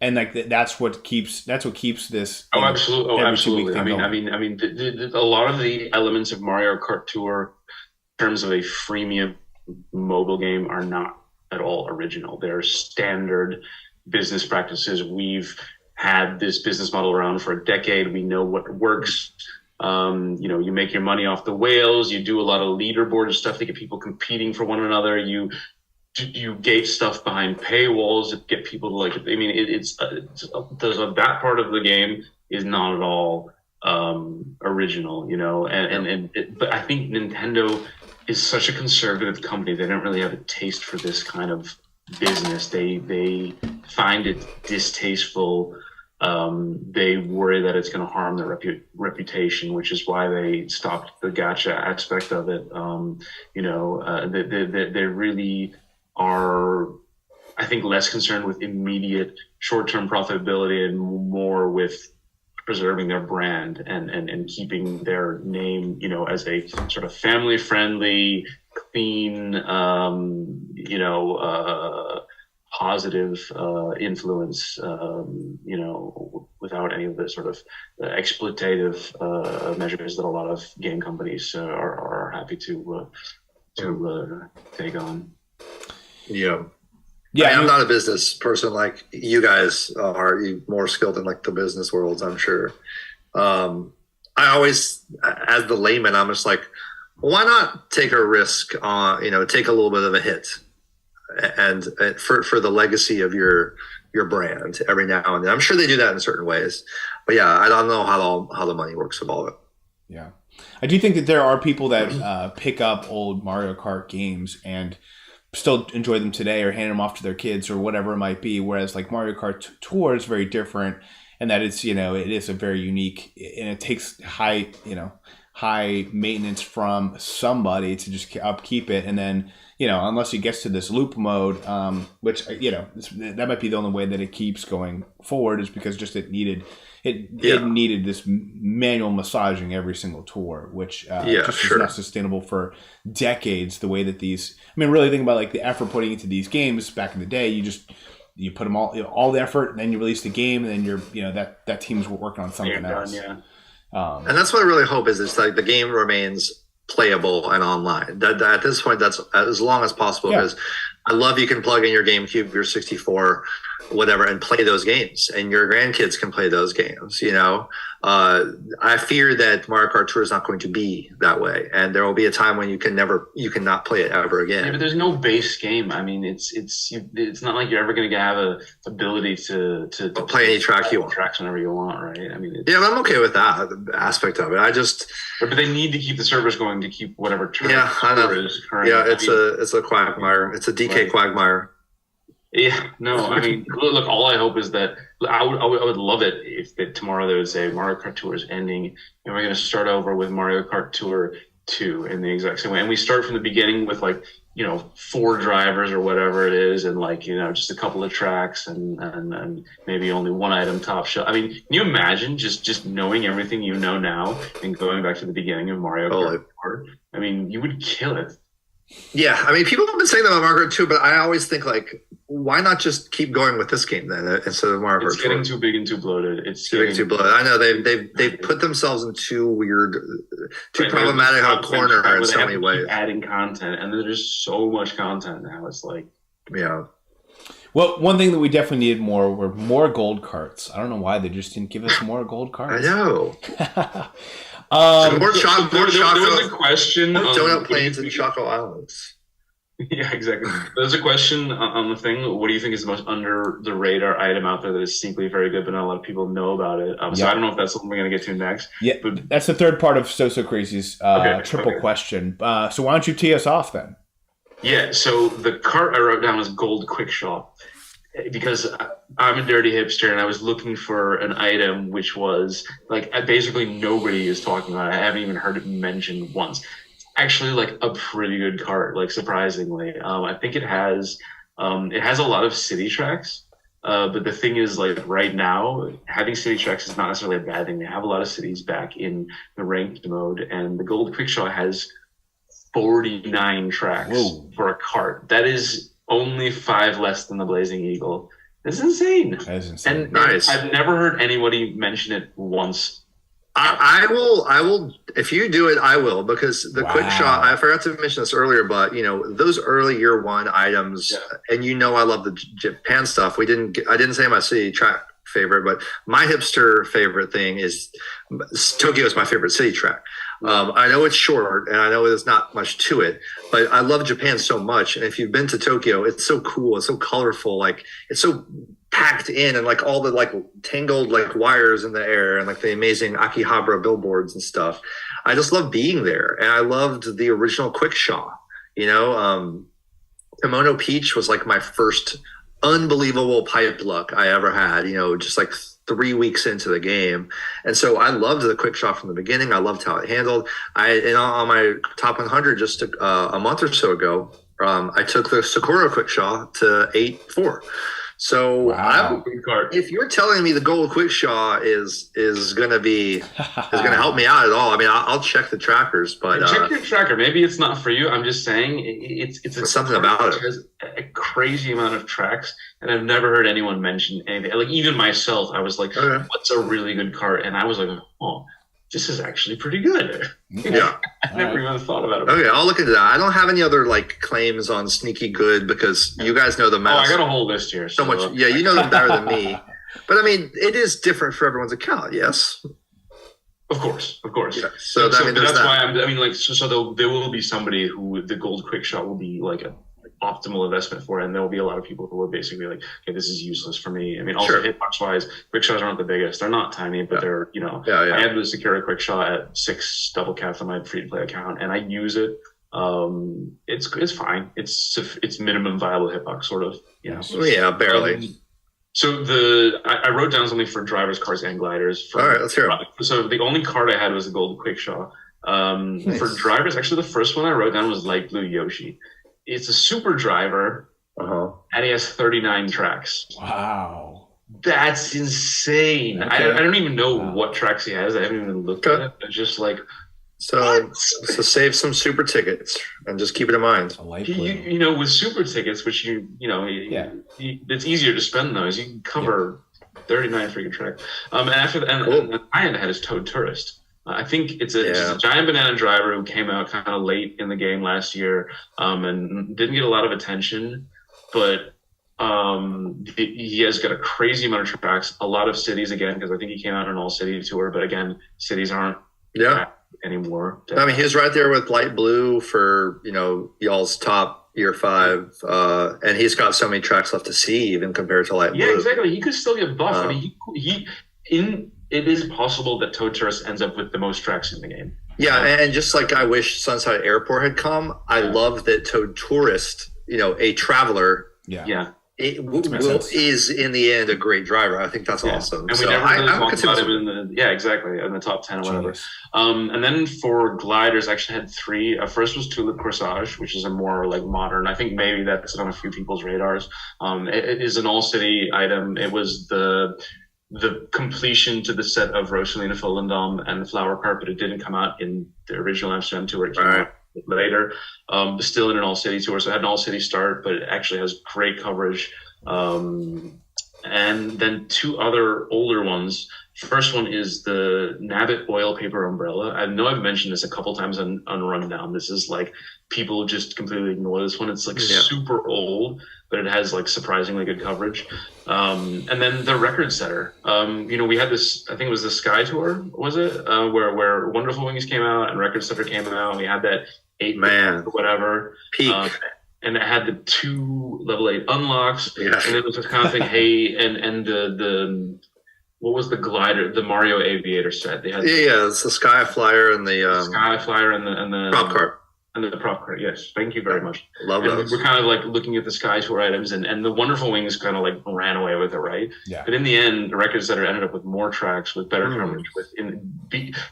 Speaker 1: and like that's what keeps this?
Speaker 3: Absolutely. Absolutely. I mean, a lot of the elements of Mario Kart Tour, in terms of a freemium mobile game, are not at all original. They're standard business practices. We've had this business model around for a decade. We know what works. You make your money off the whales. You do a lot of leaderboard stuff to get people competing for one another. You gate stuff behind paywalls to get people to like. I mean, that part of the game is not at all original, but I think Nintendo is such a conservative company. They don't really have a taste for this kind of business. They find it distasteful. They worry that it's going to harm their reputation, which is why they stopped the gacha aspect of it. They really are, I think, less concerned with immediate short-term profitability and more with preserving their brand and keeping their name, as a sort of family-friendly, clean, positive influence, without any of the sort of exploitative measures that a lot of game companies are happy to take on.
Speaker 2: Yeah. I'm not a business person like you guys are. You more skilled in like the business worlds, I'm sure. I always, as the layman, I'm just like, why not take a risk on, take a little bit of a hit, and for the legacy of your brand every now and then. I'm sure they do that in certain ways, but yeah, I don't know how the money works with all of it.
Speaker 1: Yeah, I do think that there are people that pick up old Mario Kart games and still enjoy them today, or hand them off to their kids or whatever it might be. Whereas like Mario Kart Tour is very different, and that it's it is a very unique, and it takes high maintenance from somebody to just upkeep it, and then. Unless it gets to this loop mode, which, that might be the only way that it keeps going forward, is because just it needed this manual massaging every single tour, which is not sustainable for decades. The way that really think about like the effort putting into these games back in the day. You put them all the effort, and then you release the game, and then you're that team's working on something else.
Speaker 2: And that's what I really hope is it's like the game remains playable and online. That at this point, that's as long as possible, because I love you can plug in your GameCube, your 64, whatever, and play those games, and your grandkids can play those games. I fear that Mario Kart Tour is not going to be that way, and there will be a time when you cannot play it ever again.
Speaker 3: Yeah, but there's no base game. I mean, it's not like you're ever going to have a ability to
Speaker 2: play any track you want,
Speaker 3: tracks whenever you want, right? I mean,
Speaker 2: I'm okay with that aspect of it.
Speaker 3: But they need to keep the servers going to keep whatever track
Speaker 2: I know.
Speaker 3: is current.
Speaker 2: Yeah, it's a quagmire. It's a DK quagmire.
Speaker 3: Yeah, no, I mean, look, all I hope is that I would love it if tomorrow they would say Mario Kart Tour is ending and we're going to start over with Mario Kart Tour 2 in the exact same way. And we start from the beginning with 4 drivers or whatever it is, and just a couple of tracks and maybe only one item top shelf. I mean, can you imagine just knowing everything you know now and going back to the beginning of Mario Kart Tour? I mean, you would kill it.
Speaker 2: Yeah, I mean, people have been saying that about Mario Kart too, but I always think why not just keep going with this game then instead of Mario Kart?
Speaker 3: It's getting too big and too bloated.
Speaker 2: It's getting too bloated. I know they've put themselves in too problematic a corner in so many ways.
Speaker 3: Adding content, and there's just so much content now. It's like,
Speaker 2: yeah.
Speaker 1: Well, one thing that we definitely needed were more gold carts. I don't know why they just didn't give us more gold carts.
Speaker 2: I know.
Speaker 3: More chocolate. There was a question.
Speaker 2: Donut plains and Choco Islands.
Speaker 3: Yeah, exactly. There's a question on the thing. What do you think is the most under the radar item out there that is secretly very good, but not a lot of people know about it? So I don't know if that's something we're going to get to next.
Speaker 1: Yeah, but that's the third part of So Crazy's triple question. So why don't you tee us off then?
Speaker 3: Yeah, so the cart I wrote down was Gold Quickshaw because I'm a dirty hipster and I was looking for an item which was like basically nobody is talking about it. I haven't even heard it mentioned once. Actually like a pretty good cart, like surprisingly. I think it has a lot of city tracks. But the thing is, like right now, having city tracks is not necessarily a bad thing. They have a lot of cities back in the ranked mode, and the Gold Quickshaw has 49 tracks for a cart. That is only 5 less than the Blazing Eagle. That's insane.
Speaker 1: That is insane.
Speaker 3: And nice. I've never heard anybody mention it once.
Speaker 2: I will. If you do it, I will, because the quick shot. I forgot to mention this earlier, but those early year one items, and I love the Japan stuff. I didn't say my city track favorite, but my hipster favorite thing is Tokyo is my favorite city track. I know it's short, and I know there's not much to it, but I love Japan so much. And if you've been to Tokyo, it's so cool. It's so colorful. Like it's so packed in, and like all the like tangled like wires in the air, and like the amazing Akihabara billboards and stuff. I just love being there, and I loved the original Quickshaw. Kimono Peach was like my first unbelievable pipe luck I ever had. Just like 3 weeks into the game, and so I loved the Quickshaw from the beginning. I loved how it handled. On my top 100 just a month or so ago, I took the Sakura Quickshaw to 8-4. So if you're telling me the Gold Quickshaw is going to help me out at all, I mean, I'll check the trackers, but
Speaker 3: check your tracker. Maybe it's not for you. I'm just saying it's
Speaker 2: something about it.
Speaker 3: It has a crazy amount of tracks, and I've never heard anyone mention anything. Like even myself, I was like, "What's a really good cart?" And I was like, "Oh, this is actually pretty good."
Speaker 2: Yeah.
Speaker 3: I never even thought about it.
Speaker 2: Okay, I'll look into that. I don't have any other like claims on sneaky good because you guys know them.
Speaker 3: I got a whole list here.
Speaker 2: So much. Yeah, you know them better than me. But I mean, it is different for everyone's account. Yes.
Speaker 3: Of course.
Speaker 2: Yeah. So that's
Speaker 3: why there will be somebody who the Gold Quickshot will be like an optimal investment for, and there will be a lot of people who are basically like, "Okay, this is useless for me." I mean, also hitbox wise, Quickshots aren't the biggest. They're not tiny, but they're I have the Sakura Quickshot at 6 double caps on my free to play account, and I use it. It's fine. It's minimum viable hitbox sort of.
Speaker 2: Yeah, barely.
Speaker 3: So I wrote down something for drivers, cars, and gliders.
Speaker 2: All right, let's hear it.
Speaker 3: So the only card I had was the Gold Quickshaw. Nice. For drivers, actually, the first one I wrote down was Light Blue Yoshi. It's a super driver, and he has 39 tracks.
Speaker 1: Wow.
Speaker 3: That's insane. Okay. I don't even know what tracks he has. I haven't even looked at it. It's just like...
Speaker 2: So save some super tickets and just keep it in mind.
Speaker 3: With super tickets, which it's easier to spend those. You can cover 39 freaking tracks. And after that, and the high end ahead is Toad Tourist. I think it's a giant banana driver who came out kind of late in the game last year and didn't get a lot of attention, but he has got a crazy amount of tracks, a lot of cities again, because I think he came out on an all-city tour, but again, cities aren't anymore.
Speaker 2: I mean, he was right there with Light Blue for, y'all's top year 5, and he's got so many tracks left to see even compared to Light Blue.
Speaker 3: Yeah, exactly. He could still get buffed. I mean, it is possible that Toad Tourist ends up with the most tracks in the game.
Speaker 2: Yeah, and just like I wish Sunside Airport had come, I love that Toad Tourist, a traveler, is in the end a great driver. I think that's awesome.
Speaker 3: And we never really talked about him in the top 10 or whatever. And then for gliders, I actually had 3. First was Tulip Corsage, which is a more like modern. I think maybe that's on a few people's radars. It is an all-city item. It was the completion to the set of Rosalina Fullendam and the Flower Cart, but it didn't come out in the original Amsterdam tour. It came out later. Still in an all-city tour, so it had an all-city start, but it actually has great coverage. And then 2 other older ones. First one is the Nabbit Oil Paper Umbrella. I know I've mentioned this a couple times on Rundown. This is like people just completely ignore this one. It's like super old, but it has like surprisingly good coverage. And then the Record Setter. We had this, I think it was the Sky Tour, was it? Where Wonderful Wings came out and Record Setter came out. And we had that 8-man or whatever.
Speaker 2: Peak.
Speaker 3: and it had the 2 level 8 unlocks,
Speaker 2: Yeah.
Speaker 3: and it was just kind of thing. Hey, and the what was the glider? The Mario Aviator set. They had
Speaker 2: it's the Sky Flyer and the
Speaker 3: Sky Flyer and the
Speaker 2: prop cart.
Speaker 3: And the prop cart, yes. Thank you very much.
Speaker 2: Love
Speaker 3: and
Speaker 2: those.
Speaker 3: we're kind of like looking at the Sky Tour items, and the Wonderful Wings kind of like ran away with it, right?
Speaker 1: Yeah.
Speaker 3: But in the end, the record setter ended up with more tracks, with better coverage, with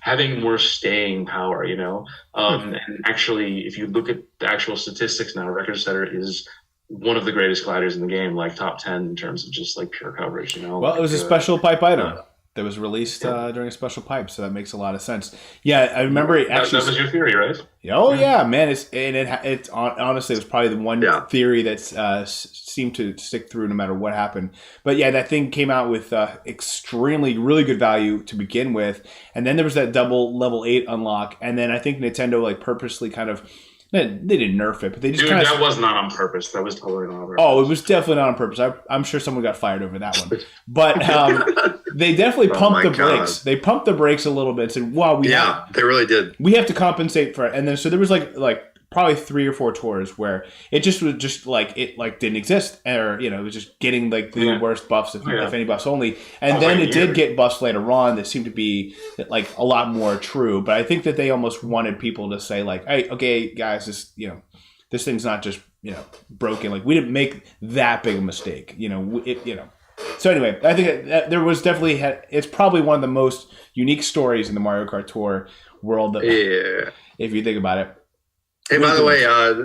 Speaker 3: having more staying power, you know? And actually, if you look at the actual statistics now, record setter is one of the greatest gliders in the game, like top 10 in terms of just like pure coverage, you know?
Speaker 1: Well, it was a special pipe item that was released during a special pipe, so that makes a lot of sense. Yeah, I remember it actually.
Speaker 3: That was your theory, right?
Speaker 1: Oh yeah, man! It's honestly, it was probably the one theory that seemed to stick through no matter what happened. But yeah, that thing came out with really good value to begin with, and then there was that double level 8 unlock, and then I think Nintendo like purposely kind of. They didn't nerf it, but they just
Speaker 3: kind of... that was not on purpose. That was totally not on purpose.
Speaker 1: Oh, it was definitely not on purpose. I'm sure someone got fired over that one. But they definitely pumped the brakes. They pumped the brakes a little bit and said, wow,
Speaker 2: they really did.
Speaker 1: We have to compensate for it. And then so there was like probably 3 or 4 tours where it just was just like it like didn't exist, or it was just getting like the worst buffs if any buffs only. And then it did get buffs later on that seemed to be like a lot more true. But I think that they almost wanted people to say like, hey, okay, guys, this thing's not just broken. Like we didn't make that big a mistake. So anyway, I think that there was definitely it's probably one of the most unique stories in the Mario Kart Tour world. If you think about it.
Speaker 2: Hey, by the way,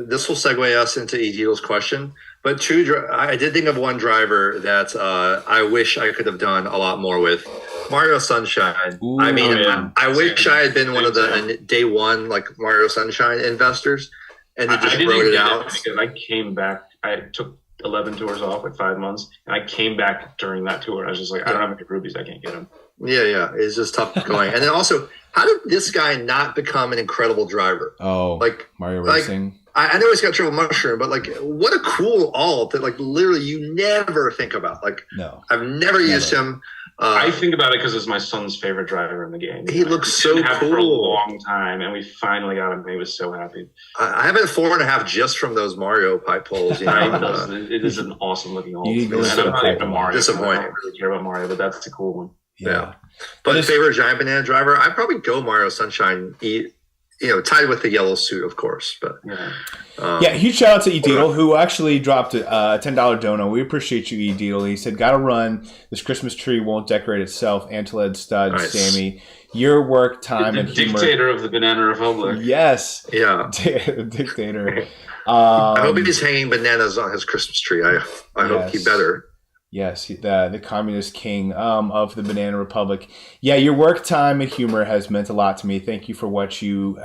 Speaker 2: this will segue us into Edil's question. But I did think of one driver that I wish I could have done a lot more with. Mario Sunshine.
Speaker 1: Ooh,
Speaker 2: I wish I had been one of the day one like Mario Sunshine investors, and they just wrote it out.
Speaker 3: Because I came back. I took 11 tours off, like 5 months, and I came back during that tour. I was just like, I don't have any rubies. I can't get them.
Speaker 2: Yeah. It's just tough going. And then also, how did this guy not become an incredible driver?
Speaker 1: Oh, like Mario Racing.
Speaker 2: I know he's got triple mushroom, but like, what a cool alt that like literally you never think about. Like,
Speaker 1: no,
Speaker 2: I've never used him.
Speaker 3: I think about it because it's my son's favorite driver in the game.
Speaker 2: He looks so cool
Speaker 3: for a long time, and we finally got him. He was so happy.
Speaker 2: I have it 4.5 just from those Mario pipe poles.
Speaker 3: It is an awesome looking alt. And I'm not even a Mario.
Speaker 2: Disappointing.
Speaker 3: I don't really care about Mario, but that's the cool one.
Speaker 2: Yeah. But favorite giant banana driver, I'd probably go Mario Sunshine. Tied with the yellow suit, of course. But
Speaker 1: huge shout out to Edil, who actually dropped a $10 dono. We appreciate you, Edil. He said, "Gotta run. This Christmas tree won't decorate itself." Antilev, Stud, nice. Sammy, your work, time, and humor.
Speaker 3: Dictator of the Banana Republic.
Speaker 1: Yes.
Speaker 2: Yeah.
Speaker 1: Dictator.
Speaker 2: I hope he's hanging bananas on his Christmas tree. I hope he better.
Speaker 1: Yes, the communist king of the Banana Republic. Yeah, your work, time, and humor has meant a lot to me. Thank you for what you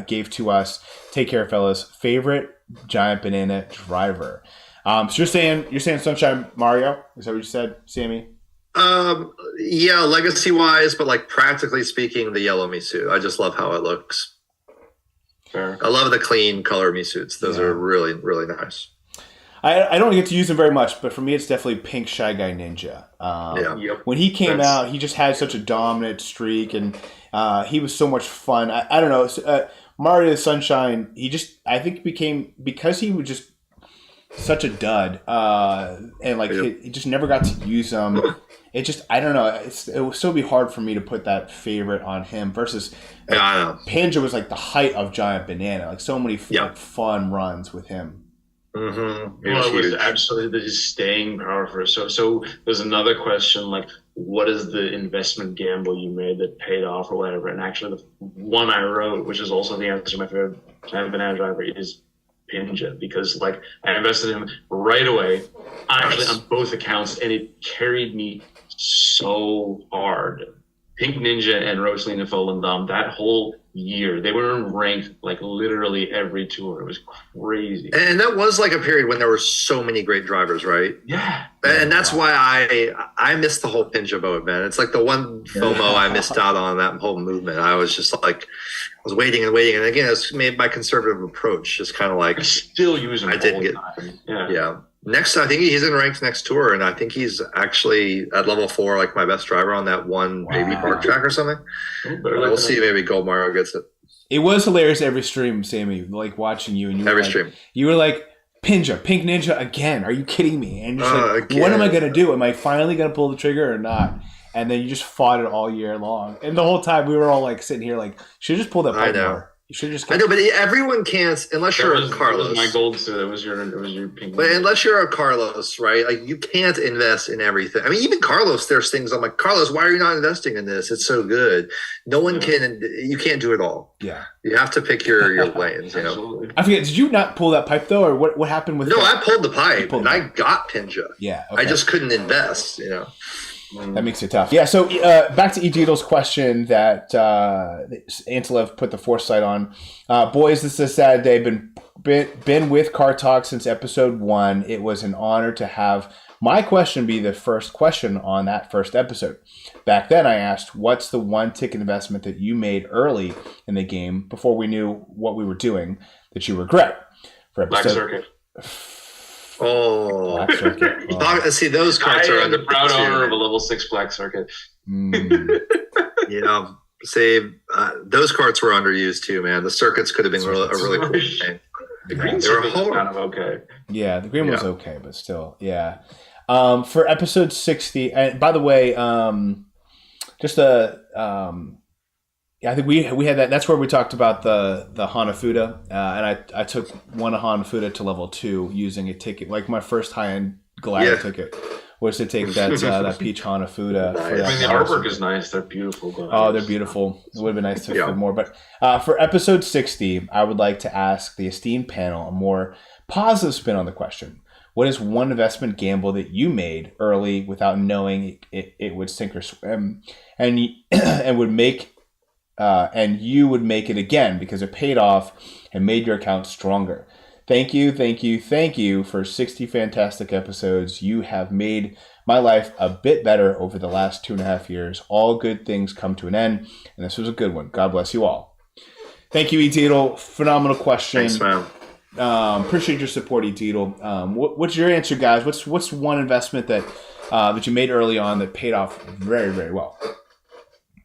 Speaker 1: gave to us. Take care, fellas. Favorite giant banana driver. So you're saying Sunshine Mario? Is that what you said, Sammy?
Speaker 2: Yeah, legacy wise, but like practically speaking, the yellow Misu. I just love how it looks.
Speaker 1: Fair.
Speaker 2: I love the clean color Misuits. Those are really, really nice.
Speaker 1: I don't get to use him very much, but for me, it's definitely Pink Shy Guy Ninja. When he came out, he just had such a dominant streak, and he was so much fun. I don't know. Mario Sunshine, I think because he was just such a dud, and like he just never got to use him. I don't know. It would still be hard for me to put that favorite on him versus Panja was like the height of Giant Banana. Like so many fun runs with him.
Speaker 2: Mm-hmm.
Speaker 3: It was absolutely the staying power for us. So there's another question like, what is the investment gamble you made that paid off or whatever? And actually, the one I wrote, which is also the answer to my favorite Giant Banana driver, is Pinja, because like I invested in him right away, actually on both accounts, and it carried me so hard. Pink Ninja and Rosalina Volendam, that whole year, they were ranked like literally every tour. It was crazy.
Speaker 2: And that was like a period when there were so many great drivers, right?
Speaker 3: Yeah.
Speaker 2: And that's why I missed the whole Pinja boat, man. It's like the one FOMO I missed out on that whole movement. I was just like, I was waiting. And again, it's made my conservative approach, just kind of like.
Speaker 3: I still use him.
Speaker 2: I didn't get. Yeah. Next, I think he's in ranked next tour, and I think he's actually at level 4, like my best driver on that one baby park track or something. We'll see. Maybe Gold Mario gets it.
Speaker 1: It was hilarious every stream, Sammy, like watching you, and you were like, Pinja, Pink Ninja again. Are you kidding me? And you're just like, what am I going to do? Am I finally going to pull the trigger or not? And then you just fought it all year long. And the whole time we were all like sitting here like, should have just pulled that pipe more. You should just.
Speaker 2: I know, but everyone can't unless you're a Carlos.
Speaker 3: That was my gold suit. It was your pink.
Speaker 2: But unless you're a Carlos, right? Like you can't invest in everything. I mean, even Carlos, there's things I'm like, Carlos, why are you not investing in this? It's so good. No one can. You can't do it all.
Speaker 1: Yeah,
Speaker 2: you have to pick your lanes. You know.
Speaker 1: I forget. Did you not pull that pipe though, or what happened with?
Speaker 2: No, I pulled the pipe and I got Pinja.
Speaker 1: Yeah, okay.
Speaker 2: I just couldn't invest. You know.
Speaker 1: That makes it tough. Yeah, so back to Edito's question that Antilev put the foresight on. Boys, this is a sad day. Been with Car Talk since episode 1. It was an honor to have my question be the first question on that first episode. Back then, I asked, what's the one ticket investment that you made early in the game before we knew what we were doing that you regret? For episode,
Speaker 3: Black Circuit.
Speaker 2: Oh,
Speaker 1: Black Circuit. Oh.
Speaker 2: See, those carts are under
Speaker 3: the proud owner of a level 6 Black Circuit.
Speaker 2: Yeah, those carts were underused too, man. The circuits could have been a really cool thing.
Speaker 3: The green circuit was kind of okay.
Speaker 1: Yeah, the green was okay, but still, yeah. For episode 60, and by the way, I think we had that. That's where we talked about the Hanafuda, and I took one Hanafuda to level 2 using a ticket. Like my first high-end glider ticket was to take that peach Hanafuda.
Speaker 2: Nice.
Speaker 3: I mean, the artwork is nice. They're beautiful gliders.
Speaker 1: Oh, they're beautiful. It would have been nice to fit more. But for episode 60, I would like to ask the esteemed panel a more positive spin on the question. What is one investment gamble that you made early without knowing it would sink or swim, and would make and you would make it again because it paid off and made your account stronger? Thank you for 60 fantastic episodes. You have made my life a bit better over the last 2.5 years. All good things come to an end, and this was a good one. God bless you all. Thank you, E-Teedle. Phenomenal question.
Speaker 2: Thanks, man.
Speaker 1: Appreciate your support, E-Teedle. What's your answer, guys? What's one investment that you made early on that paid off very, very well?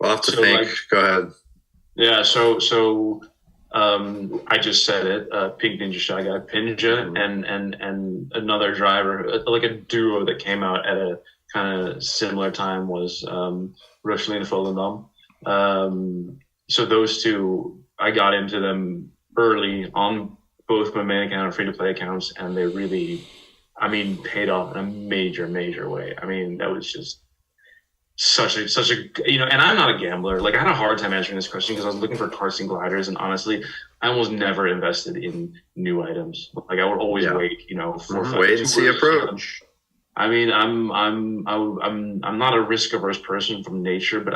Speaker 2: I'll have to think. Go ahead.
Speaker 3: Yeah, so I just said it. Pink Ninja Shy Guy, Pinja, and another driver, like a duo that came out at a kind of similar time was Rushley and Folendam. So those two, I got into them early on both my main account and free-to-play accounts, and they really, paid off in a major, major way. I mean, that was just such a and I'm not a gambler. Like, I had a hard time answering this question because I was looking for karts and gliders, and honestly, I almost never invested in new items. Like, I would always wait, 4 or 5
Speaker 2: wait and see approach.
Speaker 3: I mean, I'm not a risk averse person from nature, but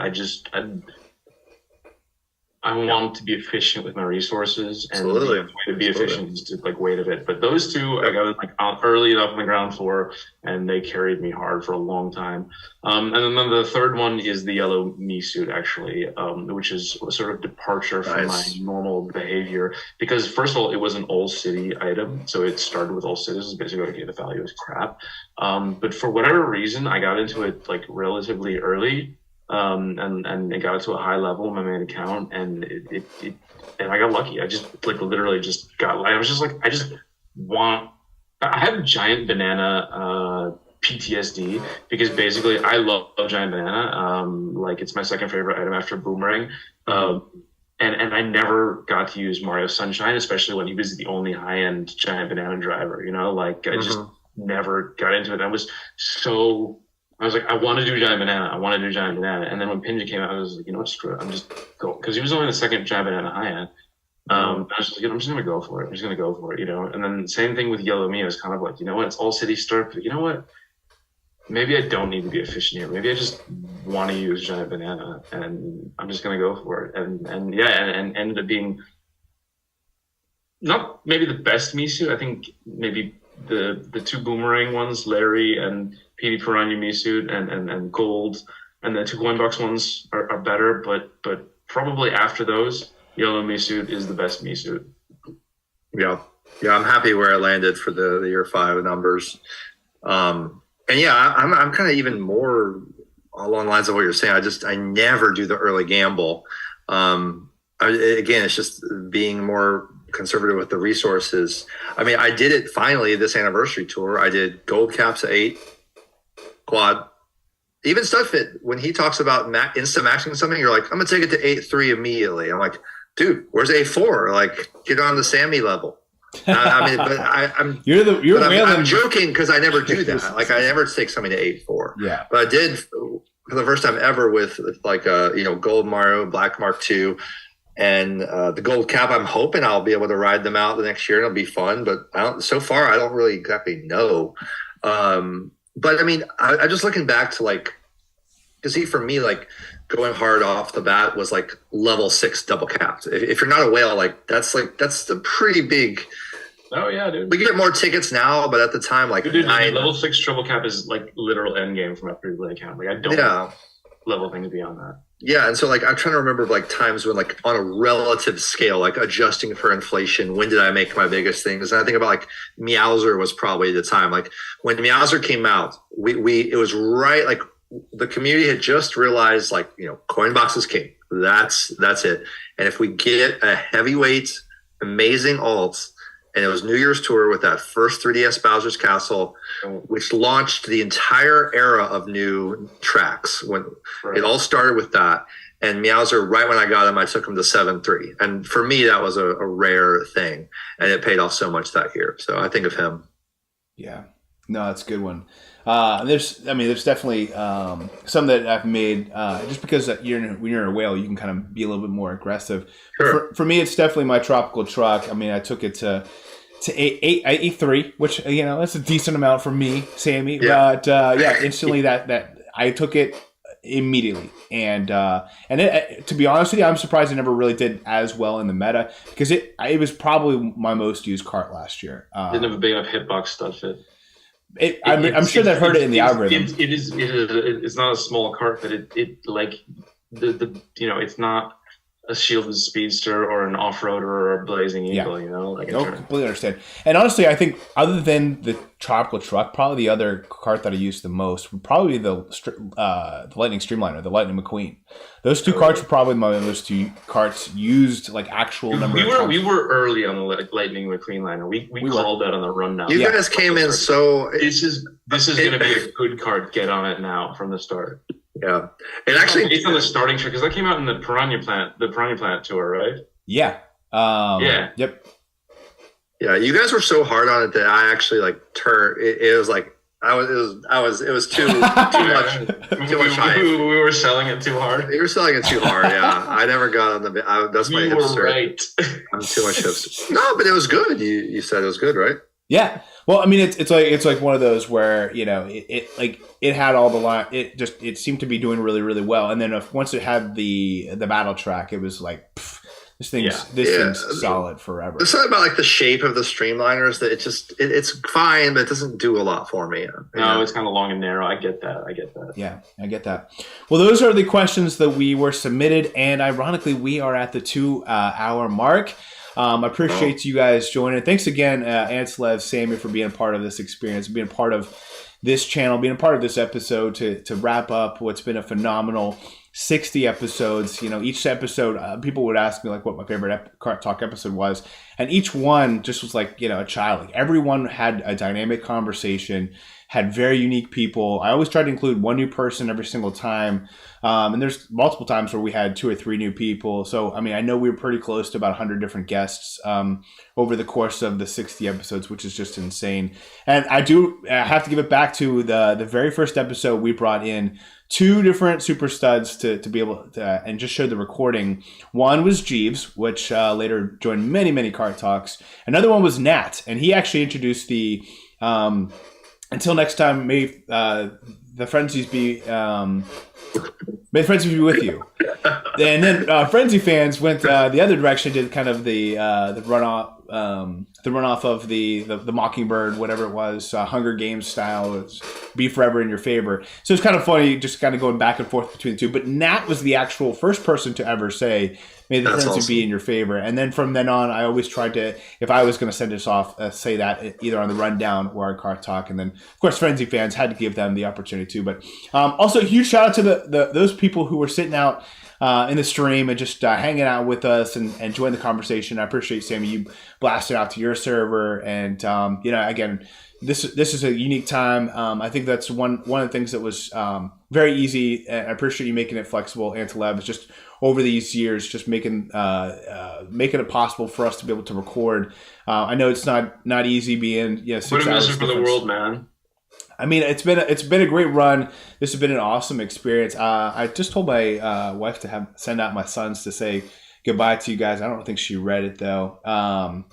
Speaker 3: I want to be efficient with my resources, and the way to be efficient is to wait a bit. But those two, I got early enough on the ground floor, and they carried me hard for a long time. And then the third one is the yellow me suit, actually, which is a sort of departure from my normal behavior. Because first of all, it was an all city item, so it started with all cities. It's basically okay, the value is crap. But for whatever reason, I got into it relatively early. And it got to a high level in my main account, and I got lucky. I just literally just got. I was just I have giant banana PTSD because basically I love giant banana. It's my second favorite item after boomerang. And I never got to use Mario Sunshine, especially when he was the only high end giant banana driver. I just never got into it. I was like, I want to do giant banana. And then when Pinja came out, I was like, you know what, screw it. I'm just go, because he was only the second giant banana I had. I was just like, I'm just going to go for it. And then same thing with Yellow Me. I was kind of like, you know what, it's all city start, but you know what? Maybe I don't need to be efficient here. Maybe I just want to use giant banana, and I'm just going to go for it. And ended up being not maybe the best Misu. I think maybe the two boomerang ones, Larry and PD Piranha Misu and Gold, and the two coin box ones are better, but probably after those, Yellow Misu is the best Misu.
Speaker 2: Yeah, I'm happy where I landed for the year 5 numbers. And yeah, I'm kind of even more along the lines of what you're saying. I never do the early gamble. I again, it's just being more conservative with the resources. I mean, I did it finally this anniversary tour. I did gold caps at 8, quad. Even Studfit, when he talks about instant maxing something, you're like, I'm gonna take it to 8.3 immediately. I'm like, dude, where's 8.4? Like, get on the Sammy level. I mean, but I'm joking because I never do that. Like, I never take something to 8.4.
Speaker 1: Yeah,
Speaker 2: but I did for the first time ever with like gold Mario, black Mark II. And the gold cap, I'm hoping I'll be able to ride them out the next year and it'll be fun. But so far, I don't really exactly know. But I mean, I just looking back to like, because for me, like going hard off the bat was like level 6 double capped. If you're not a whale, that's a pretty big.
Speaker 3: Oh yeah, dude.
Speaker 2: We get more tickets now, but at the time, like
Speaker 3: dude, level 6 triple cap is like literal end game from a free-play account. Like I don't level things beyond that.
Speaker 2: Yeah, and so like I'm trying to remember like times when like on a relative scale, like adjusting for inflation, when did I make my biggest things? And I think about like Meowser was probably the time. Like when Meowser came out, it was right, like the community had just realized like, coin box is king. That's it. And if we get a heavyweight, amazing alt, and it was New Year's Tour with that first 3DS Bowser's Castle, which launched the entire era of new tracks. When it all started with that. And Meowser, right when I got him, I took him to 7.3. And for me, that was a rare thing. And it paid off so much that year. So I think of him.
Speaker 1: Yeah. No, that's a good one. There's definitely some that I've made just because when you're a whale, you can kind of be a little bit more aggressive.
Speaker 2: Sure.
Speaker 1: For me, it's definitely my tropical truck. I mean, I took it to 8.3, which that's a decent amount for me, Sammy.
Speaker 2: Yeah.
Speaker 1: But instantly that I took it immediately, and to be honest with you, I'm surprised it never really did as well in the meta because it was probably my most used cart last year.
Speaker 3: Didn't have a big enough hitbox stud fit.
Speaker 1: I'm sure that hurt it in the algorithm.
Speaker 3: It's not a small cart, but it's not a shielded speedster or an off-roader or a blazing eagle. I
Speaker 1: completely understand. And honestly, I think other than the tropical truck, probably the other cart that I used the most would probably be the Lightning Streamliner, the Lightning McQueen. Those two carts were probably my most two carts used, like actual number.
Speaker 3: We were early on the Lightning McQueen liner. We called that on the rundown.
Speaker 2: You guys came in so.
Speaker 3: This is going to be a good cart. Get on it now from the start.
Speaker 2: Yeah, and actually,
Speaker 3: based on the starting track, because that came out in the Piranha Plant tour, right?
Speaker 1: Yeah. Yep.
Speaker 2: Yeah, you guys were so hard on it that I actually like turned. It was like it was too much. Too much hype.
Speaker 3: We were selling it too hard.
Speaker 2: You were selling it too hard. Yeah, I never got on the. That's my hipster.
Speaker 3: You were right.
Speaker 2: I'm too much hipster. No, but it was good. You said it was good, right?
Speaker 1: Yeah. Well, I mean, it's like one of those where it had all the line. It seemed to be doing really, really well. And then once it had the battle track, it was like this thing's solid forever.
Speaker 2: There's something about like the shape of the streamliners that it's fine, but it doesn't do a lot for me.
Speaker 3: No, it's kind of long and narrow. I get that.
Speaker 1: Yeah, I get that. Well, those are the questions that we were submitted, and ironically, we are at the 2-hour mark. I appreciate you guys joining. Thanks again, Antilev, Sammy, for being a part of this experience, being a part of this channel, being a part of this episode to wrap up what's been a phenomenal 60 episodes. Each episode, people would ask me like what my favorite Kart Talk episode was, and each one just was like a child. Like everyone had a dynamic conversation, had very unique people. I always tried to include one new person every single time. And there's multiple times where we had 2 or 3 new people. So, I mean, I know we were pretty close to about 100 different guests over the course of the 60 episodes, which is just insane. And I have to give it back to the very first episode. We brought in 2 different super studs to be able to, and just showed the recording. One was Jeeves, which later joined many, many Kart Talks. Another one was Nat, and he actually introduced the, until next time, may the frenzies be... May Frenzy be with you. And then Frenzy fans went the other direction, did kind of the runoff. the runoff of the Mockingbird, whatever it was, Hunger Games style. It's Be Forever in Your Favor. So it's kind of funny, just kind of going back and forth between the two. But Nat was the actual first person to ever say, "May the tendency be in your favor." And then from then on, I always tried to, if I was going to send this off, say that either on the rundown or on Kart Talk. And then, of course, Frenzy fans had to give them the opportunity too. But also, a huge shout out to those people who were sitting out in the stream and just hanging out with us and enjoying the conversation. I appreciate, Sammy, you blasted out to your server. And, again, this is a unique time. I think that's one of the things that was very easy. And I appreciate you making it flexible. Antilev is just over these years, just making it possible for us to be able to record. I know it's not easy being 6
Speaker 3: hours. What a message for the
Speaker 1: difference.
Speaker 3: world, man.
Speaker 1: I mean, it's been a great run. This has been an awesome experience. I just told my wife to send out my sons to say goodbye to you guys. I don't think she read it though,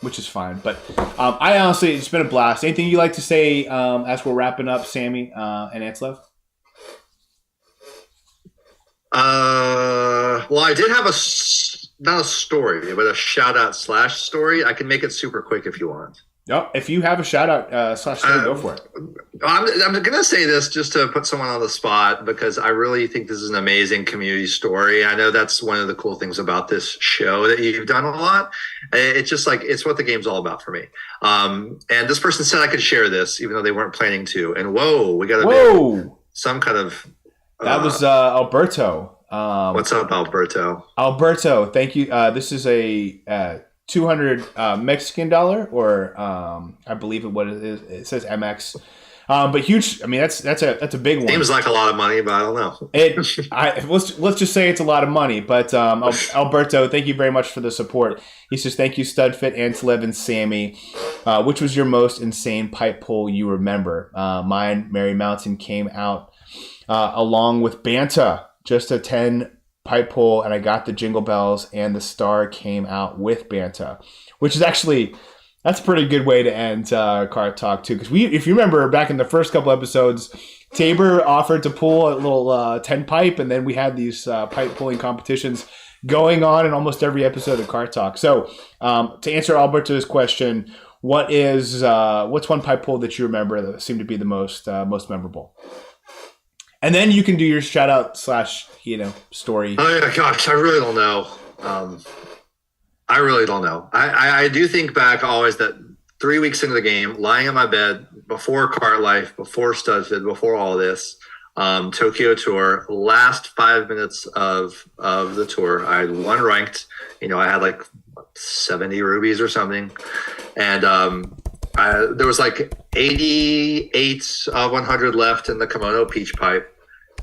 Speaker 1: which is fine. But I honestly, it's been a blast. Anything you'd like to say as we're wrapping up, Sammy and Antilev?
Speaker 2: Well, I did have not a story, but a shout out / story. I can make it super quick if you want.
Speaker 1: Oh, if you have a shout out / story, go for it.
Speaker 2: I'm going to say this just to put someone on the spot because I really think this is an amazing community story. I know that's one of the cool things about this show that you've done a lot. It's just like, it's what the game's all about for me. And this person said I could share this even though they weren't planning to. And we got to some kind of...
Speaker 1: that was Alberto.
Speaker 2: What's up, Alberto?
Speaker 1: Alberto, thank you. This is a... $200 Mexican dollar, or I believe what it is. It says MX, but huge. I mean, that's a big one.
Speaker 2: Seems like a lot of money, but I don't know.
Speaker 1: Let's just say it's a lot of money. But Alberto, thank you very much for the support. He says thank you, Studfit, Antilev, and Sammy. Which was your most insane pipe pull you remember? Mine, Mary Mountain, came out along with Banta, just a 10 pipe pull, and I got the jingle bells, and the star came out with Banta, which is actually, that's a pretty good way to end Kart Talk too. Because if you remember back in the first couple episodes, Tabor offered to pull a little 10 pipe, and then we had these pipe pulling competitions going on in almost every episode of Kart Talk. So to answer Alberto's question, what's one pipe pull that you remember that seemed to be the most memorable? And then you can do your shout out / story.
Speaker 2: Oh yeah, gosh, I really don't know. I really don't know. I do think back always that 3 weeks into the game, lying in my bed before Kart Life, before Studfit, before all this, Tokyo Tour, last 5 minutes of the tour, I had one ranked. I had like 70 rubies or something, and there was like 88 of 100 left in the Kimono Peach Pipe,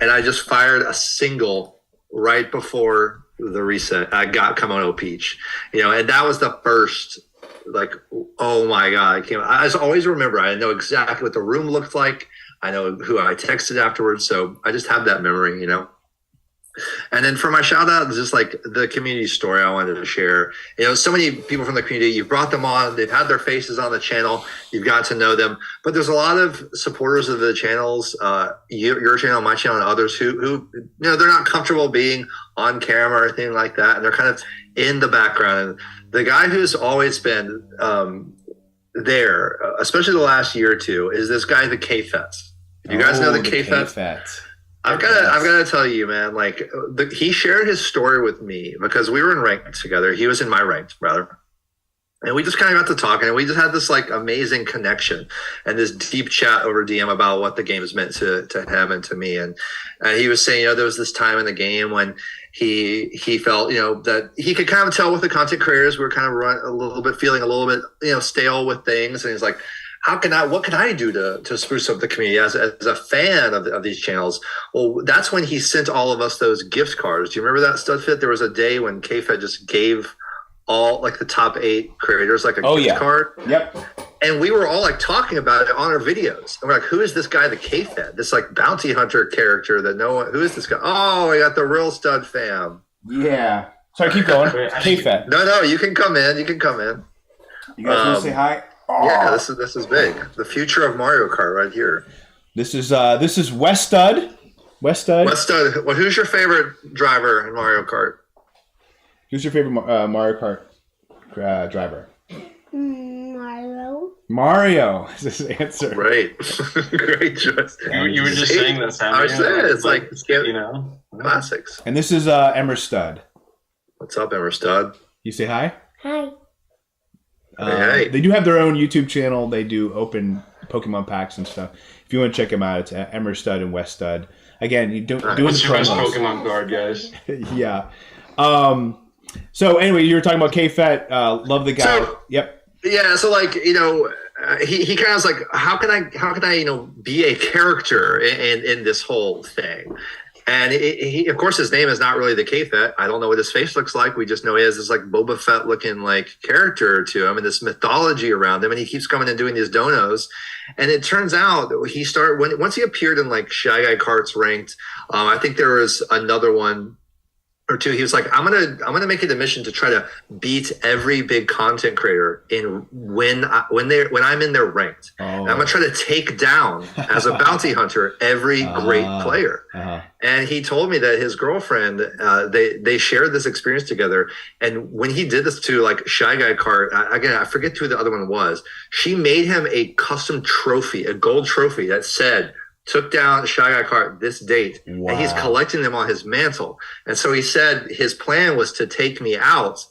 Speaker 2: and I just fired a single right before the reset. I got Kimono Peach, and that was the first, like, oh my God. I just always remember, I know exactly what the room looked like. I know who I texted afterwards, so I just have that memory, And then for my shout out, just like the community story I wanted to share. So many people from the community, you've brought them on, they've had their faces on the channel, you've got to know them. But there's a lot of supporters of the channels, your channel, my channel, and others who they're not comfortable being on camera or anything like that. And they're kind of in the background. And the guy who's always been there, especially the last year or two, is this guy, the K-Fet. You guys know the K-Fet? I've got to tell you, man, like he shared his story with me because we were in ranked together. He was in my ranked, rather. And we just kind of got to talking, and we just had this like amazing connection and this deep chat over DM about what the game has meant to him and to me. And he was saying, there was this time in the game when he felt, that he could kind of tell with the content creators, we were kind of feeling a little bit, stale with things. And he's like, what can I do to spruce up the community as a fan of these channels? Well, that's when he sent all of us those gift cards. Do you remember that, Studfit? There was a day when K-Fed just gave all like the top 8 creators like a gift card.
Speaker 1: Yep.
Speaker 2: And we were all like talking about it on our videos. And we're like, who is this guy, the K-Fed? This like bounty hunter character that who is this guy? Oh, I got the real stud fam.
Speaker 1: Yeah. Sorry, keep going. K-Fed.
Speaker 2: No, you can come in. You guys
Speaker 1: want to say hi?
Speaker 2: Oh. Yeah, this is big. The future of Mario Kart right here.
Speaker 1: This is West Stud.
Speaker 2: Well, who's your favorite driver in Mario Kart?
Speaker 1: Who's your favorite Mario Kart driver?
Speaker 4: Mario
Speaker 1: Mario is his answer.
Speaker 2: Right. Great choice.
Speaker 3: You were just saying that, Sammy.
Speaker 2: I was saying it's like
Speaker 3: you know,
Speaker 2: classics.
Speaker 1: And this is Emmer Stud.
Speaker 2: What's up, Emmer Stud?
Speaker 1: You say hi?
Speaker 4: Hi.
Speaker 2: Hey.
Speaker 1: They do have their own YouTube channel. They do open Pokemon packs and stuff. If you want to check them out, it's Emmer Stud and West Stud. Again, you doing
Speaker 3: what's
Speaker 1: the
Speaker 3: your best
Speaker 1: promos.
Speaker 3: Pokemon card, guys?
Speaker 1: Yeah. So anyway, you were talking about K-Fet. Love the guy.
Speaker 2: So,
Speaker 1: yep.
Speaker 2: Yeah. So like, you know, he kind of was like, how can I, you know, be a character in this whole thing? And he, of course, his name is not really the K-Fet. I don't know what his face looks like. We just know he has this like Boba Fett looking like character to him and this mythology around him. And he keeps coming and doing these donos. And it turns out he started once he appeared in like Shy Guy Karts Ranked. I think there was another one or two. He was like, I'm gonna make it a mission to try to beat every big content creator in when I'm in their ranked.
Speaker 1: Oh.
Speaker 2: And I'm gonna try to take down as a bounty hunter every great player. And he told me that his girlfriend, they shared this experience together. And when he did this to like Shy Guy Kart, again, I forget who the other one was. She made him a custom trophy, a gold trophy that said, took down Shy Guy Kart this date. Wow. And he's collecting them on his mantle. And so he said his plan was to take me out.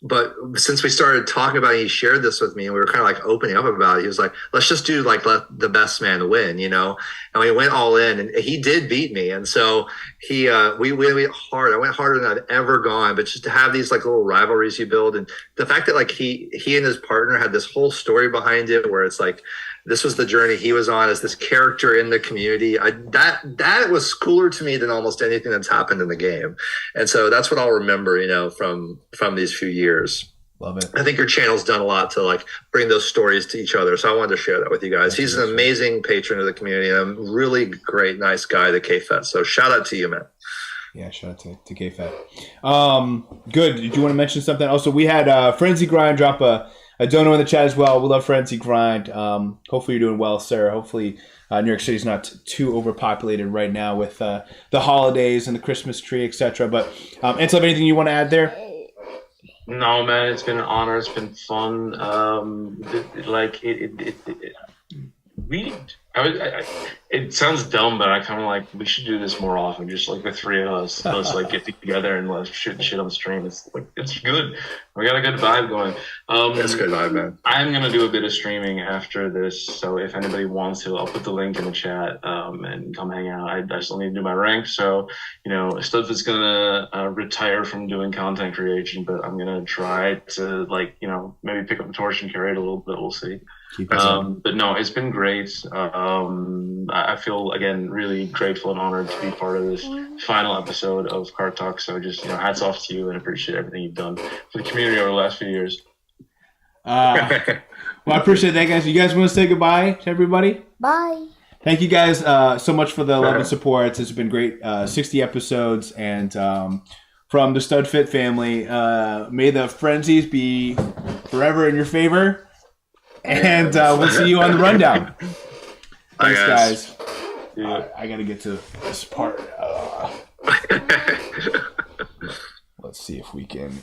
Speaker 2: But since we started talking about it, he shared this with me and we were kind of like opening up about it. He was like, let's just do like let the best man win, you know? And we went all in and he did beat me. And so we went hard. I went harder than I've ever gone, but just to have these like little rivalries you build. And the fact that like he and his partner had this whole story behind it where it's like, this was the journey he was on as this character in the community. That was cooler to me than almost anything that's happened in the game. And so that's what I'll remember, you know, from these few years.
Speaker 1: Love it.
Speaker 2: I think your channel's done a lot to like bring those stories to each other. So I wanted to share that with you guys. He's an amazing patron of the community and a really great, nice guy, the K-Fet. So shout out to you, man.
Speaker 1: Yeah, shout out to K-Fet. Good. Did you want to mention something? Also, we had Frenzy Grind drop a dono in the chat as well. We love Frenzy Grind. Hopefully you're doing well, Sarah. Hopefully New York City's not too overpopulated right now with the holidays and the Christmas tree, etc. But Antilev, anything you want to add there?
Speaker 3: No, man, it's been an honor. It's been fun. It sounds dumb, but I kind of like we should do this more often. Just like the three of us, let's like get together and let's shoot shit on the stream. It's like it's good. We got a good vibe going.
Speaker 2: That's a good vibe, man. I'm
Speaker 3: gonna do a bit of streaming after this, so if anybody wants to, I'll put the link in the chat and come hang out. I still need to do my rank, so you know, Studfit's gonna retire from doing content creation, but I'm gonna try to like you know maybe pick up the torch and carry it a little bit. We'll see. But no, it's been great. I feel again really grateful and honored to be part of this final episode of Kart Talk. So just you know, hats off to you and appreciate everything you've done for the community over the last few years.
Speaker 1: Well, I appreciate that, guys. You guys want to say goodbay to everybody?
Speaker 4: Bye.
Speaker 1: Thank you guys so much for the love and support. It's been great. 60 episodes, and from the Studfit family, may the frenzies be forever in your favor. And we'll see you on the rundown. Thanks, guys. Yeah. I got to get to this part. Let's see if we can